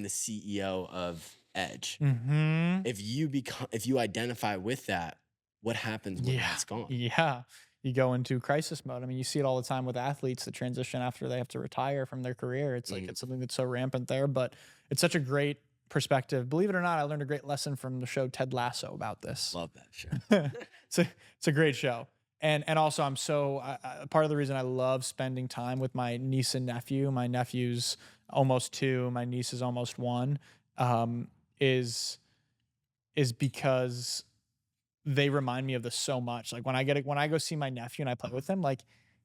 the CEO of Edge. Mm-hmm. If you identify with that, what happens when Yeah. that's gone? Yeah. You go into crisis mode. I mean, you see it all the time with athletes that transition after they have to retire from their career. It's like, it's something that's so rampant there, but it's such a great perspective. Believe it or not, I learned a great lesson from the show Ted Lasso about this. Love that show. It's a great show. And also, I'm so part of the reason I love spending time with my niece and nephew. My nephew's almost 2, my niece is almost 1. Is because they remind me of this so much. Like, when I go see my nephew and I play with him, like,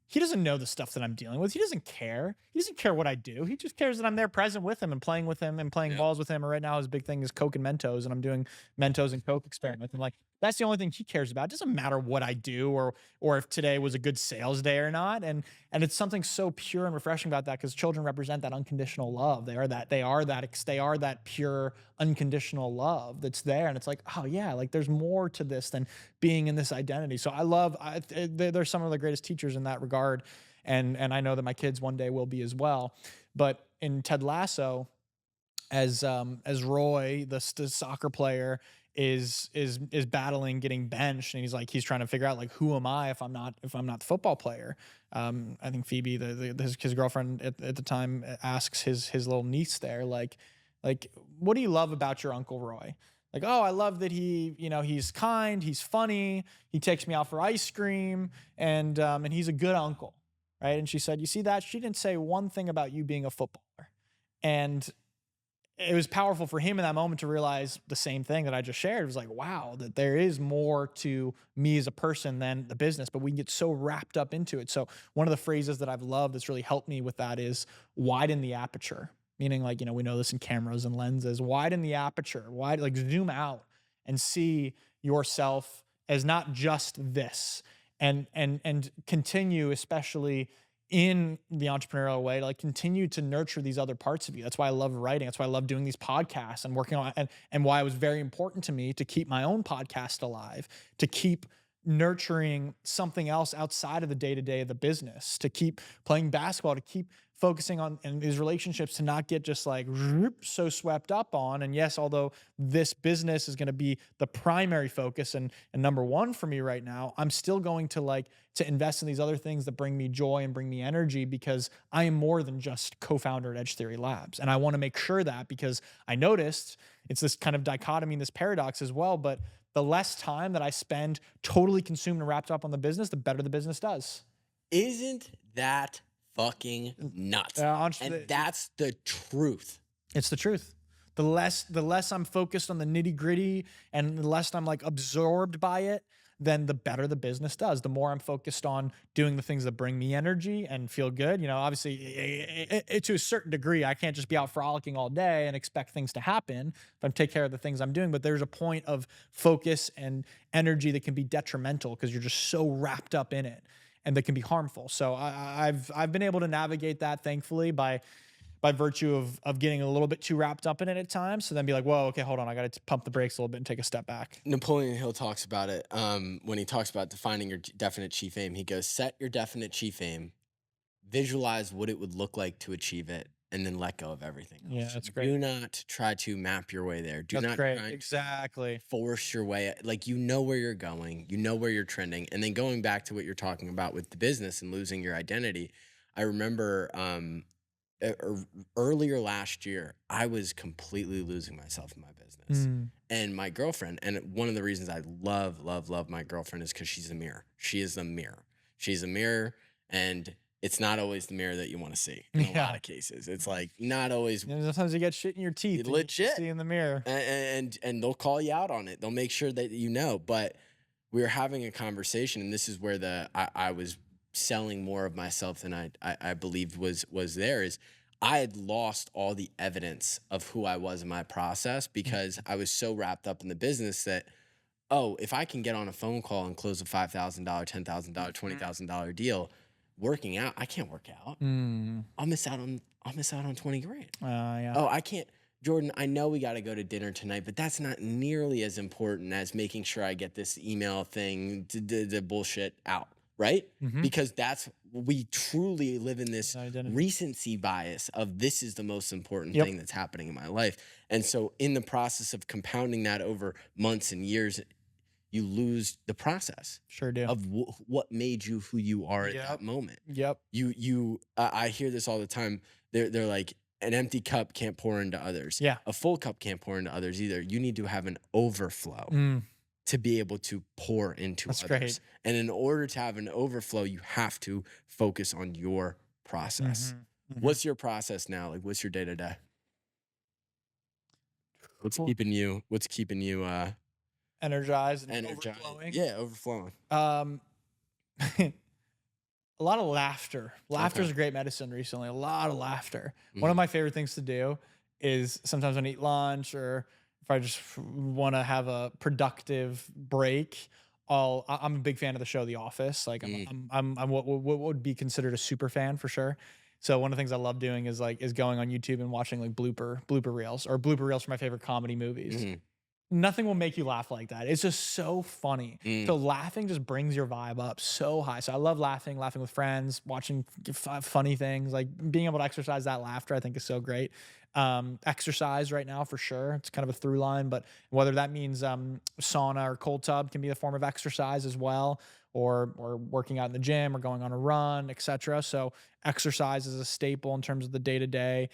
he doesn't know the stuff that I'm dealing with. He doesn't care. He doesn't care what I do. He just cares that I'm there present with him and playing with him and playing balls with him. And right now his big thing is Coke and Mentos, and I'm doing Mentos and Coke experiment. And like, that's the only thing he cares about. It doesn't matter what I do or if today was a good sales day or not. And it's something so pure and refreshing about that, because children represent that unconditional love. They are that pure unconditional love that's there. And it's like, oh yeah, like, there's more to this than being in this identity. So they're some of the greatest teachers in that regard. And I know that my kids one day will be as well. But in Ted Lasso, as Roy, the soccer player, is battling getting benched, and he's trying to figure out, like, who am I if I'm not the football player. I think Phoebe, his girlfriend at the time, asks his little niece there, like, what do you love about your Uncle Roy? Like, oh, I love that he's kind, he's funny, he takes me out for ice cream, and he's a good uncle, right? And she said, you see that? She didn't say one thing about you being a footballer. And it was powerful for him in that moment to realize the same thing that I just shared. It was like, wow, that there is more to me as a person than the business, but we can get so wrapped up into it. So one of the phrases that I've loved that's really helped me with that is widen the aperture. Meaning, like, we know this in cameras and lenses, widen the aperture, like, zoom out and see yourself as not just this, and continue, especially in the entrepreneurial way, to, like, continue to nurture these other parts of you. That's why I love writing. That's why I love doing these podcasts and working on, and why it was very important to me to keep my own podcast alive, to keep nurturing something else outside of the day-to-day of the business, to keep playing basketball, to keep focusing on in these relationships to not get just like so swept up on. And yes, although this business is going to be the primary focus and number one for me right now, I'm still going to like to invest in these other things that bring me joy and bring me energy, because I am more than just co-founder at Edge Theory Labs. And I want to make sure that, because I noticed it's this kind of dichotomy and this paradox as well, but the less time that I spend totally consumed and wrapped up on the business, the better the business does. Isn't that fucking nuts? And that's the truth. It's the truth. The less I'm focused on the nitty gritty and the less I'm like absorbed by it, then the better the business does. The more I'm focused on doing the things that bring me energy and feel good. You know, obviously, to a certain degree, I can't just be out frolicking all day and expect things to happen if I take care of the things I'm doing. But there's a point of focus and energy that can be detrimental because you're just so wrapped up in it, and that can be harmful. So I've been able to navigate that, thankfully, by virtue of getting a little bit too wrapped up in it at times. So then be like, whoa, okay, hold on, I got to pump the brakes a little bit and take a step back. Napoleon Hill talks about it when he talks about defining your definite chief aim. He goes, set your definite chief aim, visualize what it would look like to achieve it, and then let go of everything else. Yeah, that's great. Do not try to map your way there. Do That's not great. try Exactly. to force your way. Like, you know where you're going, you know where you're trending. And then going back to what you're talking about with the business and losing your identity, I remember earlier last year, I was completely losing myself in my business. And my girlfriend, and one of the reasons I love my girlfriend is because she's a mirror. She is a mirror. She's a mirror, and it's not always the mirror that you want to see in a lot of cases. It's like not always. You know, sometimes you get shit in your teeth. Legit. See in the mirror. And they'll call you out on it. They'll make sure that you know. But we were having a conversation, and this is where I was selling more of myself than I believed was there. Is I had lost all the evidence of who I was in my process because I was so wrapped up in the business that, oh, if I can get on a phone call and close a $5,000, $10,000, $20,000 deal, working out, I can't work out. I'll miss out on 20 grand. Yeah. Oh, I can't. Jordan, I know we got to go to dinner tonight, but that's not nearly as important as making sure I get this email thing, the bullshit out, right? Because we truly live in this recency bias of this is the most important thing that's happening in my life. And so in the process of compounding that over months and years, you lose the process. Sure do. Of what made you who you are at that moment. I hear this all the time. They're like, an empty cup can't pour into others. Yeah. A full cup can't pour into others either. You need to have an overflow to be able to pour into others. Great. And in order to have an overflow, you have to focus on your process. What's your process now? Like, what's your day to day? What's keeping you energized and energized? overflowing? Yeah, overflowing. A lot of laughter. Laughter is a great medicine recently. A lot of laughter. One of my favorite things to do is sometimes when I eat lunch or if I just want to have a productive break, I'm a big fan of the show The Office. Like I'm what would be considered a super fan for sure. So one of the things I love doing is going on YouTube and watching like blooper reels for my favorite comedy movies. Nothing will make you laugh like that. It's just so funny. So laughing just brings your vibe up so high. So I love laughing with friends, watching funny things, like being able to exercise that laughter, I think is so great. Exercise right now for sure. It's kind of a through line, but whether that means sauna or cold tub can be a form of exercise as well, or working out in the gym or going on a run, etc. So exercise is a staple in terms of the day-to-day.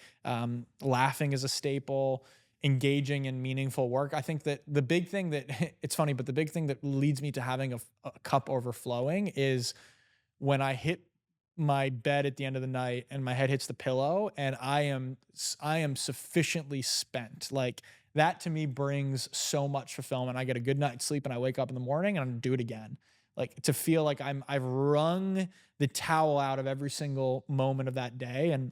Laughing is a staple. Engaging in meaningful work. I think that the big thing that it's funny, but the big thing that leads me to having a cup overflowing is when I hit my bed at the end of the night and my head hits the pillow and I am sufficiently spent. Like that to me brings so much fulfillment. I get a good night's sleep and I wake up in the morning and I'm gonna do it again. Like to feel like I've wrung the towel out of every single moment of that day. And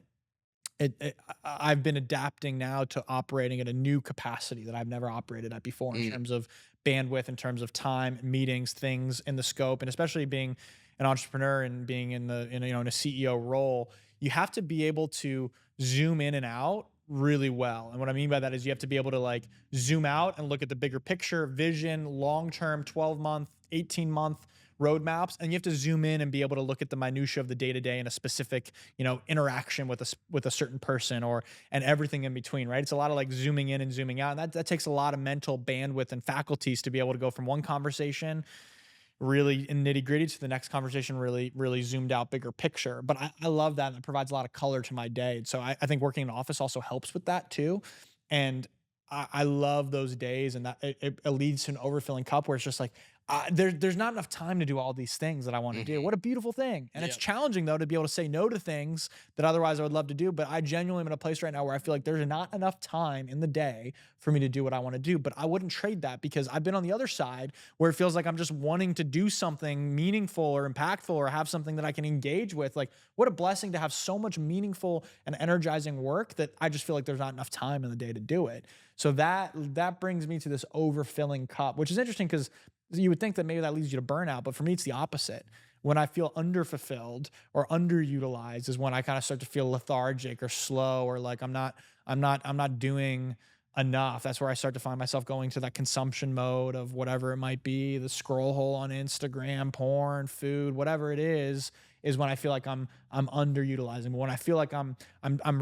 I've been adapting now to operating at a new capacity that I've never operated at before in terms of bandwidth, in terms of time, meetings, things in the scope, and especially being an entrepreneur and being in a CEO role, you have to be able to zoom in and out really well. And what I mean by that is you have to be able to like zoom out and look at the bigger picture, vision, long-term, 12-month, 18-month roadmaps, and you have to zoom in and be able to look at the minutia of the day to day in a specific, interaction with with a certain person, or and everything in between, right? It's a lot of like zooming in and zooming out, and that takes a lot of mental bandwidth and faculties to be able to go from one conversation really in nitty gritty to the next conversation, really, really zoomed out, bigger picture. But I love that. And it provides a lot of color to my day. So I think working in an office also helps with that too. And I love those days, and that it leads to an overfilling cup where it's just like, there's not enough time to do all these things that I want to do. Mhm. What a beautiful thing. And it's Yep. challenging though to be able to say no to things that otherwise I would love to do. But I genuinely am in a place right now where I feel like there's not enough time in the day for me to do what I want to do. But I wouldn't trade that, because I've been on the other side where it feels like I'm just wanting to do something meaningful or impactful or have something that I can engage with. Like, what a blessing to have so much meaningful and energizing work that I just feel like there's not enough time in the day to do it. So that brings me to this overfilling cup, which is interesting because you would think that maybe that leads you to burnout, but for me, it's the opposite. When I feel underfulfilled or underutilized is when I kind of start to feel lethargic or slow, or like I'm not doing enough. That's where I start to find myself going to that consumption mode of whatever it might be, the scroll hole on Instagram, porn, food, whatever it is when I feel like I'm underutilizing. When I feel like I'm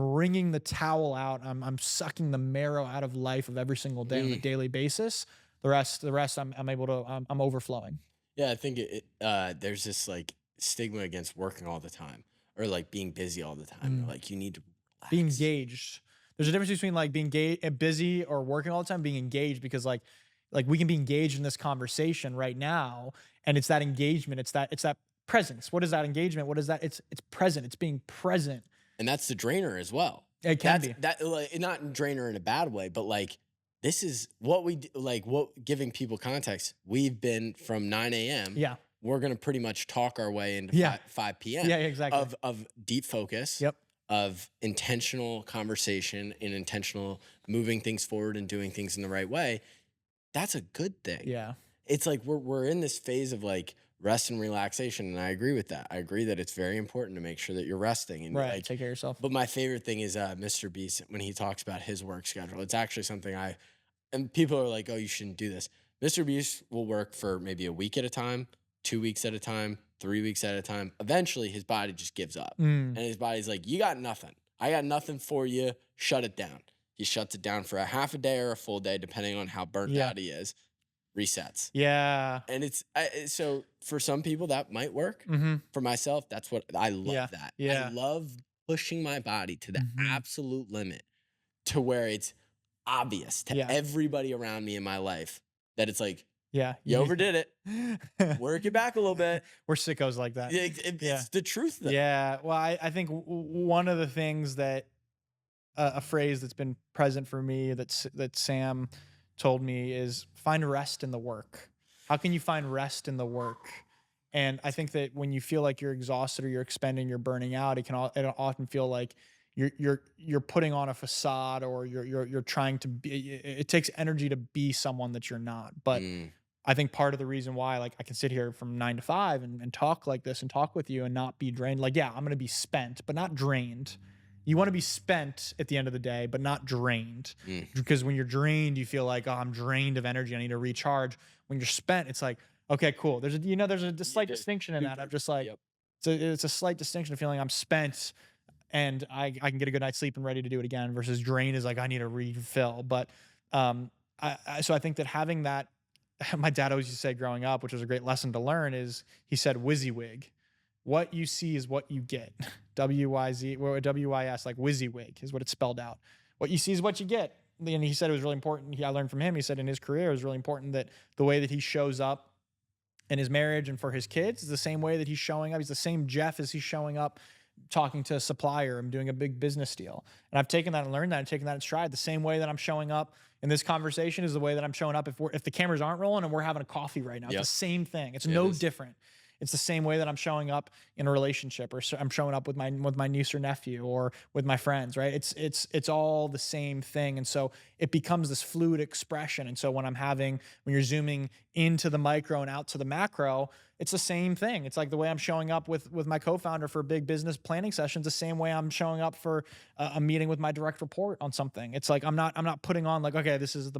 wringing the towel out, I'm sucking the marrow out of life of every single day on a Mm. daily basis. The rest I'm able to I'm overflowing. Yeah, I think there's this like stigma against working all the time, or like being busy all the time. They're Mm. like, you need to Be relax. engaged. There's a difference between like being busy or working all the time, being engaged, because like we can be engaged in this conversation right now, and it's that engagement, it's that presence. What is that engagement? What is that? It's present. It's being present. And that's the drainer as well. It can That's be. that like not drainer in a bad way, but like this is what like what giving people context. We've been from 9 a.m. Yeah. We're gonna pretty much talk our way into Yeah. 5 p.m. Yeah, exactly. of deep focus, Yep. of intentional conversation and intentional moving things forward and doing things in the right way. That's a good thing. Yeah. It's like we're in this phase of like rest and relaxation, and I agree with that. I agree that it's very important to make sure that you're resting and Right. like. Take care of yourself. But my favorite thing is Mr. Beast when he talks about his work schedule. It's actually something and people are like, "Oh, you shouldn't do this." Mr. Beast will work for maybe a week at a time, 2 weeks at a time, 3 weeks at a time. Eventually, his body just gives up, Mm. and his body's like, "You got nothing. I got nothing for you. Shut it down." He shuts it down for a half a day or a full day, depending on how burnt Yeah. out he is. Resets. Yeah. And so for some people that might work. Mm-hmm. For myself, that's what I Yeah. love that. I Yeah. love pushing my body to the Mm-hmm. absolute limit to where it's obvious to Yeah. everybody around me in my life that it's like, Yeah. you overdid it. Work it back a little bit. We're sickos like that. Yeah, Yeah. it's the truth though. Yeah. Well, I think one of the things that a phrase that's been present for me that Sam told me is find rest in the work. How can you find rest in the work? And I think that when you feel like you're exhausted or you're expending, you're burning out, it often feel like you're putting on a facade, or you're trying to be. It takes energy to be someone that you're not. But Mm, I think part of the reason why, like, I can sit here from 9 to 5 and talk like this and talk with you and not be drained. Like, yeah, I'm going to be spent, but not drained. You want to be spent at the end of the day, but not drained. mm. Because when you're drained, you feel like, oh, I'm drained of energy. I need to recharge. When you're spent, it's like, okay, cool. There's a slight Yeah, distinction in that. I'm just like, Yep. it's a slight distinction of feeling I'm spent and I can get a good night's sleep and ready to do it again, versus drain is like, I need a refill. But so I think that having that, my dad always used to say growing up, which was a great lesson to learn, is he said, WYSIWYG. What you see is what you get. WYZ, or WYS, like WYSIWYG is what it's spelled out. What you see is what you get. And he said it was really important. I learned from him. He said in his career, it was really important that the way that he shows up in his marriage and for his kids is the same way that he's showing up. He's the same Jeff as he's showing up talking to a supplier and doing a big business deal. And I've taken that and learned that and taken that in stride. The same way that I'm showing up in this conversation is the way that I'm showing up if the cameras aren't rolling and we're having a coffee right now. Yep. It's the same thing. It's It no is. different. It's the same way that I'm showing up in a relationship, or I'm showing up with my niece or nephew, or with my friends, right? It's all the same thing. And so it becomes this fluid expression. And so when you're zooming into the micro and out to the macro, it's the same thing. It's like the way I'm showing up with my co-founder for big business planning sessions, the same way I'm showing up for a meeting with my direct report on something. It's like I'm not putting on like, okay, this is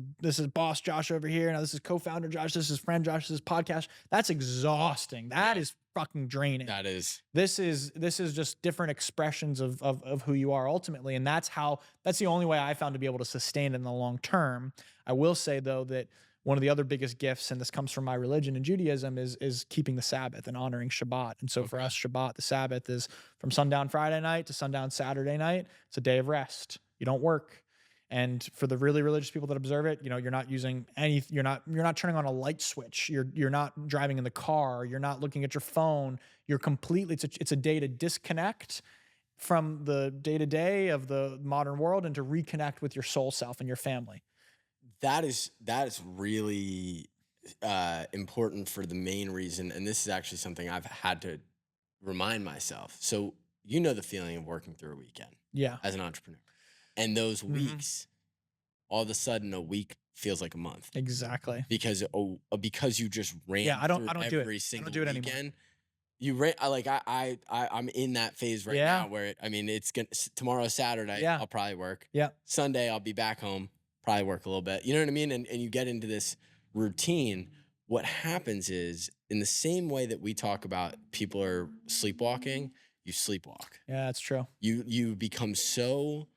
boss Josh over here. Now this is co-founder Josh. This is friend Josh. This is podcast. That's exhausting. That is fucking draining. That is. This is just different expressions of who you are ultimately. And that's the only way I found to be able to sustain it in the long term. I will say though that one of the other biggest gifts, and this comes from my religion and Judaism, is keeping the Sabbath and honoring Shabbat. And so for us, Shabbat, the Sabbath, is from sundown Friday night to sundown Saturday night. It's a day of rest. You don't work. And for the really religious people that observe it, you're not using you're not turning on a light switch. You're not driving in the car. You're not looking at your phone. You're completely, it's a day to disconnect from the day to day of the modern world and to reconnect with your soul self and your family. That is really important for the main reason, and this is actually something I've had to remind myself. So the feeling of working through a weekend, as an entrepreneur, and those weeks, all of a sudden a week feels like a month. Exactly. Because you just ran. I don't do every it. single I don't do it weekend. anymore. You ran. I'm in that phase right now where it's tomorrow's Saturday. I'll probably work. Yeah. Sunday I'll be back home. Probably work a little bit. You know what I mean? And you get into this routine. What happens is, in the same way that we talk about people are sleepwalking, you sleepwalk. Yeah, that's true. You become so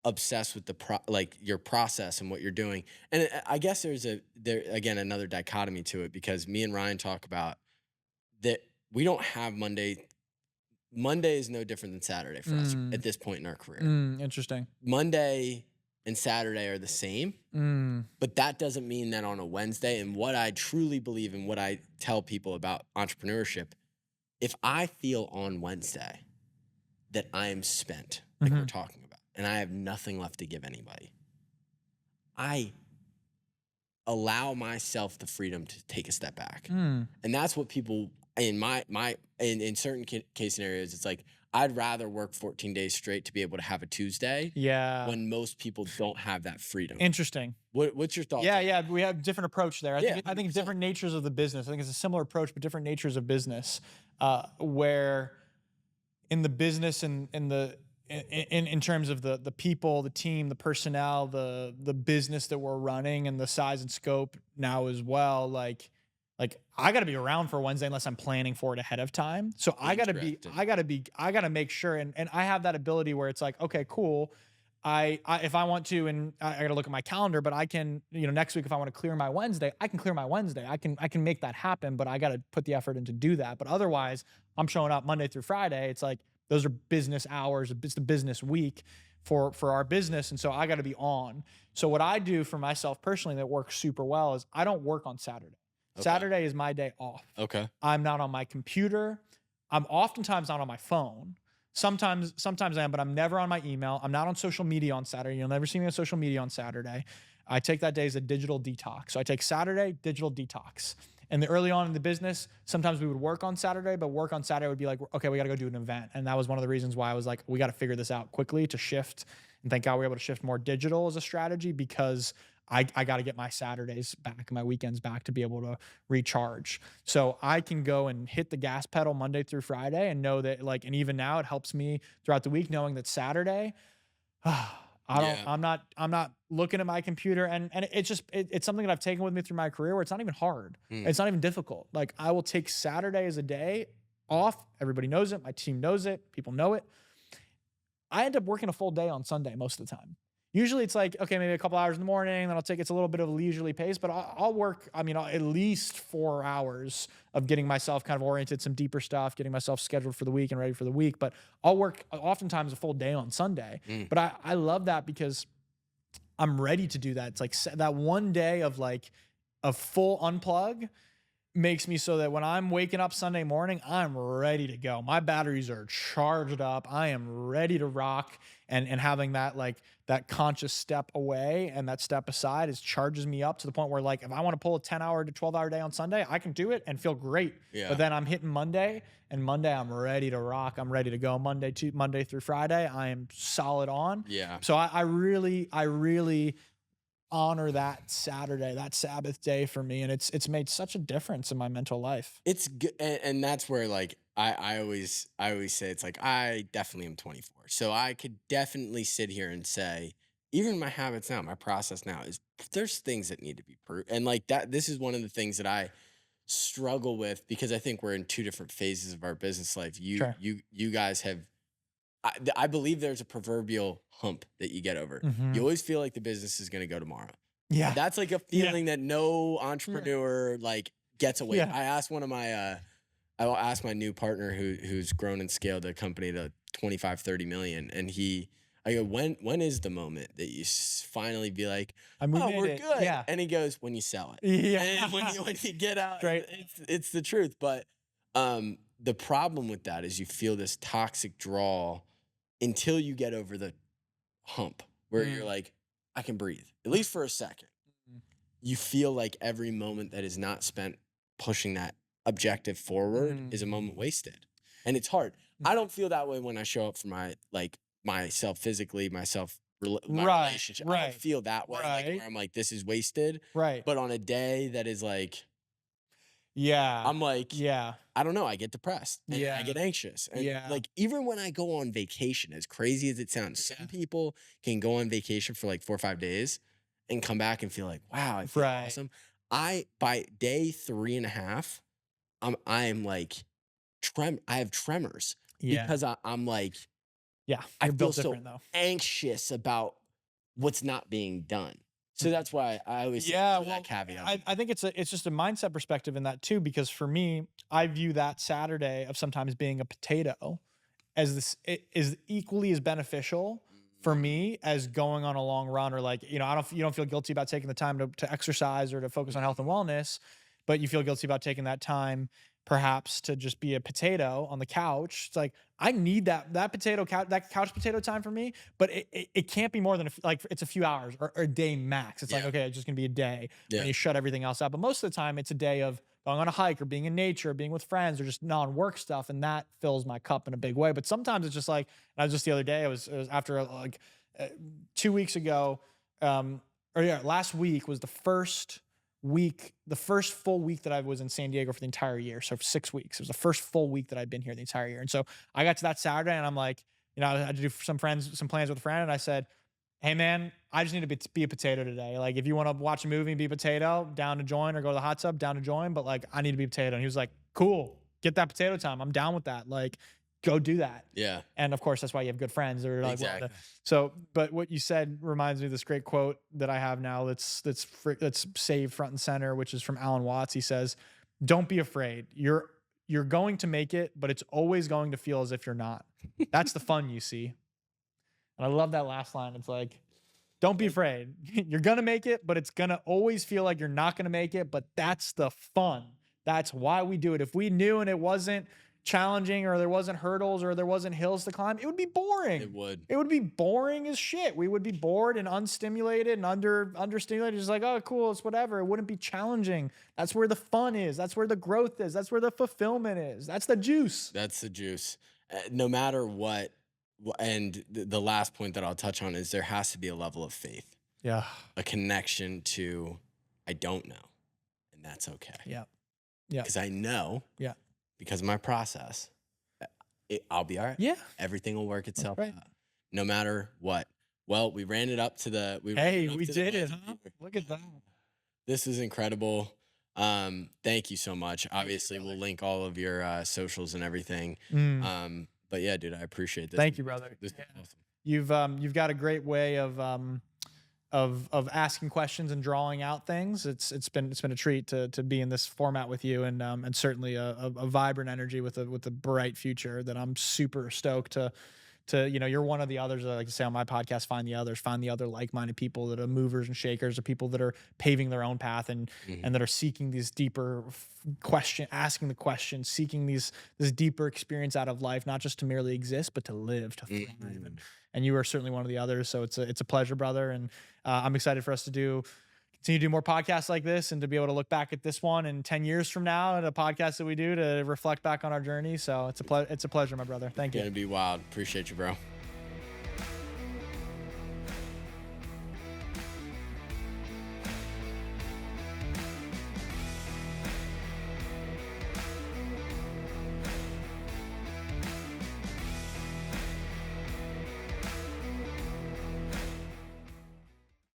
obsessed with your process and what you're doing. And I guess there's again another dichotomy to it, because me and Ryan talk about that we don't have Monday. Monday is no different than Saturday for us at this point in our career. Interesting. Monday and Saturday are the same, but that doesn't mean that on a Wednesday, and what I truly believe and what I tell people about entrepreneurship, if I feel on Wednesday that I am spent, like we're talking about, and I have nothing left to give anybody, I allow myself the freedom to take a step back. And that's what people in certain case scenarios, it's like, I'd rather work 14 days straight to be able to have a Tuesday. Yeah. When most people don't have that freedom. Interesting. What's your thoughts? Yeah. We have different approach there. I think 100%. different natures of the business. I think it's a similar approach, but different natures of business. Where in the business and in terms of the people, the team, the personnel, the business that we're running, and the size and scope now as well, like I got to be around for Wednesday unless I'm planning for it ahead of time. So I got to make sure. And I have that ability where it's like, okay, cool. If I want to, and I got to look at my calendar, but I can, next week, if I want to clear my Wednesday, I can clear my Wednesday. I can make that happen, but I got to put the effort in to do that. But otherwise I'm showing up Monday through Friday. It's like, those are business hours. It's the business week for our business. And so I got to be on. So what I do for myself personally that works super well is I don't work on Saturday. Okay. Saturday is my day off. Okay. I'm not on my computer. I'm oftentimes not on my phone. Sometimes I am, but I'm never on my email. I'm not on social media on Saturday. You'll never see me on social media on Saturday. I take that day as a digital detox. So I take Saturday, digital detox. And early on in the business, sometimes we would work on Saturday, but work on Saturday would be like, okay, we got to go do an event. And that was one of the reasons why I was like, we got to figure this out quickly to shift. And thank God we were able to shift more digital as a strategy, because I got to get my Saturdays back, my weekends back, to be able to recharge. So I can go and hit the gas pedal Monday through Friday and know that, like, and even now it helps me throughout the week knowing that Saturday, I'm not looking at my computer, and it's something that I've taken with me through my career where it's not even hard. It's not even difficult. Like, I will take Saturday as a day off. Everybody knows it. My team knows it. People know it. I end up working a full day on Sunday most of the time. Usually it's like, okay, maybe a couple hours in the morning, then it's a little bit of a leisurely pace, but I'll work, at least 4 hours of getting myself kind of oriented, some deeper stuff, getting myself scheduled for the week and ready for the week. But I'll work oftentimes a full day on Sunday. But I love that because I'm ready to do that. It's like that one day of like a full unplug makes me so that when I'm waking up Sunday morning, I'm ready to go. My batteries are charged up. I am ready to rock. And having that, like, that conscious step away and that step aside charges me up to the point where, like, if I want to pull a 10-hour to 12-hour day on Sunday, I can do it and feel great. Yeah. But then I'm hitting Monday, and Monday I'm ready to rock. I'm ready to go. Monday through Friday, I am solid on. Yeah. So I really honor that Saturday, that Sabbath day for me, and it's made such a difference in my mental life. It's good, and that's where like I always say it's like I definitely am 24, so I could definitely sit here and say even my habits now, my process now is there's things that need to be proved, and like that. This is one of the things that I struggle with because I think we're in two different phases of our business life. You Sure. you you guys have. I believe there's a proverbial hump that you get over. You Mhm. always feel like the business is going to go tomorrow. Yeah. That's like a Yeah. feeling that no Yeah. entrepreneur like gets away. Yeah. I asked one of my I will ask my new partner who's grown and scaled a company to 25, 30 million. And I go, when is the moment that you finally be like, We oh, made we're it. good? Yeah. And he goes, when you sell it. Yeah. And when you get out, Right. it's the truth. But the problem with that is you feel this toxic draw until you get over the hump where you're Mm. like, I can breathe, at least for a second. Mm. You feel like every moment that is not spent pushing that objective forward is a Mm. moment wasted. And it's hard. I don't feel that way when I show up for myself physically, my Right. relationship. I don't Right. feel that way, like Right. where I'm like, this is wasted. Right. But on a day that is like, Yeah. I'm like, Yeah. I don't know, I get depressed and I Yeah. get anxious. And Yeah. like even when I go on vacation, as crazy as it sounds, Yeah. some people can go on vacation for like 4 or 5 days and come back and feel like, wow, I feel Right. awesome. I by day 3.5, I'm like I have tremors Yeah. because I'm like, Yeah. I You're feel built so different though. anxious about what's not being done. So that's why I always Yeah, throw that well, caveat. I think it's just a mindset perspective in that too, because for me, I view that Saturday of sometimes being a potato as this it is equally as beneficial for me as going on a long run, or like, you don't feel guilty about taking the time to exercise or to focus on health and wellness, but you feel guilty about taking that time perhaps to just be a potato on the couch. It's like I need that potato couch, that couch potato time for me, but it can't be more than like it's a few hours or a day max. It's like, Yeah. okay, it's just gonna be a day Yeah. when you shut everything else out. But most of the time, it's a day of going on a hike or being in nature, or being with friends, or just non-work stuff, and that fills my cup in a big way. But sometimes it's just like, and I was just the other day. It was after like 2 weeks ago, or yeah, last week was the first full week that I was in San Diego for the entire year. So for 6 weeks, it was the first full week that I'd been here the entire year. And so I got to that Saturday, and I'm like, I had to do some plans with a friend, and I said, hey man, I just need to be a potato today. Like, if you want to watch a movie and be a potato, down to join, or go to the hot tub, down to join. But like, I need to be a potato. And he was like, cool, get that potato time. I'm down with that. Like, go do that. Yeah. And of course, that's why you have good friends. They're like, Exactly. so, but what you said reminds me of this great quote that I have now that's saved front and center, which is from Alan Watts. He says, don't be afraid. You're going to make it, but it's always going to feel as if you're not. That's the fun, you see. And I love that last line. It's like, don't be afraid. You're going to make it, but it's going to always feel like you're not going to make it. But that's the fun. That's why we do it. If we knew and it wasn't challenging, or there wasn't hurdles, or there wasn't hills to climb, it would be boring. It would. It would be boring as shit. We would be bored and unstimulated and understimulated. Just like, oh, cool, it's whatever. It wouldn't be challenging. That's where the fun is. That's where the growth is. That's where the fulfillment is. That's the juice. That's the juice. No matter what. And the last point that I'll touch on is there has to be a level of faith, Yeah. a connection to, I don't know, and that's okay. Yeah. Yeah. Because I know, Yeah. because of my process, I'll be all right. Yeah. Everything will work itself right. out, no matter what. Well, we ran it up to the. We did it, huh? Look at that. This is incredible. Thank you so much. Obviously, we'll link all of your socials and everything. But yeah, dude, I appreciate this. Thank you, brother. This is awesome. You've got a great way of asking questions and drawing out things. It's been a treat to be in this format with you, and certainly a vibrant energy with a bright future that I'm super stoked to you're one of the others. I like to say on my podcast, find the other like-minded people that are movers and shakers, or people that are paving their own path, and that are seeking these deeper asking the question, seeking this deeper experience out of life, not just to merely exist, but to live, to thrive. And you are certainly one of the others. So it's a pleasure, brother. And I'm excited for us to continue to do more podcasts like this, and to be able to look back at this one in 10 years from now at a podcast that we do to reflect back on our journey. So it's a pleasure, my brother. Thank you. Gonna be wild. Appreciate you, bro.